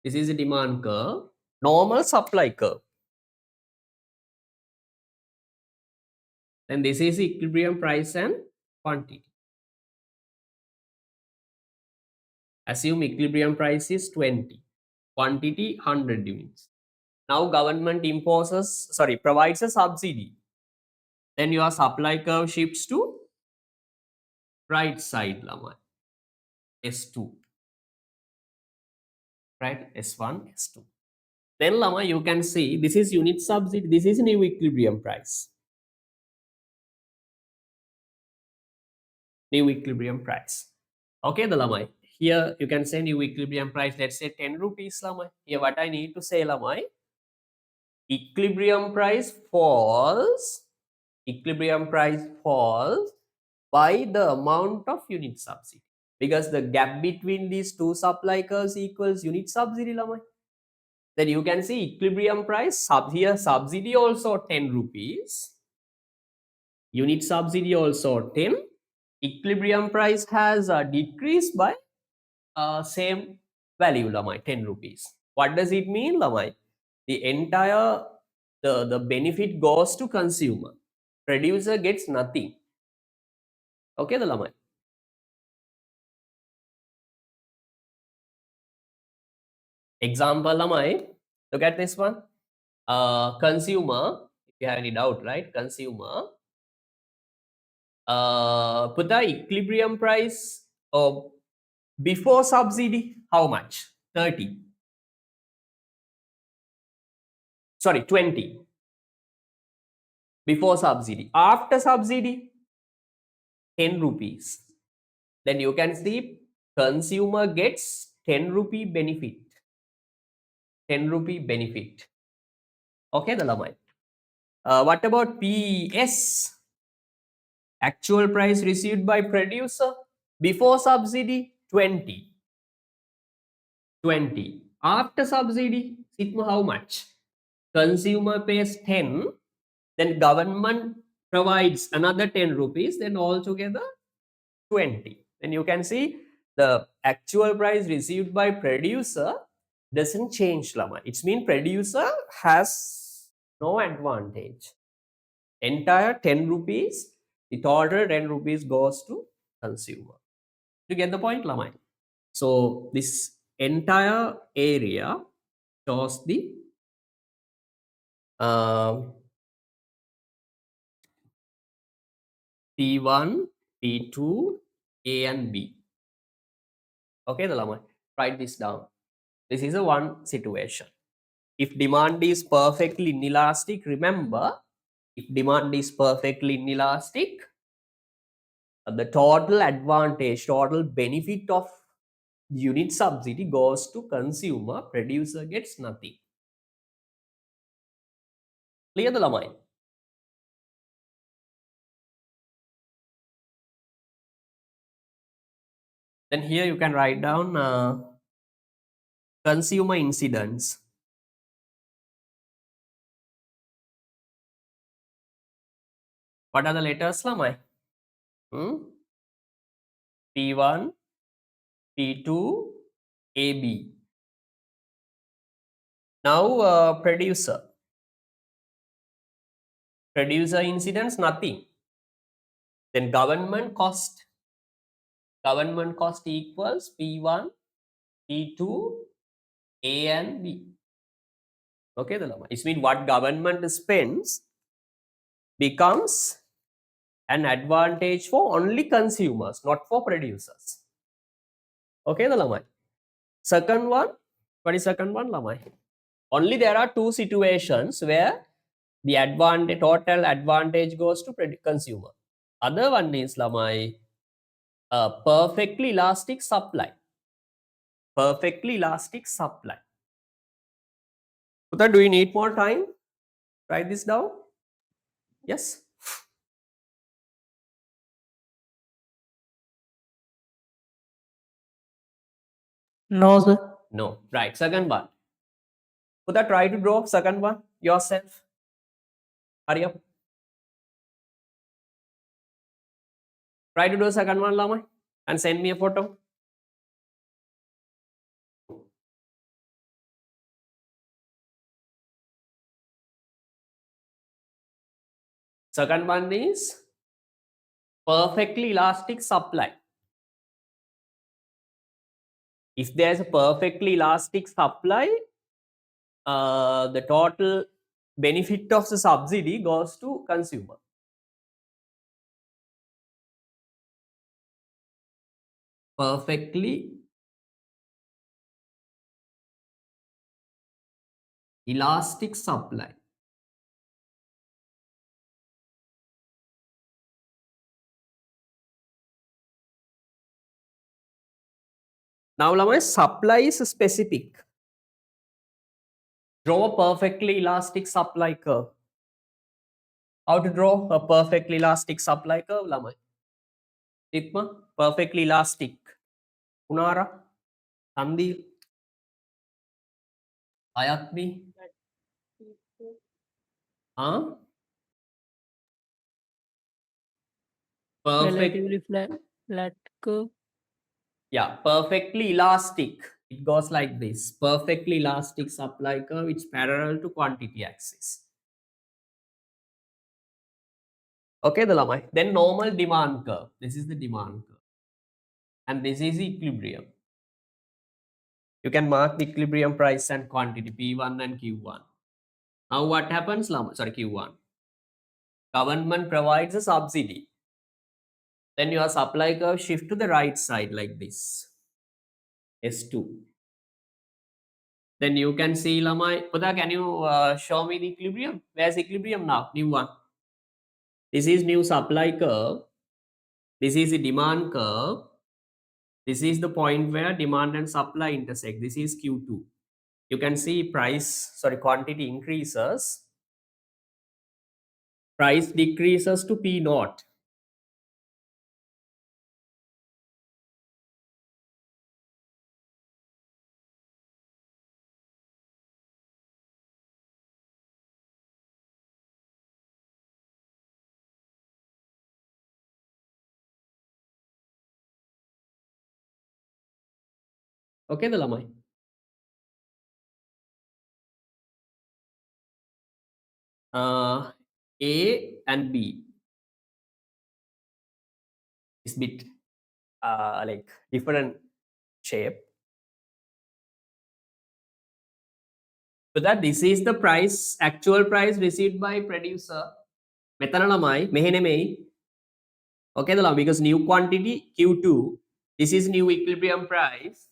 This is a demand curve. Normal supply curve. Then this is equilibrium price and quantity. Assume equilibrium price is 20. Quantity 100 units. Now government provides a subsidy. Then your supply curve shifts to right side lamai. S2. Right? S1, S2. Then lama, you can see this is unit subsidy, this is new equilibrium price. New equilibrium price. Okay, the lamai. Here you can say new equilibrium price, let's say 10 rupees lamai. Here what I need to say lamai, equilibrium price falls by the amount of unit subsidy. Because the gap between these two supply curves equals unit subsidy lamai. Then you can see equilibrium price, here subsidy also 10 rupees. Unit subsidy also 10. Equilibrium price has decreased by same value lamai, 10 rupees. What does it mean lamai? The entire the benefit goes to consumer. Producer gets nothing. Okay, the lamai. Example lamai. Look at this one. Consumer, if you have any doubt, right? Consumer put the equilibrium price of before subsidy, how much? 30. Sorry, 20. Before subsidy. After subsidy, 10 rupees. Then you can see consumer gets 10 rupee benefit. 10 rupee benefit. Okay, the lamai. What about PS? Actual price received by producer before subsidy 20. 20. After subsidy, sigma how much? Consumer pays 10, then government provides another 10 rupees, then altogether 20. Then you can see the actual price received by producer doesn't change lama. It means producer has no advantage. Entire 10 rupees, the total 10 rupees goes to consumer. You get the point lama? So this entire area shows the P1, P2, A and B. Okay, the llama. Write this down. This is a one situation. If demand is perfectly inelastic, remember, if demand is perfectly inelastic, the total advantage, total benefit of unit subsidy goes to consumer, producer gets nothing. Clear the lamai? Then here you can write down consumer incidence. What are the letters lamai? P1, P2, AB. Now producer. Producer incidence, nothing. Then government cost. Government cost equals P1, P2, A and B. Okay, it means what government spends becomes an advantage for only consumers, not for producers. Okay, Lamai. Second one, what is second one, Lamai? Only there are two situations where the advantage, total advantage goes to consumer. Other one is Lamai, perfectly elastic supply. Perfectly elastic supply. Uta, do you need more time? Write this down. Yes. No, sir. No. Right. Second one. Uta, try to draw second one yourself. Hurry up. Try to do second one, Lamai, and send me a photo. Second one is perfectly elastic supply. If there's a perfectly elastic supply, the total benefit of the subsidy goes to consumer. Perfectly elastic supply. Now, Lamai, supply is specific. Draw a perfectly elastic supply curve. How to draw a perfectly elastic supply curve, Lamai? Tikma, perfectly elastic. Unara, Tandil, Ayatmi. Huh? Perfect. Relatively flat curve. Yeah, perfectly elastic. It goes like this. Perfectly elastic supply curve. It's parallel to quantity axis. Okay, the Lamai. Then normal demand curve. This is the demand curve. And this is equilibrium. You can mark the equilibrium price and quantity P1 and Q1. Now what happens, Lamai? Sorry, Q1. Government provides a subsidy. Then your supply curve shift to the right side like this. S2. Then you can see, Lamai. Puda, can you show me the equilibrium? Where's equilibrium now? New one. This is new supply curve. This is the demand curve. This is the point where demand and supply intersect. This is Q2. You can see quantity increases. Price decreases to P naught. Okay, the Lamai. A and B is bit like different shape. So that this is the price, actual price received by producer. Metana Lamai, mehenemei. Okay, the Lamai, because new quantity Q2. This is new equilibrium price.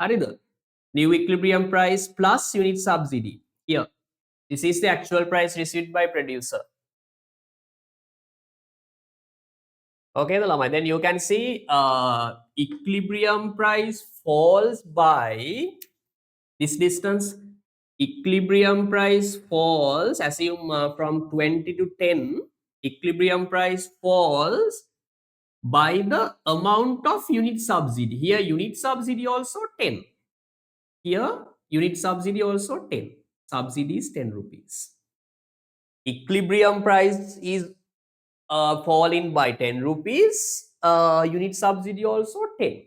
Harida. New equilibrium price plus unit subsidy. Here. This is the actual price received by producer. Okay, the Lamai. Then you can see equilibrium price falls by this distance. Equilibrium price falls, assume from 20 to 10. Equilibrium price falls by the amount of unit subsidy. Here unit subsidy also 10. Here unit subsidy also 10. Subsidy is 10 rupees. Equilibrium price is falling by 10 rupees. Unit subsidy also 10.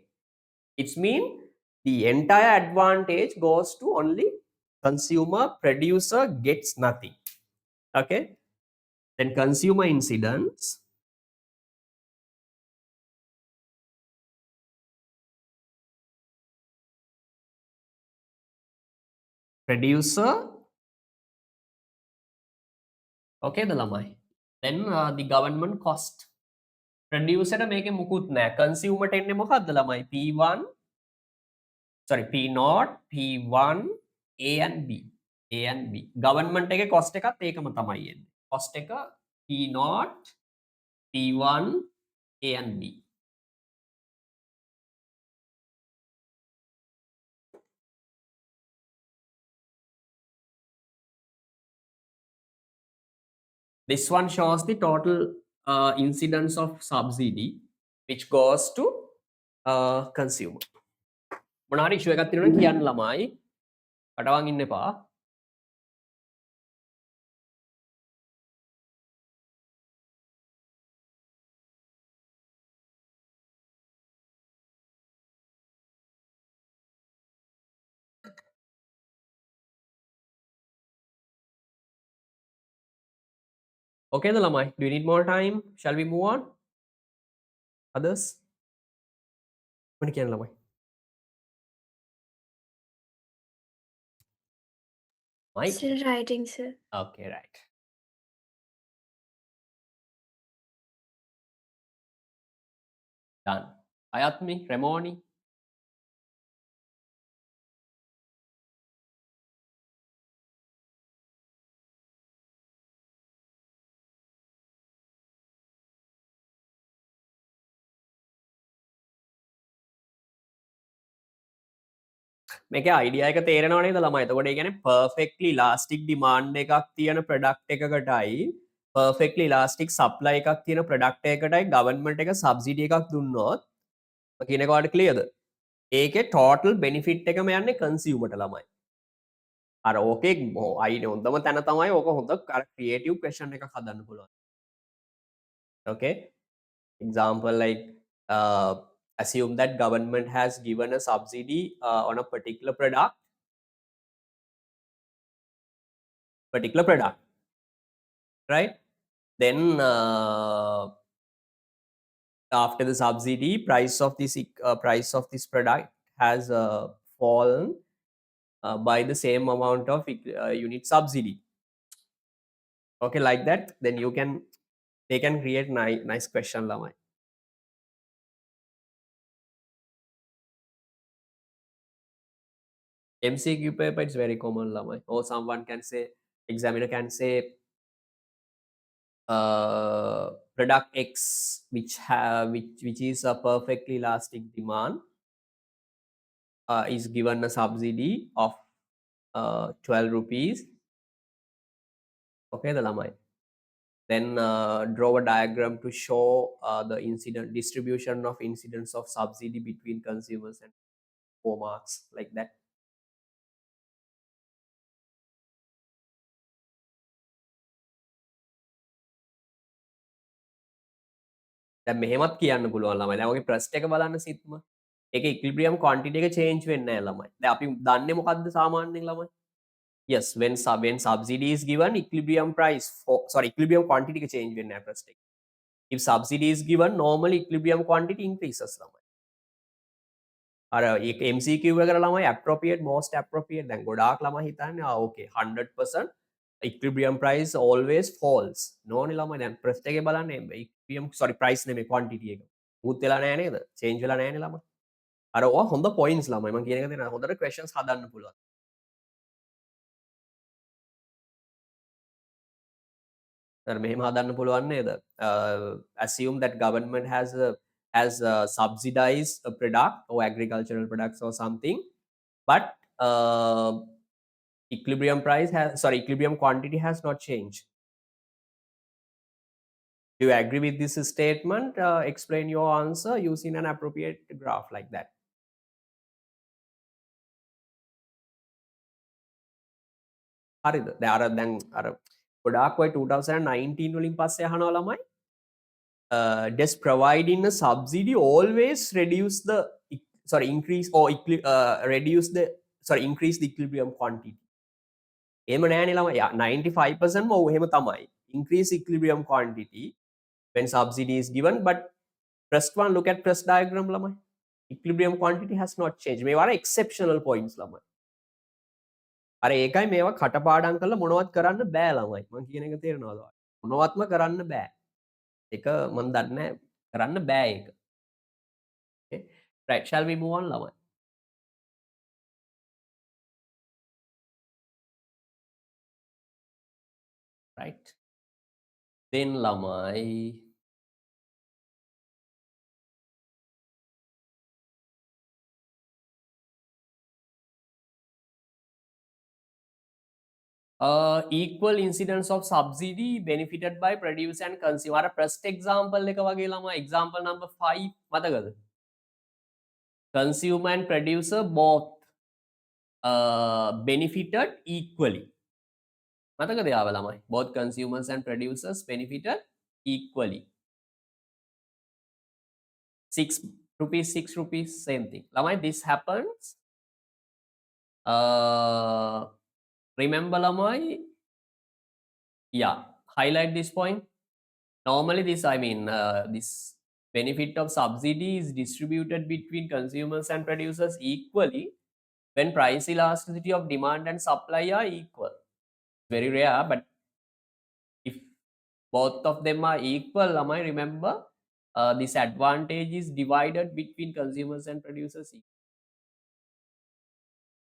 It means the entire advantage goes to only consumer. Producer gets nothing. Okay. Then consumer incidence. Producer. Okay, the lamai. Then the government cost. Producer make a mukut na. Consumer tenne මොකක්ද ළමයි? P1, sorry, P0, P1, A and B. A and B. Government එකේ cost එකත් ඒකම තමයි එන්නේ. Cost එක P0, P1, A and B. This one shows the total incidence of subsidy which goes to consumer. මොනාරි issue එකක් තියෙනවා කියන්න ළමයි. කටවන් ඉන්න එපා. Okay, the lamai. Do you need more time? Shall we move on? Others? What can lamai? Mike? Still writing, sir. Okay, right. Done. Ayatmi, Remoni. මේක idea එක තේරෙනව නේද ළමයි? එතකොට ඒ කියන්නේ perfectly elastic demand එකක් තියෙන product එකකටයි perfectly elastic supply එකක් තියෙන product එකකටයි government එක subsidy එකක් දුන්නොත් කියන එක ඔයාලට clearද? ඒකේ total benefit එකම යන්නේ consumer ට ළමයි. අර ඕකේ අයිනේ හොඳම තැන තමයි ඕක හොඳ අර creative question එකක් හදන්න පුළුවන්. Okay? Example like assume that government has given a subsidy on a particular product, right? Then after the subsidy, price of this product has fallen by the same amount of unit subsidy. Okay, like that, then they can create nice question lamai. MCQ paper, it's very common lamai. Or someone can say, examiner can say product X which is a perfectly elastic demand is given a subsidy of 12 rupees. Okay, the lamai. Then draw a diagram to show the distribution of incidence of subsidy between consumers and 4 marks, like that. දැන් මෙහෙමත් කියන්න පුළුවන් ළමයි. දැන් ඔගේ ප්‍රශ්න එක බලන්න සිත්ම. ඒකේ equilibrium quantity එක change වෙන්නේ නැහැ ළමයි. දැන් අපි දන්නේ මොකද්ද සාමාන්‍යයෙන් ළමයි? Yes, when subsidy is given, equilibrium quantity එක change වෙන්නේ නැහැ ප්‍රශ්න එක. If subsidy is given, normally equilibrium quantity increases ළමයි. අර ඒක MCQ එකට ළමයි appropriate most appropriate දැන් ගොඩාක් ළමයි හිතන්නේ okay 100% equilibrium price always falls. නෝනේ ළමයි දැන් ප්‍රශ්න එකේ බලන්න equilibrium price නෙමෙයි quantity එක. මුත් වෙලා නැහැ නේද? change වෙලා නැහැ නේ ළමයි. අර ඔය හොඳ points ළමයි මම කියන එක දෙන හොඳට questions හදන්න පුළුවන්. මෙහෙම හදන්න පුළුවන් නේද? Assume that government has subsidized a product or agricultural products or something, but equilibrium quantity has not changed. Do you agree with this statement? Explain your answer using an appropriate graph like that. හරිද? දැන් අර ගොඩාක් ඔය 2019 වලින් පස්සේ අහනවා ළමයි. Does providing a subsidy always reduce the increase or increase the equilibrium quantity? එහෙම නෑනේ ළමයි. 95% ම ඔව් එහෙම තමයි. Increase equilibrium quantity when subsidy is given, but first one, look at press diagram ළමයි. Equilibrium quantity has not changed. මේවා exceptional points ළමයි. අර ඒකයි මේවා කටපාඩම් කරලා මොනවත් කරන්න බෑ ළමයි. මම කියන එක තේරෙනවද? මොනවත්ම කරන්න බෑ. ඒක මම දන්නේ කරන්න බෑ ඒක. Okay. Right, shall we move on ළමයි? Right. Then ළමයි equal incidence of subsidy benefited by producer and consumer. First example එක වගේ ළමයි example number 5 මතකද? Consumer and producer both benefited equally. මතකද යාව ළමයි? Both consumers and producers benefited equally. 6 rupees, 6 rupees, same thing. ළමයි, this happens. Remember ළමයි? Yeah, highlight this point. Normally this, this benefit of subsidy is distributed between consumers and producers equally when price elasticity of demand and supply are equal. Very rare, but if both of them are equal, ළමයි, remember, this advantage is divided between consumers and producers.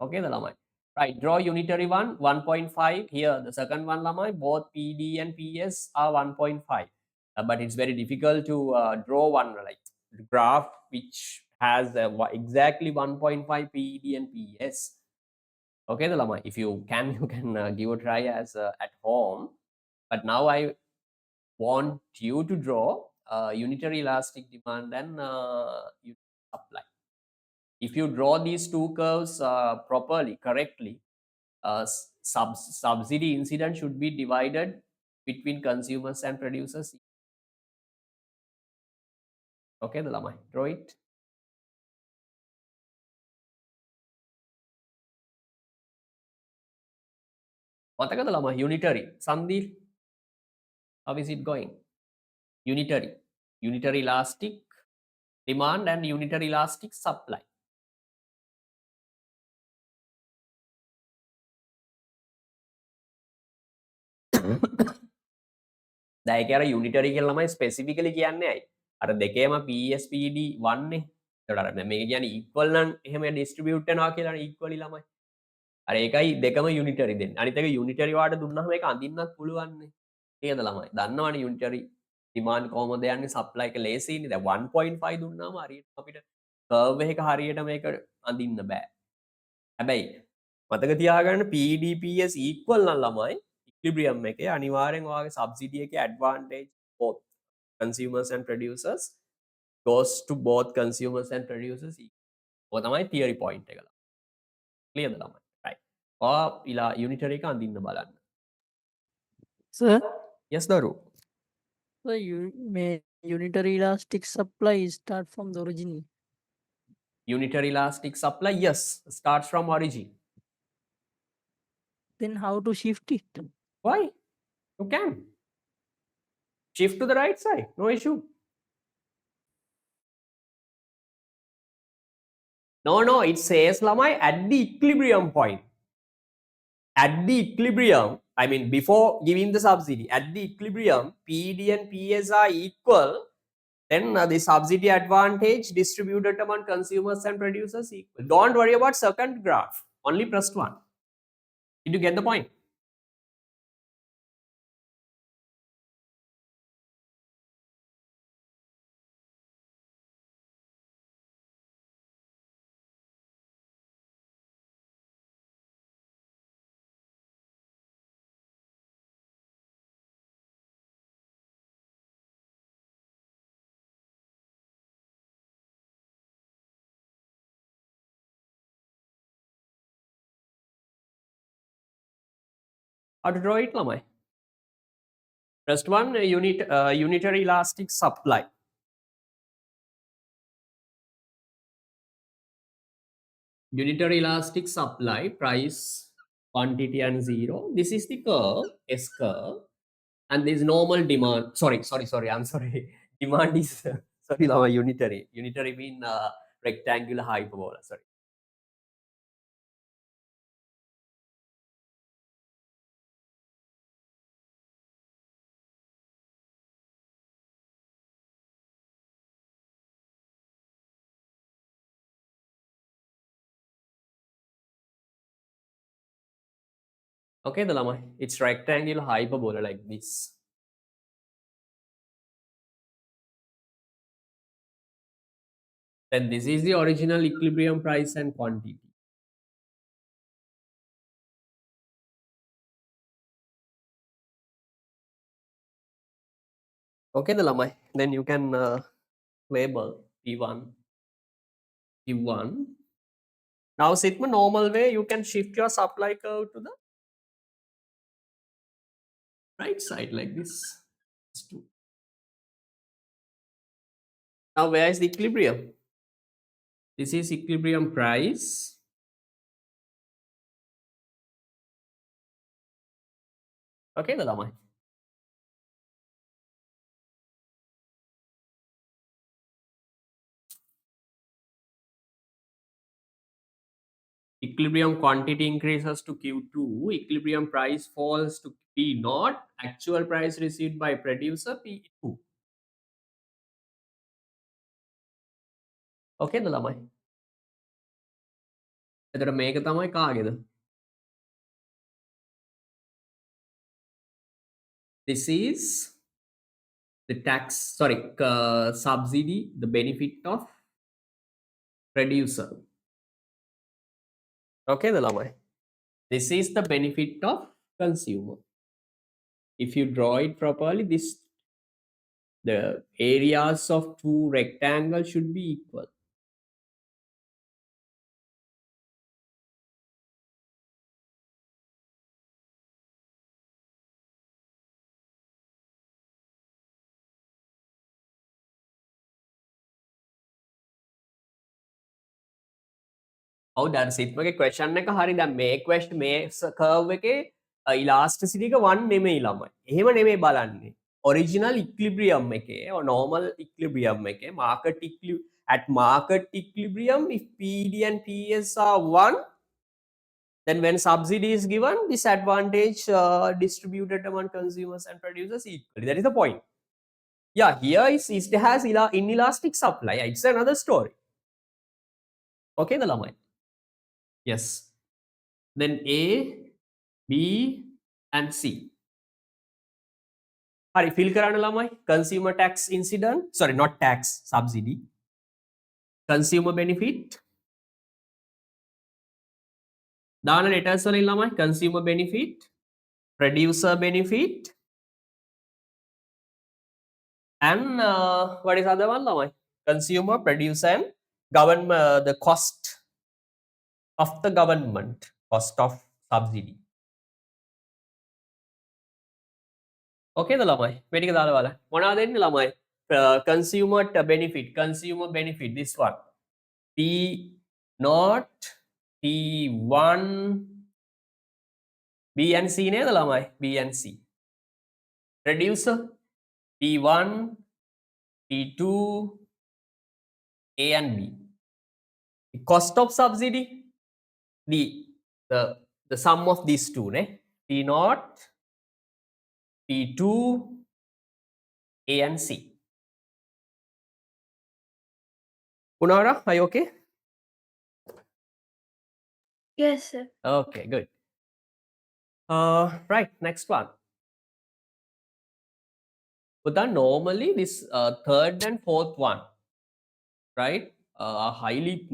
Okay, the lamai. Right, draw unitary one, 1.5. Here, the second one lamai, both PD and PS are 1.5. But it's very difficult to draw one like graph which has exactly 1.5 PD and PS. Okay, the lamai. If you can, give a try as at home. But now I want you to draw unitary elastic demand and supply. If you draw these two curves properly, correctly, subsidy incident should be divided between consumers and producers. Okay, the lamai, draw it. මතකද ළමයි unitary Sandeep? How is it going? Unitary elastic demand and unitary elastic supply. දැන් ඒක අර unitary කියලා ළමයි specifically කියන්නේ ඇයි? අර දෙකේම PSPD 1 නේ. ඒකට අර මේක කියන්නේ equal නම් එහෙම distribute වෙනවා කියලානේ equally ළමයි. අර ඒකයි දෙකම unitary දෙන්නේ. අනිත් එක unitary වාට දුන්නාම ඒක අඳින්නත් පුළුවන් නේ. නේද ළමයි? දන්නවනේ unitary demand කොහොමද යන්නේ supply එක ලේසියිනේ. දැන් 1.5 දුන්නාම හරියට අපිට curve එක හරියට මේක අඳින්න බෑ. හැබැයි මතක තියාගන්න PDPS equal නම් ළමයි equilibrium එකේ අනිවාර්යෙන් ඔයාගේ subsidy එකේ advantage both consumers and producers goes to both consumers and producers. ඔය තමයි theory point එක. Clear ද ළමයි? Right. ඔයා unitary එක අඳින්න බලන්න. Sir, Yes දරු. so unitary elastic supply start from the origin. Unitary elastic supply, yes, starts from origin. Then how to shift it? Why? You can shift to the right side, no issue. No, it says lamai at the equilibrium point. At the equilibrium, I mean before giving the subsidy, at the equilibrium, PD and PS are equal, then the subsidy advantage distributed among consumers and producers equal. Don't worry about second graph, only first one. Did you get the point? How to draw it, lamai? First one, unitary elastic supply. Unitary elastic supply, price, quantity and zero. This is the curve, S curve. And this normal demand. Sorry. I'm sorry. Demand is, sorry, lama, unitary. Unitary mean rectangular hyperbola. Sorry. Okay, the lama. It's rectangular hyperbola like this. Then this is the original equilibrium price and quantity. Okay, the lama. Then you can label P1, P1. Now, Sigma normal way, you can shift your supply curve to the right side like this. Now, where is the equilibrium? This is equilibrium price. Okay, the lama. Equilibrium quantity increases to Q2, equilibrium price falls to P0, actual price received by producer P2. Okay, the lamai. එතකොට මේක තමයි කාගේද? This is the tax, sorry, subsidy, the benefit of producer. Okay, the lamai. This is the benefit of consumer. If you draw it properly, the areas of two rectangles should be equal. ඔව් දැන් සිත්මගේ question එක හරි. දැන් මේ question මේ curve එකේ elasticity එක 1 නෙමෙයි ළමයි. එහෙම නෙමෙයි බලන්නේ. Original equilibrium එකේ or normal equilibrium එකේ at market equilibrium, if PD and PS are 1, then when subsidy is given, this advantage distributed among consumers and producers equally. That is the point. Yeah, here it has inelastic supply. It's another story. Okay, the lamai. Yes. Then A, B and C. Hari, fill karana lamai. Consumer tax incident. Sorry, not tax, subsidy. Consumer benefit. Dana letters wala lamai. Consumer benefit. Producer benefit. And what is other one lamai? Consumer, producer and government, the cost of the government. Cost of subsidy. Okay, the lamai. Medical dala wala. Mona den lamai. Consumer benefit. This one. P not P1 B and C ne lamai. B and C. Producer P1, P2, A and B. The cost of subsidy, the sum of these two, ne? P0, P2, A and C. Punara, are you okay? Yes, sir. Okay, good. Right, next one. But then normally this third and fourth one, right, are highly,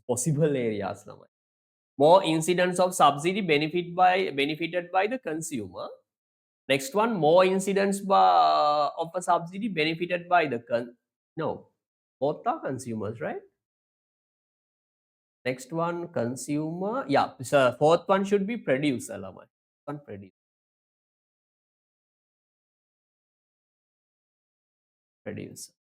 possible areas. More incidents of subsidy benefited by the consumer. Next one, more incidents of a subsidy benefited by the both are consumers, right? Next one, consumer. Yeah, so fourth one should be producer. One producer. producer.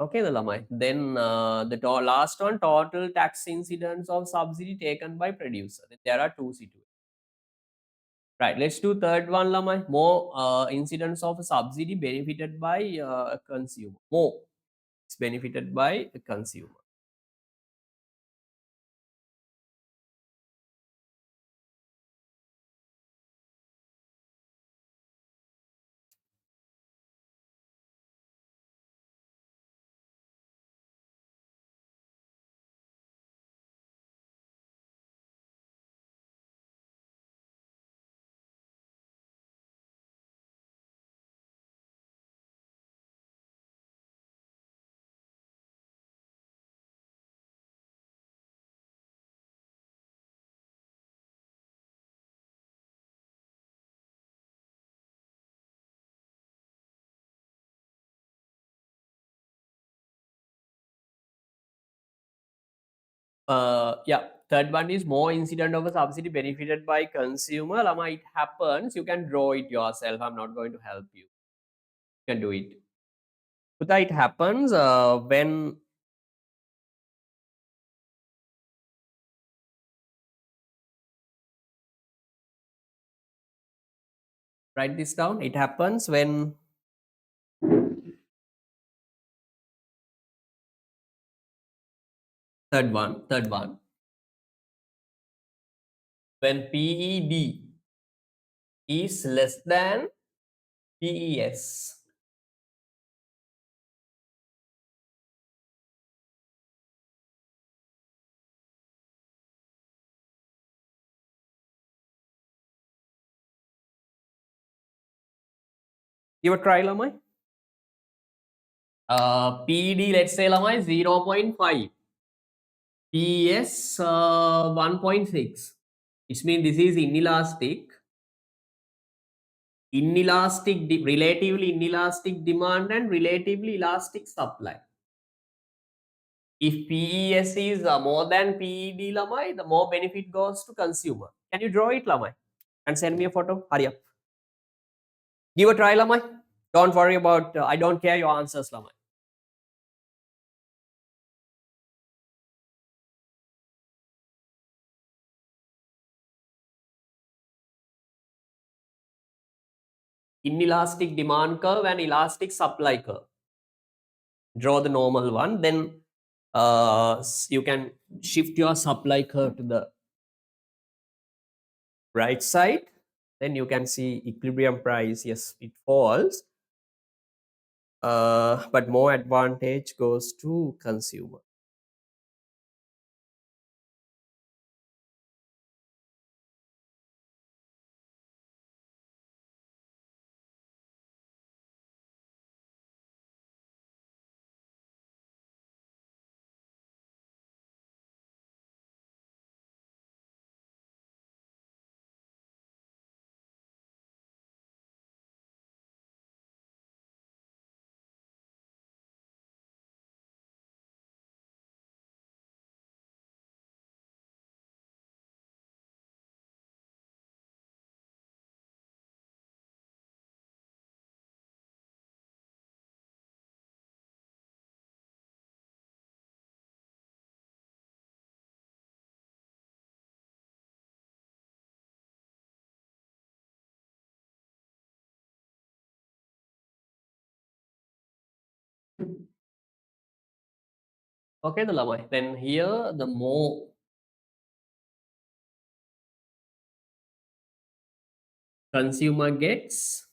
Okay, the lamai. Then the last one, total tax incidence of subsidy taken by producer. There are two situations. Right, let's do third one, lamai. More incidence of subsidy benefited by a consumer. More, it's benefited by a consumer. Yeah, third one is more incident of a subsidy benefited by consumer. Lama, it happens. You can draw it yourself. I'm not going to help you. You can do it. But it happens when write this down. It happens when third one when PED is less than PES. Give a try, Lamai. PED, let's say, Lamai, 0.5. PES 1.6. It means this is inelastic. Relatively inelastic demand and relatively elastic supply. If PES is more than PED, Lamai, the more benefit goes to consumer. Can you draw it, Lamai? And send me a photo. Hurry up. Give a try, Lamai. Don't worry about, I don't care your answers, Lamai. Inelastic demand curve and elastic supply curve. Draw the normal one. Then you can shift your supply curve to the right side. Then you can see equilibrium price. Yes, it falls. But more advantage goes to consumer. Okay, the Lamai. Then here the more consumer gets,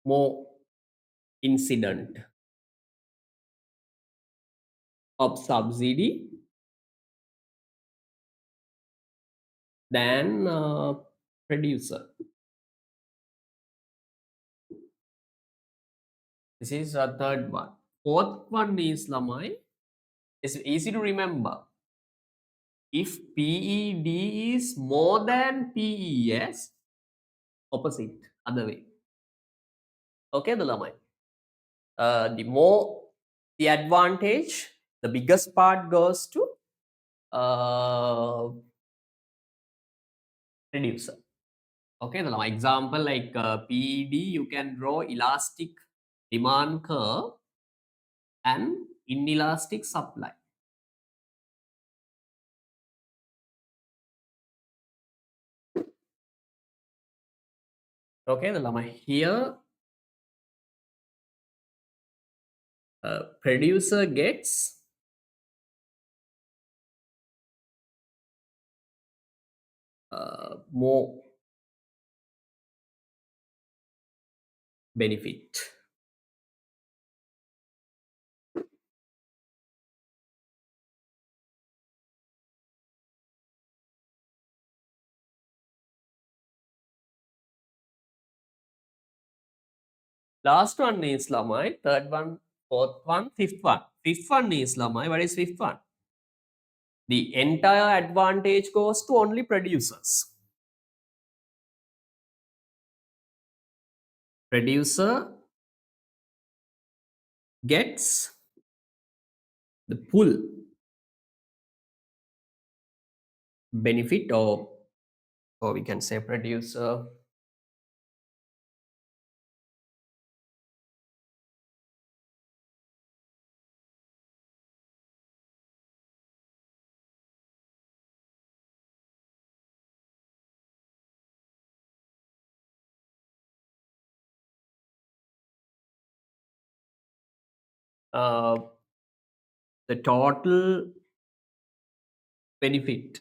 more incident of subsidy than producer. This is a third one. Fourth one is Lamai. It's easy to remember. If PED is more than PES, opposite, other way. Okay, the Lamai. the advantage, the biggest part goes to producer. Okay, the example like PED, you can draw elastic demand curve and inelastic supply. Okay, the here producer gets more benefit. Last one is Lamai, third one, fourth one, fifth one. Fifth one is Lamai. What is fifth one? The entire advantage goes to only producers. Producer gets the full benefit, or we can say producer the total benefit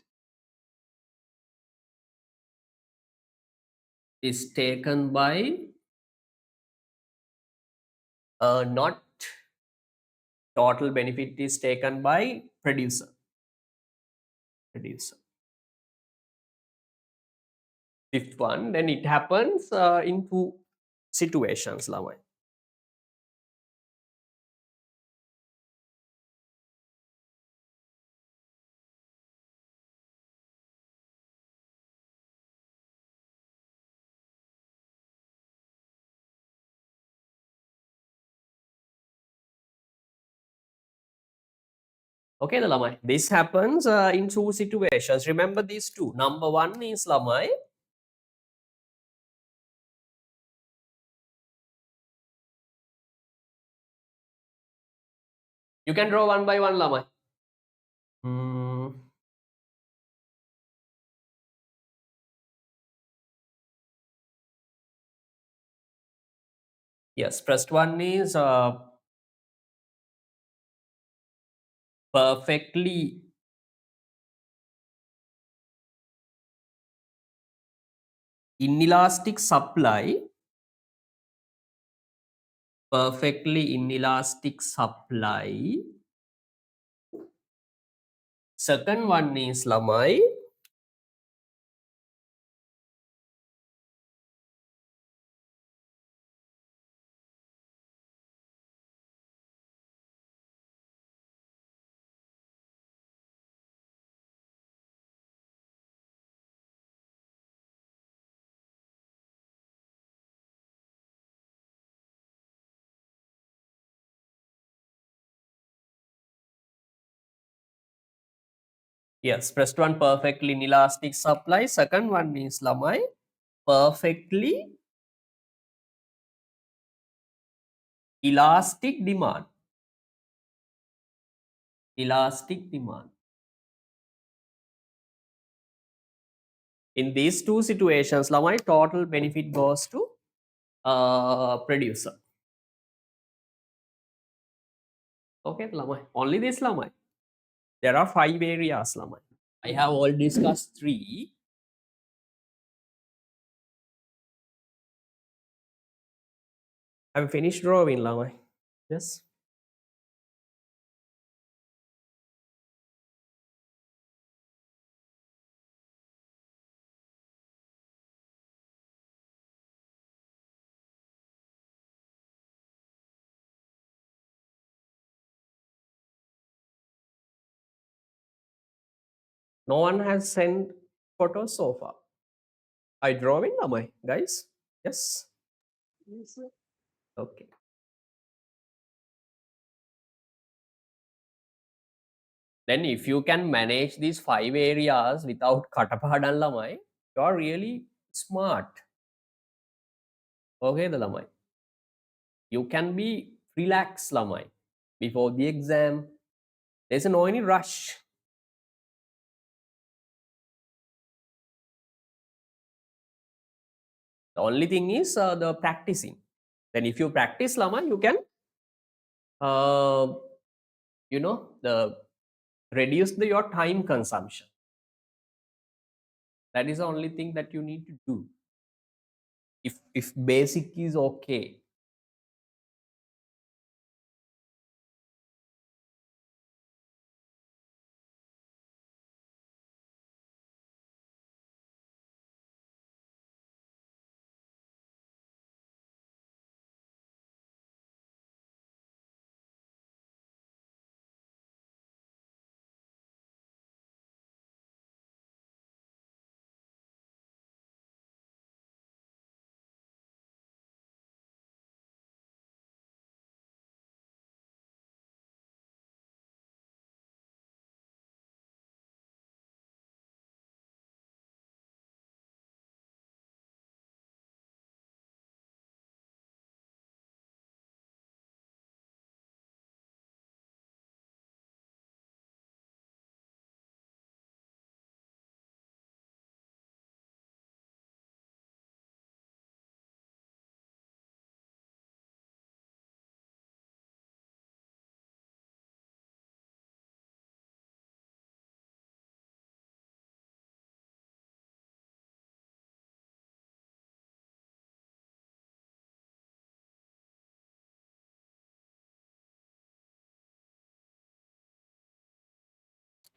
is taken by not total benefit is taken by producer. Fifth one, then it happens in two situations, Lamai. Okay, the Lamai. This happens in two situations. Remember these two. Number one is Lamai. You can draw one by one, Lamai. Yes, first one is perfectly inelastic supply. Perfectly inelastic supply. Second one is Lamai. Yes, first one perfectly inelastic supply. Second one is Lamai perfectly elastic demand. Elastic demand. In these two situations, Lamai total benefit goes to producer. Okay, Lamai. Only this Lamai. There are 5 areas, Lamai. I have all discussed 3. I'm finished drawing, Lamai. Yes. No one has sent photos so far. I drawing, Lamai, guys? Yes. Yes, sir. Okay. Then if you can manage these 5 areas without කටපාඩම් ළමයි, you are really smart. Okay, the ළමයි. You can be relaxed ළමයි. Before the exam, there's no any rush. The only thing is the practicing. Then if you practice ළමයි, you can you know, the reduce your time consumption. That is the only thing that you need to do. If basic is okay.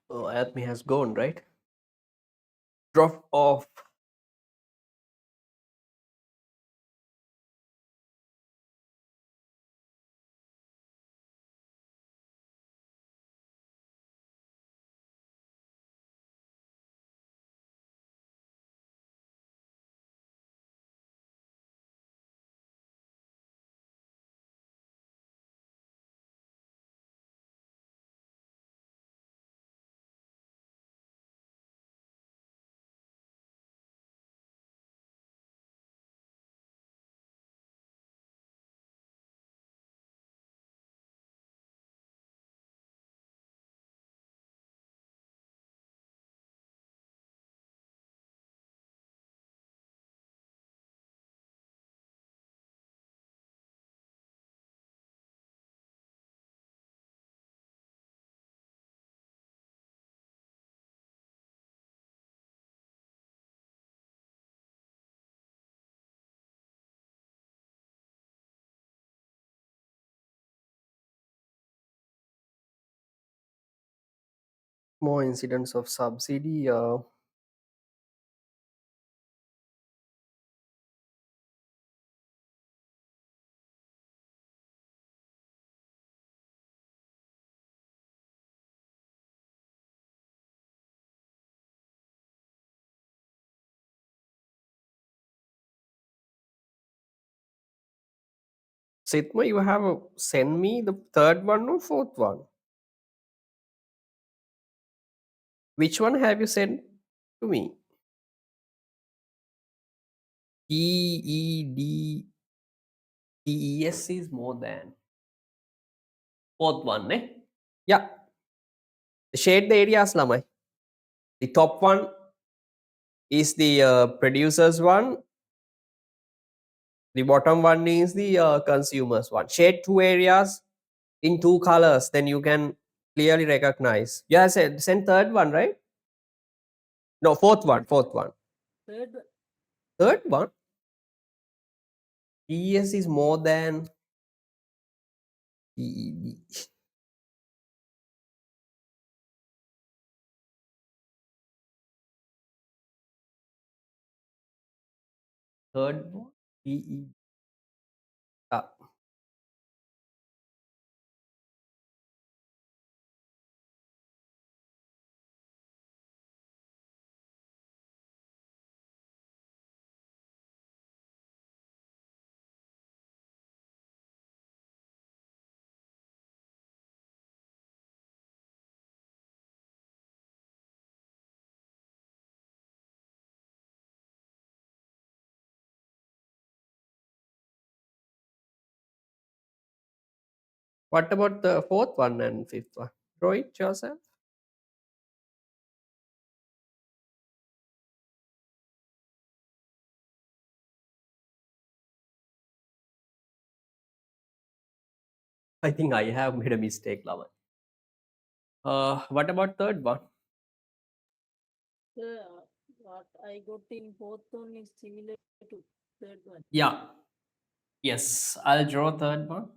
Oh, Admi has gone, right? Drop off. More incidents of subsidy. Sitma, you have send me the third one or fourth one? Which one have you sent to me? TES is more than. Fourth one, eh? Yeah. Shade the areas, lamai. The top one is the producers one. The bottom one is the consumers one. Shade 2 areas in 2 colors, then you can clearly recognize. Yeah, send third one, right? No, fourth one. Third, Third one. TES is more than TED. Third one. TED. Ah, What about the fourth one and fifth one? Draw it yourself. I think I have made a mistake, Lama. What about third one? What I got in fourth one is similar to third one. Yeah. Yes, I'll draw third one.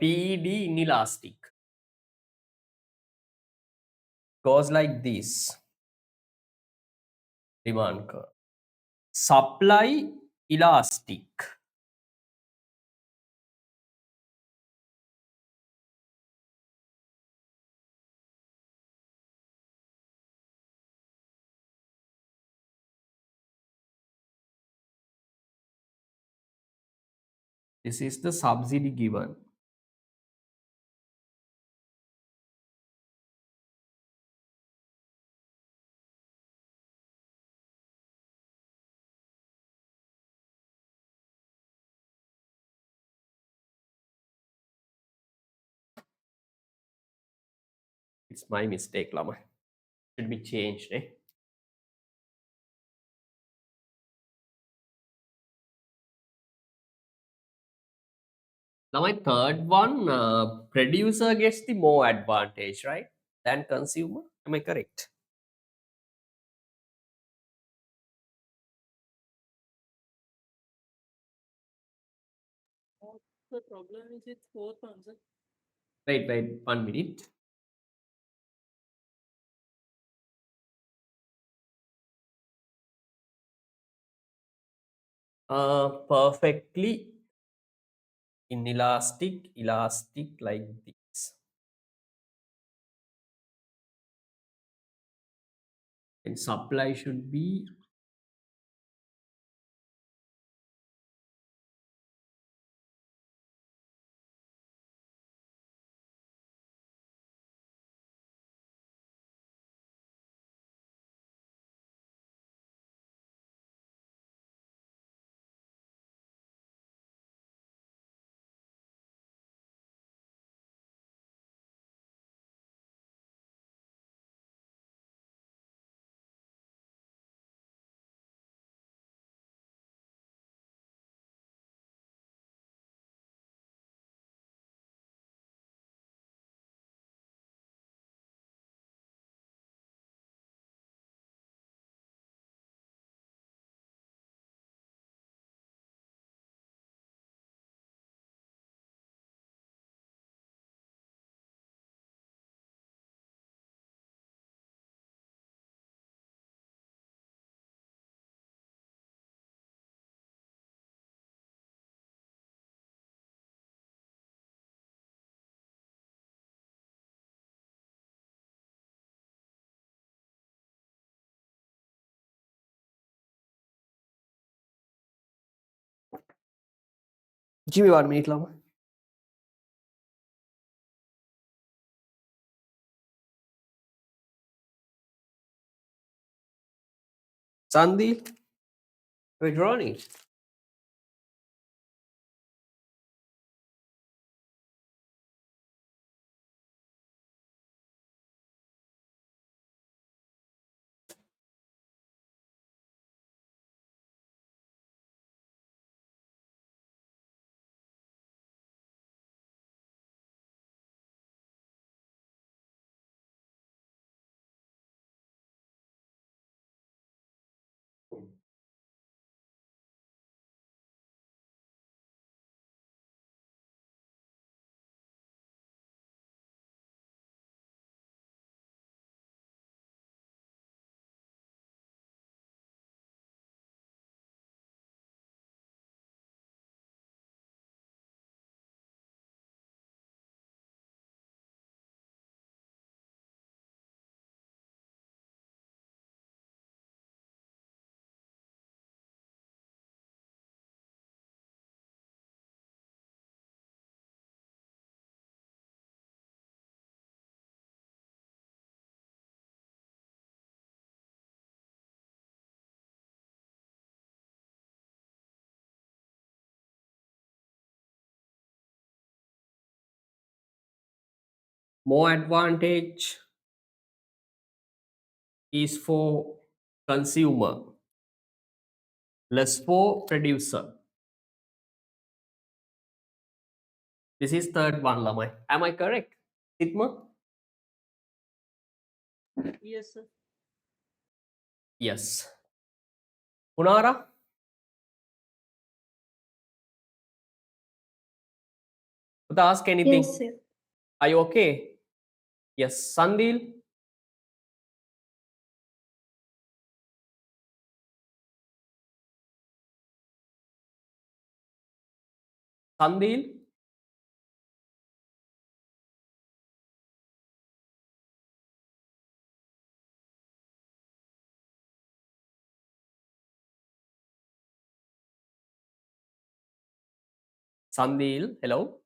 PD inelastic goes like this. Demand curve. Supply elastic. This is the subsidy given. It's my mistake, Lama. Should be changed, eh? Now my third one, producer gets the more advantage, right? Than consumer. Am I correct? What the problem is with fourth one, sir? Wait, 1 minute. Perfectly inelastic, elastic like this. And supply should be give me 1 minute, Lama. Sandhi, we're drawing it. More advantage is for consumer, less for producer. This is third one, Lamai. Am I correct? Sitma? Yes, sir. Yes. Punara? To ask anything? Yes, sir. Are you okay? Yes. Sandil? Sandil? Sandil, hello?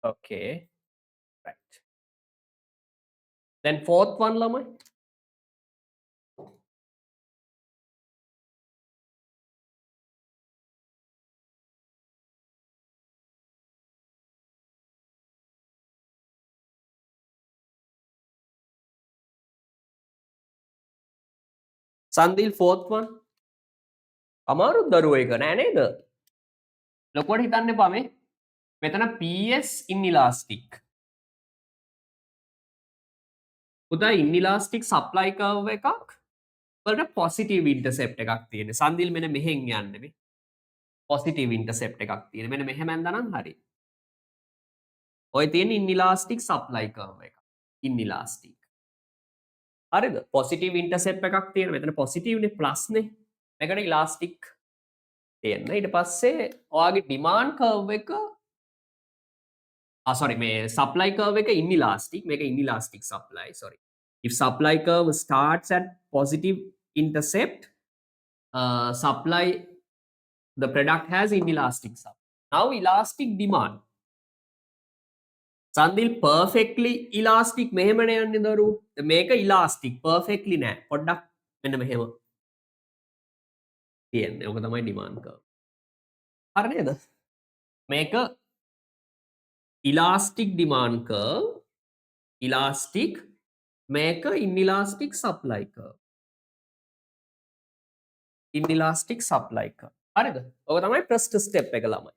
Okay. Right. Then fourth one, Lamai? Sandil, fourth one? අමාරුත් දරුවෝ එක නෑ නේද? ලොකුවට හිතන්න එපා මේ. මෙතන PS inelastic. පුතා inelastic supply curve එකක් වලට positive intercept එකක් තියෙන. සන්දිල් මෙන්න මෙහෙන් යන්න මේ. positive intercept එකක් තියෙන. මෙන්න මෙහෙම ඇඳනම් හරි. ඔය තියෙන inelastic supply curve එක. inelastic. හරිද? positive intercept එකක් තියෙන. මෙතන positive නේ plus නේ. මේකට elastic තියෙන. ඊට පස්සේ ඔයාගේ demand curve එක sorry මේ supply curve එක inelastic. මේක inelastic supply. Sorry. If supply curve starts at positive intercept, supply the product has inelastic supply. Now elastic demand. Sandil perfectly elastic මෙහෙමනේ යන්නේ දරු. මේක elastic perfectly නෑ. පොඩ්ඩක් මෙන්න මෙහෙම තියෙන්නේ. ඔක තමයි demand curve. හරි නේද? මේක elastic demand curve, elastic, මේක inelastic supply curve. Inelastic supply curve. හරිද? ඔක තමයි first step එක ළමයි.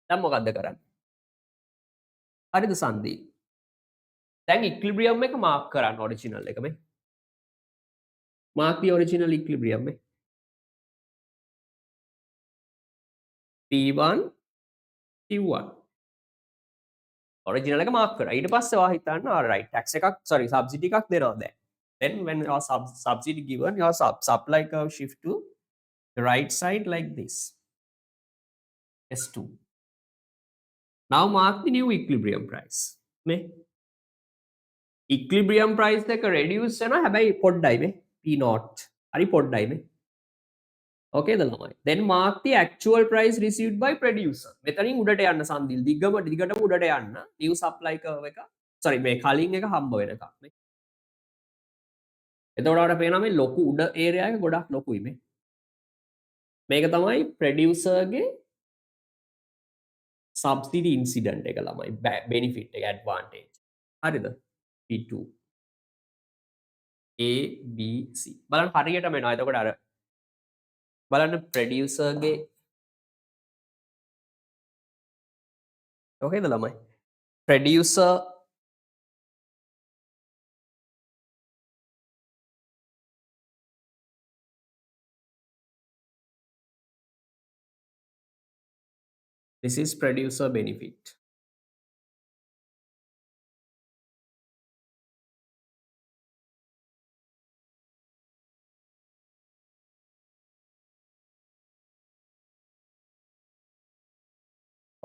දැන් මොකද්ද කරන්නේ? හරිද සන්දී? දැන් equilibrium එක මාක් කරන්න original එක මේ. Mark the original equilibrium මේ. P1 Q1 original එක mark කරා. ඊට පස්සේ ඔයා හිතන්න alright tax එකක් sorry subsidy එකක් දෙනවා දැන්. Then when your subsidy given your supply curve shift to the right side like this. S2. Now mark the new equilibrium price. මේ equilibrium price එක reduce වෙනවා හැබැයි පොඩ්ඩයි මේ P0. හරි පොඩ්ඩයි මේ. Okay ද ළමයි. Then mark the actual price received by producer. මෙතනින් උඩට යන්න සන්දිල් දිගටම උඩට යන්න new supply curve එක sorry මේ කලින් එක හම්බ වෙන එකක් මේ. එතකොට අපිට පේනවා මේ ලොකු උඩ area එක ගොඩක් ලොකුයි මේ. මේක තමයි producer ගේ subsidy incident එක ළමයි benefit එක advantage. හරිද? P2 A B C බලන්න හරියටම එනවා. එතකොට අර බලන්න producer ගේ okay ද ළමයි? Producer this is producer benefit.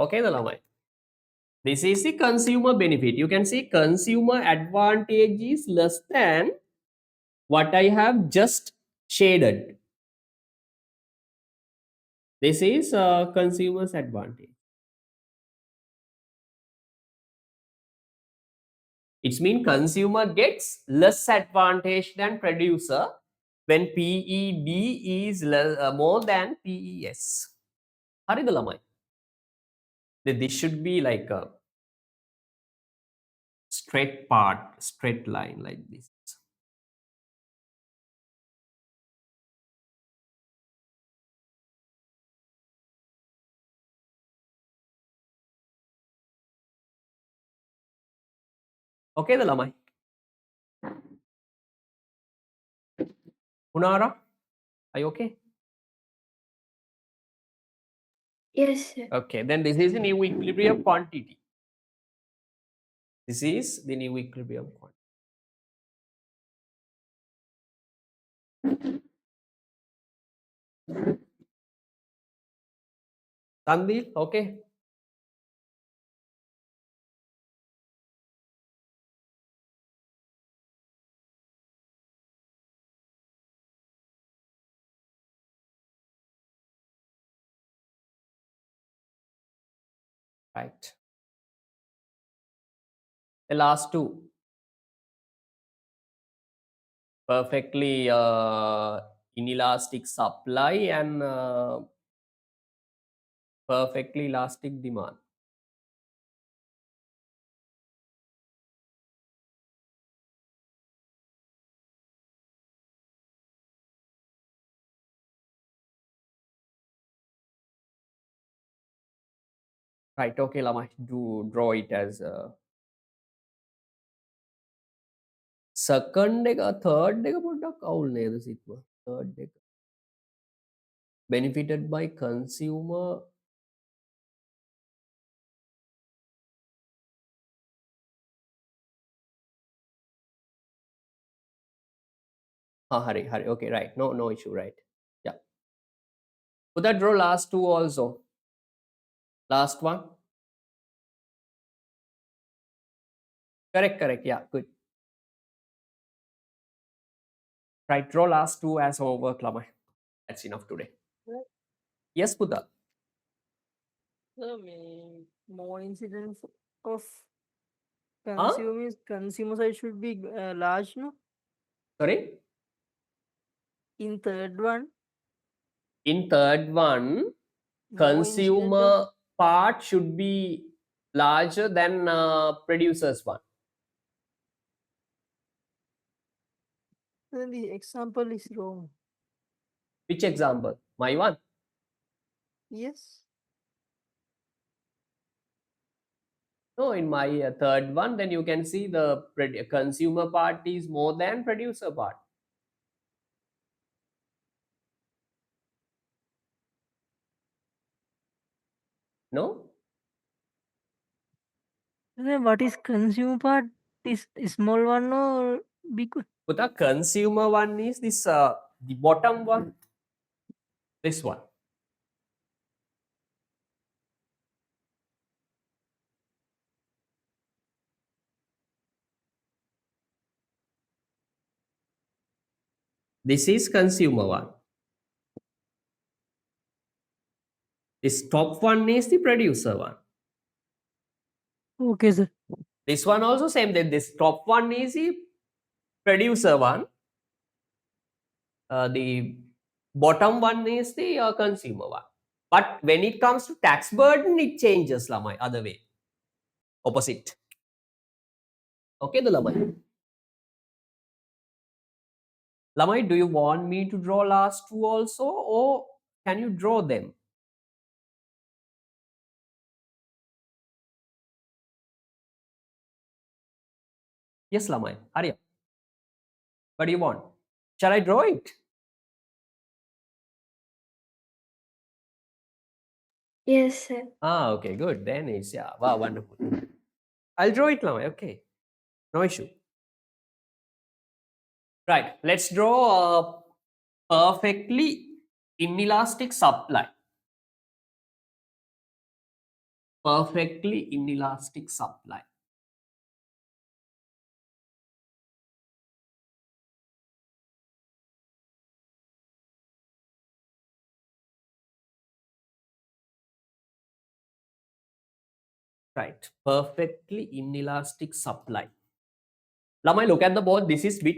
Okay ද ළමයි? This is the consumer benefit. You can see consumer advantage is less than what I have just shaded. This is consumer's advantage. It means consumer gets less advantage than producer when PEB is more than PES. හරිද ළමයි? This should be like a straight line like this. Okay, the lamai. Punara, are you okay? Yes, sir. Okay, then this is the new equilibrium quantity. This is the new equilibrium quantity. Sandil, okay? Right. The last two. Perfectly inelastic supply and perfectly elastic demand. Right, okay, lamai. Do draw it as second එක third එක පොඩ්ඩක් අවුල් නේද සිත්ම third එක benefited by consumer hari okay, right, no issue, right? Yeah, put that draw last two also, last one. Correct, yeah, good. Right, draw last two as homework, lamai. That's enough today. Yes, Buddha. So, more incidence of Huh? consumer side should be large, no? Sorry, In third one, in third one more incident of consumer part should be larger than producer's one. then the example is wrong. Which example? My one? Yes. No, in my third one, then you can see the consumer part is more than producer part. No? Then what is consumer part? Is small one or big one? But the consumer one is this, the bottom one, this one. This is consumer one. This top one is the producer one. Okay, sir. This one also same. Then this top one is the producer one. The bottom one is the consumer one. But when it comes to tax burden, it changes, Lamai, other way. Opposite. Okay, the Lamai. Lamai, do you want me to draw last two also, or can you draw them? Yes, Lamai. Hurry up. What do you want? Shall I draw it? Yes, sir. Ah, okay, good. Then it's, yeah, wow, wonderful. I'll draw it, Lamai. Okay, no issue. Right, let's draw a perfectly inelastic supply. Perfectly inelastic supply. Right. Perfectly inelastic supply. Lamai, look at the board. This is bit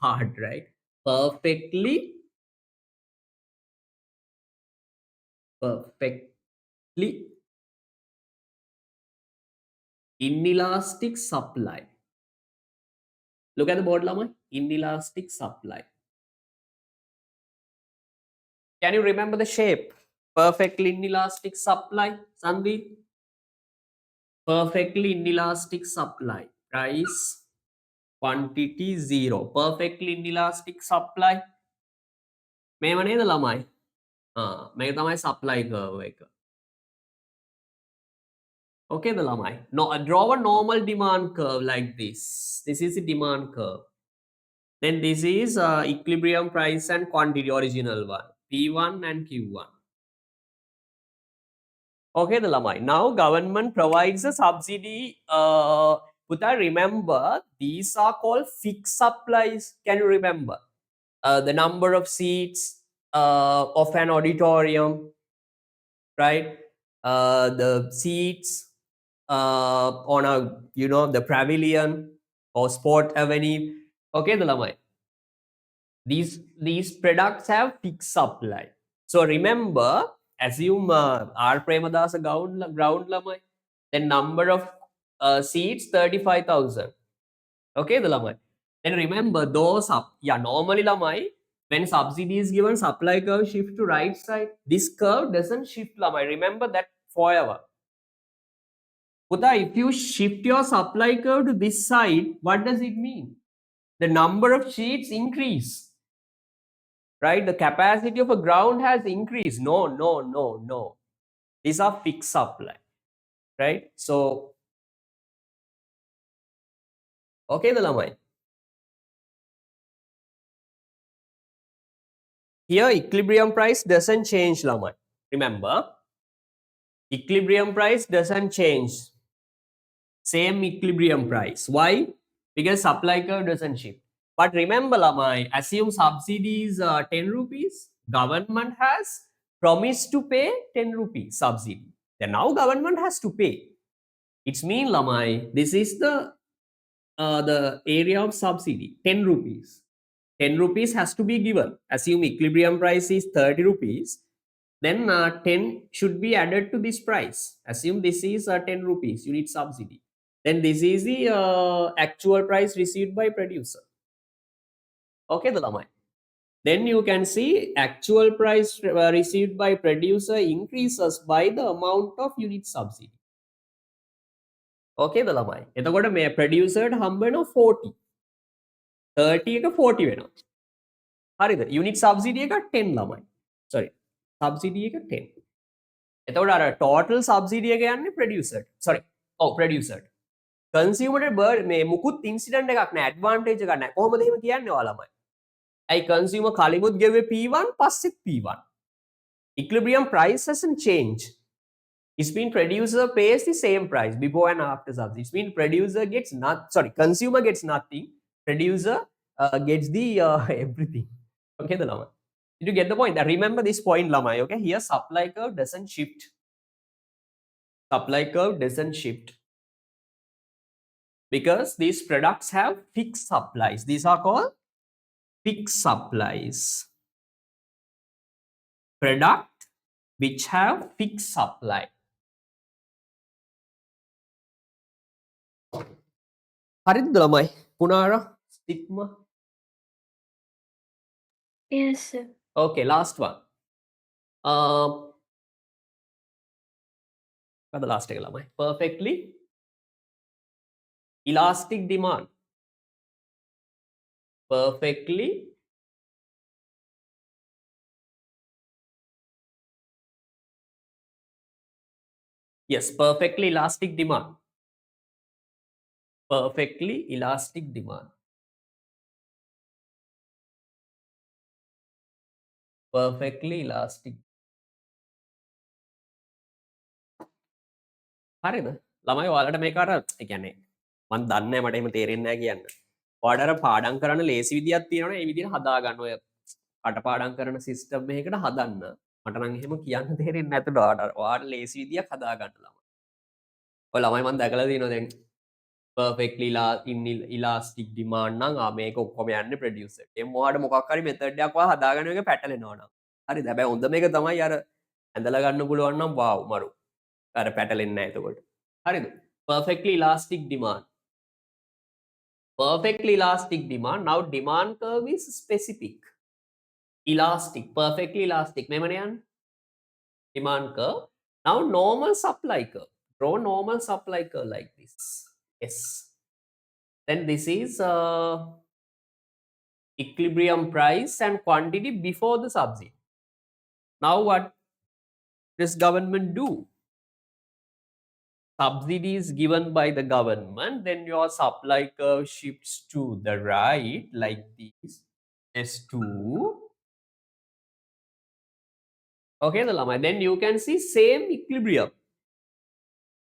hard, right? Perfectly inelastic supply. Look at the board, Lamai. Inelastic supply. Can you remember the shape? Perfectly inelastic supply, Sandeep. Perfectly inelastic supply. Price, quantity, 0. Perfectly inelastic supply. මේව නේද ළමයි? මේක තමයි supply curve එක. Okay, the lamai. No, draw a normal demand curve like this. This is the demand curve. Then this is equilibrium price and quantity, original one. P1 and Q1. Okay, the lamai. Now government provides a subsidy. But I remember these are called fixed supplies. Can you remember? The number of seats of an auditorium, right? The seats on a the pavilion or sport avenue. Okay, the lamai. These products have fixed supply. So remember, assume R Premadasa ground lamai. The number of seats 35,000. Okay, the lamai. Then remember those up. Yeah, normally lamai, when subsidy is given, supply curve shift to right side. This curve doesn't shift lamai. Remember that forever. Puta, if you shift your supply curve to this side, what does it mean? The number of sheets increase, right? The capacity of a ground has increased. No. These are fixed supply, right? So, okay, the lamai. Here, equilibrium price doesn't change, lamai. Remember, equilibrium price doesn't change. Same equilibrium price. Why? Because supply curve doesn't shift. But remember, lamai, assume subsidy is 10 rupees. Government has promised to pay 10 rupees subsidy. Then now government has to pay. It's mean, lamai, this is the area of subsidy, 10 rupees. 10 rupees has to be given. Assume equilibrium price is 30 rupees. Then 10 should be added to this price. Assume this is 10 rupees unit subsidy. Then this is the actual price received by producer. Okay, the lamai. Then you can see actual price received by producer increases by the amount of unit subsidy. Okay, the lamai. එතකොට මේ producer හම්බ වෙනවා 40. 30 එක 40 වෙනවා. හරිද? unit subsidy එක 10 ළමයි. sorry. subsidy එක 10. එතකොට අර total subsidy එක යන්නේ producer. sorry. producer. consumer මේ මුකුත් incident එකක් නෑ, advantage එකක් නෑ. කොහොමද එහෙම කියන්නේ ඔයාලමයි? ඇයි consumer කලිමුත් ගෙව්වේ P1 පස්සෙත් P1. equilibrium price hasn't changed. It's been producer pays the same price before and after subsidy. It's been producer gets consumer gets nothing. Producer gets the everything. Okay, the lamai. Did you get the point? Remember this point, lamai. Okay, here supply curve doesn't shift. Supply curve doesn't shift because these products have fixed supplies. These are called fixed supplies. Product which have fixed supply. හරිද ළමයි? පුනාරා stigma. Yes, sir. Okay, last one. The last එක ළමයි. Perfectly elastic demand. Perfectly perfectly elastic demand. Perfectly elastic demand. Perfectly elastic. හරිද? ළමයි ඔයාලට මේක අර ඒ කියන්නේ මම දන්නේ නැහැ මට එහෙම තේරෙන්නේ නැහැ කියන්න. ඔයාලට අර පාඩම් කරන්න ලේසි විදියක් තියෙනවනේ ඒ විදිහට හදා ගන්න ඔය කටපාඩම් කරන සිස්ටම් එකකට හදන්න. මට නම් එහෙම කියන්න තේරෙන්නේ නැතුව ඔයාලට ලේසි විදියක් හදා ගන්න ළමයි. ඔය ළමයි මම දැකලා තියෙනවා දැන් perfectly elastic demand නම් මේක ඔක්කොම යන්නේ producer. ඒ මොහාට මොකක් හරි method එකක් වා හදාගන්න එක පැටලෙනවා නම්. හරිද? හැබැයි හොඳ මේක තමයි අර ඇඳලා ගන්න පුළුවන් නම් wow මරු. අර පැටලෙන්නේ නැහැ එතකොට. හරිද? perfectly elastic demand. Perfectly elastic demand. Now demand curve is specific. Elastic, perfectly elastic. මෙමන යන්නේ. Demand curve. Now normal supply curve. Draw normal supply curve like this. Yes. Then this is equilibrium price and quantity before the subsidy. Now what does government do? Subsidy is given by the government, then your supply curve shifts to the right like this. S2. Okay, the llama. Then you can see same equilibrium.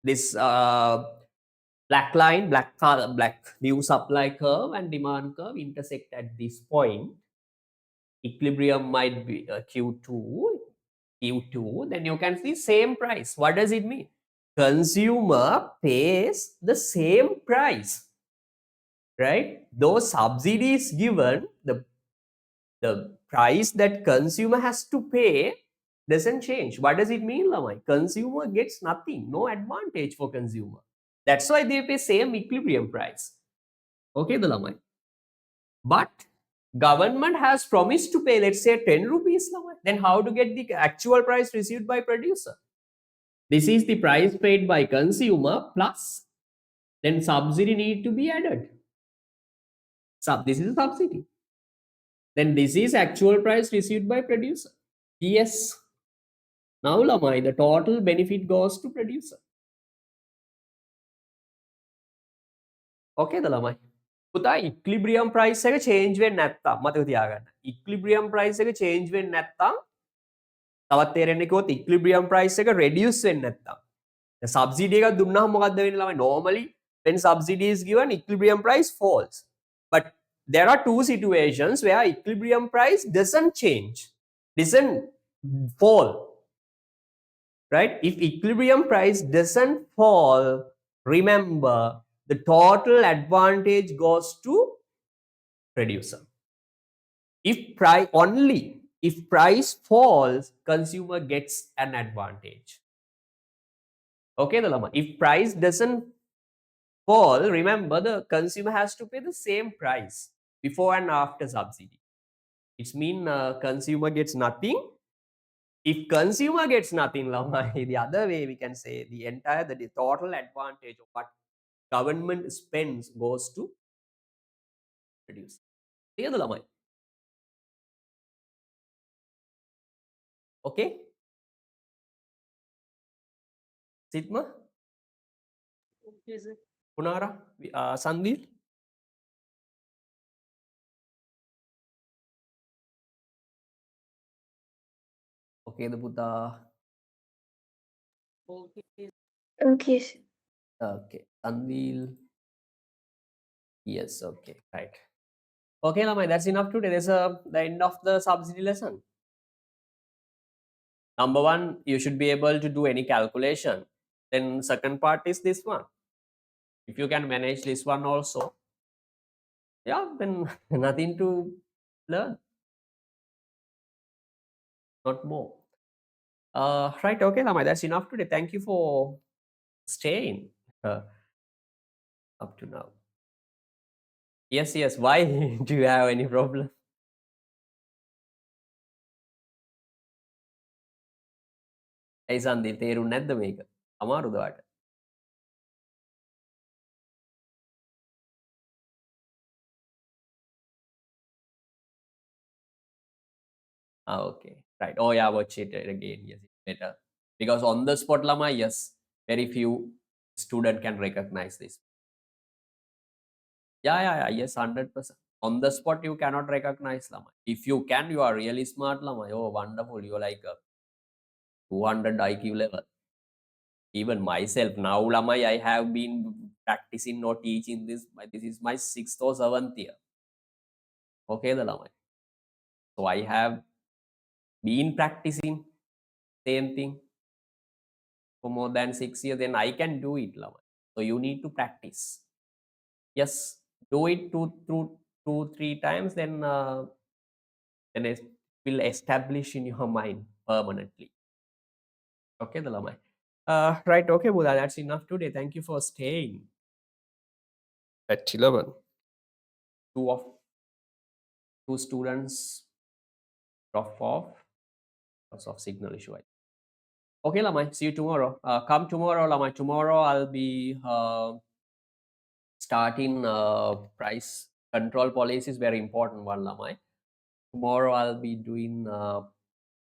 This black line, black color, black new supply curve and demand curve intersect at this point. Equilibrium might be Q2, Q2. Then you can see same price. What does it mean? Consumer pays the same price, right? Though subsidy is given, the price that consumer has to pay doesn't change. What does it mean, Lamai? Consumer gets nothing, no advantage for consumer. That's why they pay same equilibrium price. Okay, the Lamai. But government has promised to pay, let's say 10 rupees, Lamai. Then how to get the actual price received by producer? This is the price paid by consumer plus then subsidy need to be added. This is a subsidy. Then this is actual price received by producer. Yes. Now Lamai, the total benefit goes to producer. Okay, the Lamai. පුතා equilibrium price එක change වෙන්නේ නැත්තම් මතක තියාගන්න. equilibrium price එක change වෙන්නේ නැත්තම් තවත් තේරෙන්නේ කිව්වොත් equilibrium price එක reduce වෙන්නේ නැත්තම්. Subsidy එකක් දුන්නාම මොකද්ද වෙන්නේ ළමයි? Normally when subsidy is given equilibrium price falls. But there are two situations where equilibrium price doesn't change, doesn't fall. Right? If equilibrium price doesn't fall, remember the total advantage goes to producer. If price falls, consumer gets an advantage. Okay, the Lama. If price doesn't fall, remember the consumer has to pay the same price before and after subsidy. It means consumer gets nothing. If consumer gets nothing, Lama, the other way we can say the total advantage of what government spends goes to producer. Clear the Lama? Okay? Sitma? Okay, sir. Punara? Sandil? Okay, the Buddha. Okay. Okay, sir. Okay, Sandil. Yes, okay, right. Okay, Lamai, that's enough today. There's the end of the subsidy lesson. Number one, you should be able to do any calculation. Then second part is this one. If you can manage this one also, yeah, then nothing to learn. Not more. Right, okay, Lamai, that's enough today. Thank you for staying up to now. Yes, yes. Why? Do you have any problem? ඇයි සන්දි තේරුම් නැද්ද මේක? අමාරුද ඔයාට? Okay. Right. Oh yeah, watch it again. Yes, it's better. Because on the spot Lama, yes, very few student can recognize this. Yeah. Yes, 100%. On the spot you cannot recognize Lama. If you can, you are really smart Lama. Oh, wonderful. You're like a 200 IQ level. Even myself now Lama, I have been practicing or teaching this. This is my 6th or 7th year. Okay, the Lama. So I have been practicing same thing. for more than 6 years, then I can do it, lamai. So you need to practice. Yes, do it 2-3 times, then it will establish in your mind permanently. Okay, the lamai. Right. Okay, Buddha, that's enough today. Thank you for staying at 11. Two students drop off because of signal issue. Okay, lamai. See you tomorrow. Come tomorrow, lamai. Tomorrow I'll be starting price control policy is very important one, lamai. Tomorrow I'll be doing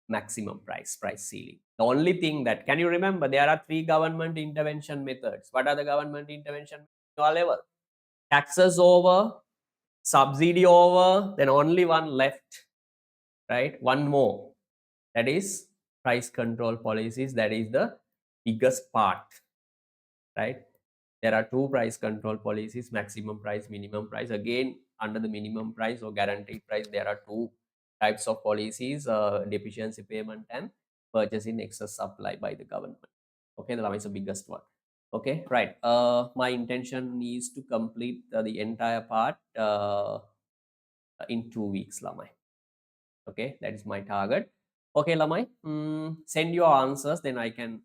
maximum price ceiling. The only thing that, can you remember, there are 3 government intervention methods. What are the government intervention level? Taxes over, subsidy over, then only one left, right? One more, that is price control policies. That is the biggest part, right? There are 2 price control policies, maximum price, minimum price. Again, under the minimum price or guaranteed price, there are 2 types of policies, deficiency payment and purchase in excess supply by the government. Okay, the is the biggest one. Okay, right. My intention is to complete the entire part in 2 weeks, lamai. Okay, that is my target. Okay, lamai, send your answers, then I can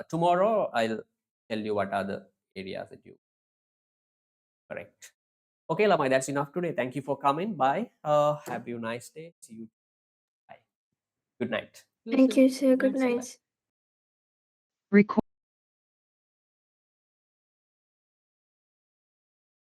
tomorrow I'll tell you what are the areas that you correct. Okay, lamai, that's enough today. Thank you for coming. Bye. Have you a nice day. See you. Bye. Good night. Thank you, sir. Good night. Record.